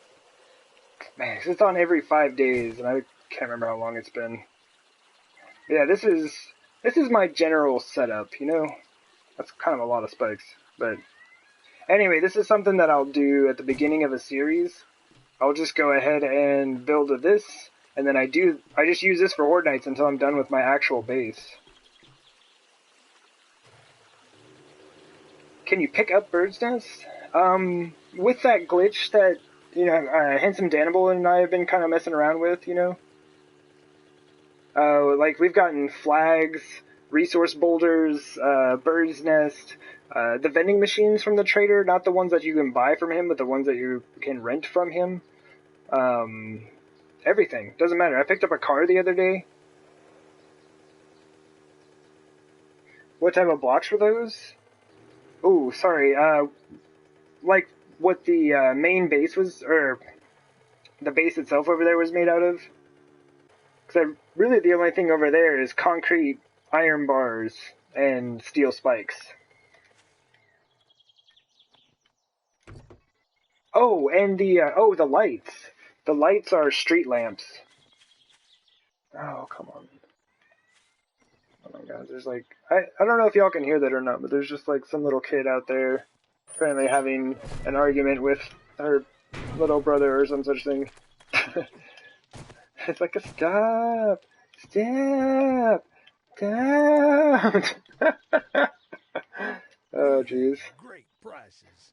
Speaker 1: Man, it's on every 5 days, and I can't remember how long it's been. Yeah, this is my general setup, you know? That's kind of a lot of spikes, but anyway, this is something that I'll do at the beginning of a series. I'll just go ahead and build this, and then I just use this for Horde Nights until I'm done with my actual base. Can you pick up birds' nests? With that glitch that, you know, Handsome Danable and I have been kind of messing around with, you know? Like, we've gotten flags, resource boulders, bird's nest, the vending machines from the trader, not the ones that you can buy from him, but the ones that you can rent from him. Everything. Doesn't matter. I picked up a car the other day. What type of blocks were those? Oh, sorry. Like what the main base was, or the base itself over there was made out of? Because really the only thing over there is concrete, iron bars, and steel spikes. Oh, and the lights. The lights are street lamps. Oh, come on. Oh my god, there's like, I don't know if y'all can hear that or not, but there's just like some little kid out there apparently having an argument with her little brother or some such thing. It's like a stop! Stop! Stop! Oh, jeez.
Speaker 2: Great prices.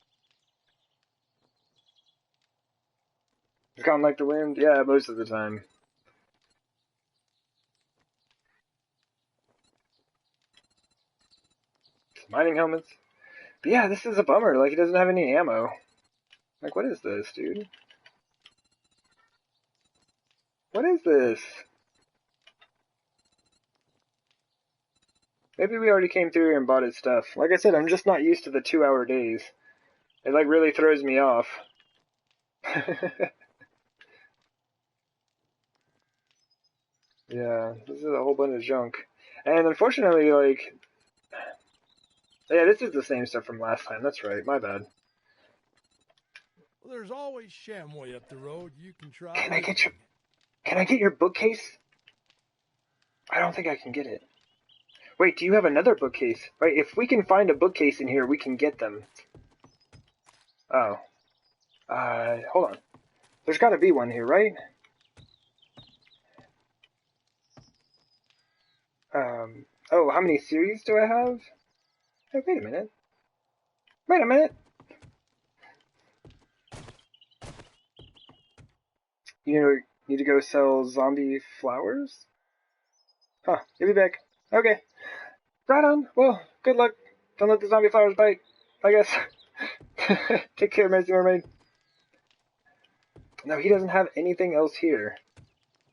Speaker 1: It's gone like the wind? Yeah, most of the time. Mining helmets. But yeah, this is a bummer. Like, he doesn't have any ammo. Like, what is this, dude? What is this? Maybe we already came through here and bought his stuff. Like I said, I'm just not used to the 2-hour days. It, like, really throws me off. Yeah, this is a whole bunch of junk. And unfortunately, like... Yeah, this is the same stuff from last time. That's right. My bad.
Speaker 2: Well, there's always Shamway up the road. You can try.
Speaker 1: Can I get your bookcase? I don't think I can get it. Wait, do you have another bookcase? Right, if we can find a bookcase in here, we can get them. Oh. Hold on. There's gotta be one here, right? Oh, how many series do I have? Hey, wait a minute. Wait a minute! You need to go sell zombie flowers? Huh, you'll be back. Okay. Right on. Well, good luck. Don't let the zombie flowers bite, I guess. Take care, Mercy Mermaid. No, he doesn't have anything else here.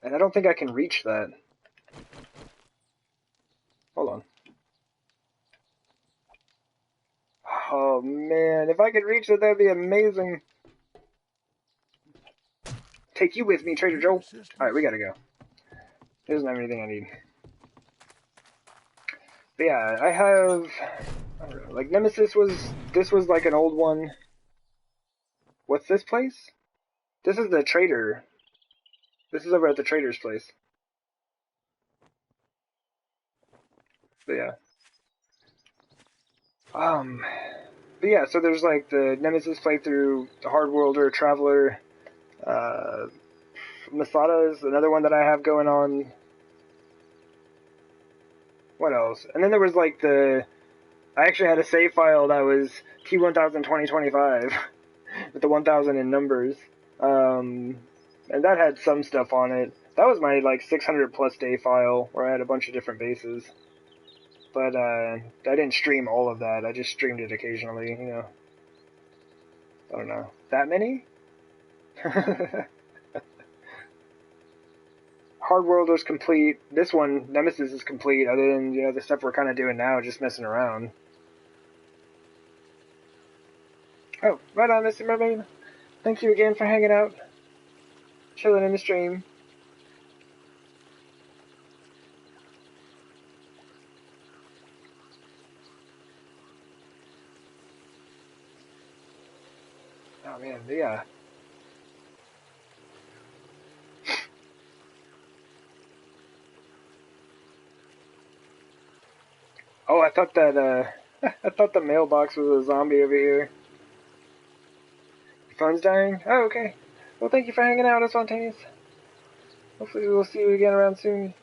Speaker 1: And I don't think I can reach that. Hold on. Oh, man. If I could reach it, that'd be amazing. Take you with me, Trader Joe. Alright, we gotta go. He doesn't have anything I need. But yeah, I have... I don't know, like, Nemesis was... This was like an old one. What's this place? This is the trader. This is over at the trader's place. But yeah. But yeah, so there's like the Nemesis playthrough, the Hard Worlder, Traveler, Masada is another one that I have going on. What else? And then there was like I actually had a save file that was T1000-2025 with the 1000 in numbers. And that had some stuff on it. That was my like 600 plus day file where I had a bunch of different bases. But I didn't stream all of that. I just streamed it occasionally, you know. I don't know. That many? Hard World was complete. This one, Nemesis, is complete, other than, you know, the stuff we're kind of doing now, just messing around. Oh, right on, Mr. Mermaid. Thank you again for hanging out, chilling in the stream. Oh man, yeah. Oh, I thought that I thought the mailbox was a zombie over here. Your phone's dying? Oh, okay. Well, thank you for hanging out, Spontaneous. Hopefully we'll see you again around soon.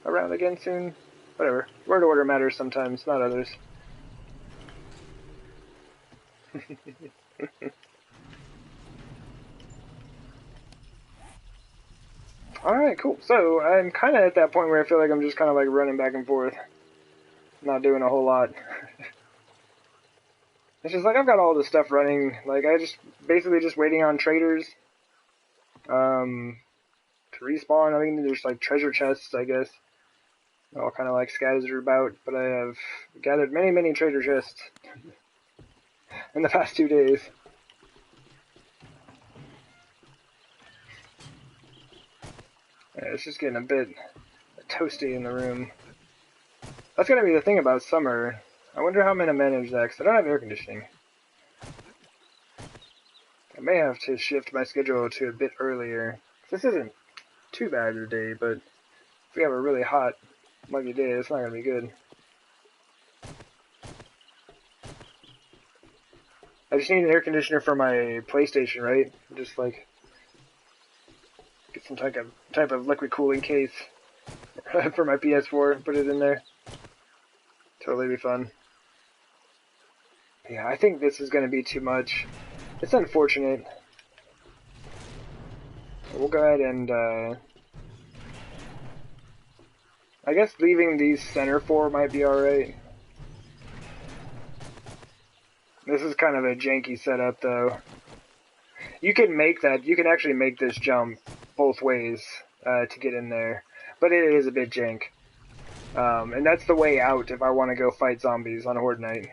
Speaker 1: Around again soon. Whatever. Word order matters sometimes, not others. Alright, cool. So, I'm kind of at that point where I feel like I'm just kind of like running back and forth. Not doing a whole lot. It's just like I've got all the stuff running. Like, I just basically just waiting on traders. To respawn. I think there's like treasure chests, I guess. All kind of like scattered about. But I have gathered many, many treasure chests in the past 2 days. Yeah, it's just getting a bit toasty in the room. That's gonna be the thing about summer. I wonder how I'm gonna manage that, because I don't have air conditioning. I may have to shift my schedule to a bit earlier. This isn't too bad today, but if we have a really hot, muggy day, it's not gonna be good. I just need an air conditioner for my PlayStation, right? Just like get some type of liquid cooling case for my PS4, put it in there. Totally be fun. Yeah, I think this is gonna be too much. It's unfortunate. We'll go ahead and I guess leaving these center 4 might be alright. This is kind of a janky setup though. You can actually make this jump both ways to get in there. But it is a bit jank. And that's the way out if I want to go fight zombies on Horde Night.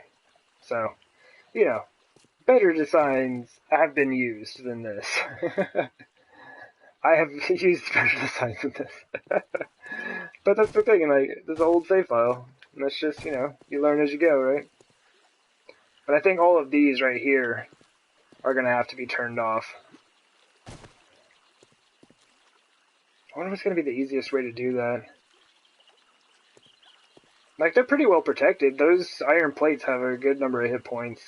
Speaker 1: So, you know, better designs have been used than this. I have used better designs than this. But that's the thing, like, this old save file. And that's just, you know, you learn as you go, right? But I think all of these right here are going to have to be turned off. I wonder what's going to be the easiest way to do that. Like, they're pretty well protected. Those iron plates have a good number of hit points.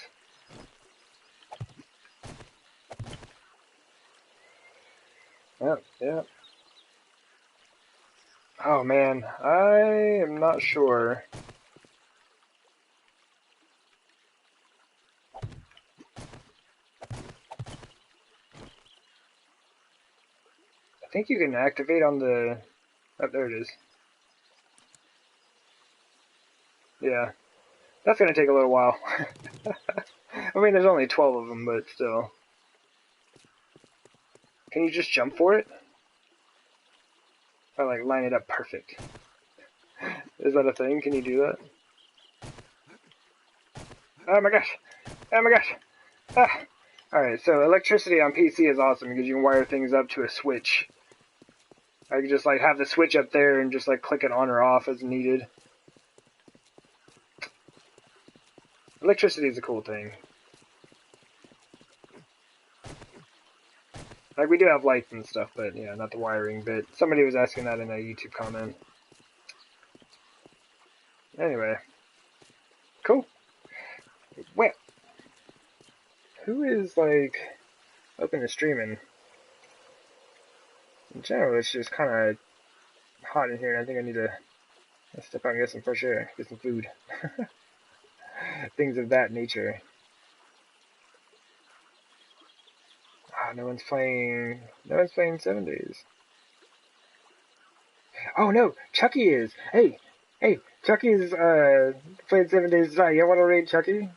Speaker 1: Yep, yep. Oh man, I am not sure. I think you can activate on the... Oh, there it is. Yeah. That's gonna take a little while. I mean, there's only 12 of them, but still. Can you just jump for it? Or, like, line it up perfect. Is that a thing? Can you do that? Oh my gosh! Oh my gosh! Ah! Alright, so electricity on PC is awesome because you can wire things up to a switch. I can just, like, have the switch up there and just, like, click it on or off as needed. Electricity is a cool thing. Like, we do have lights and stuff, but, yeah, not the wiring bit. Somebody was asking that in a YouTube comment. Anyway. Cool. Well, who is, like, open to streaming? In general, it's just kind of hot in here, and I think I need to step out and get some fresh air, get some food. Things of that nature. Ah, no one's playing 7 Days. Oh no, Chucky is! Hey, Chucky's played 7 Days to Die. You want to raid Chucky?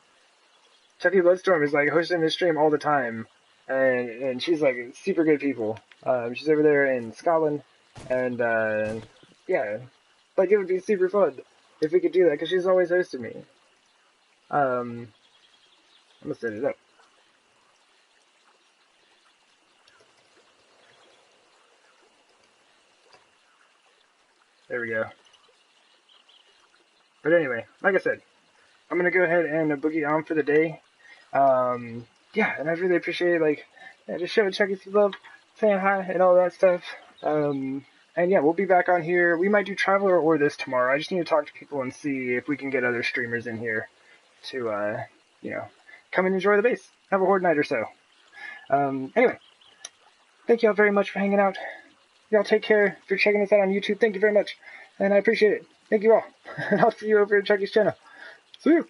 Speaker 1: Chucky Bloodstorm is like hosting this stream all the time, and she's like super good people. She's over there in Scotland, and yeah, like it would be super fun if we could do that because she's always hosted me. I'm gonna set it up. There we go. But anyway, like I said, I'm going to go ahead and boogie on for the day. Yeah, and I really appreciate, just showing Chucky some love, saying hi, and all that stuff. And yeah, we'll be back on here. We might do Traveler or this tomorrow. I just need to talk to people and see if we can get other streamers in here to, come and enjoy the base. Have a horde night or so. Anyway, thank y'all very much for hanging out. Y'all take care. If you're checking us out on YouTube, thank you very much. And I appreciate it. Thank you all. And I'll see you over at Chucky's channel. See you.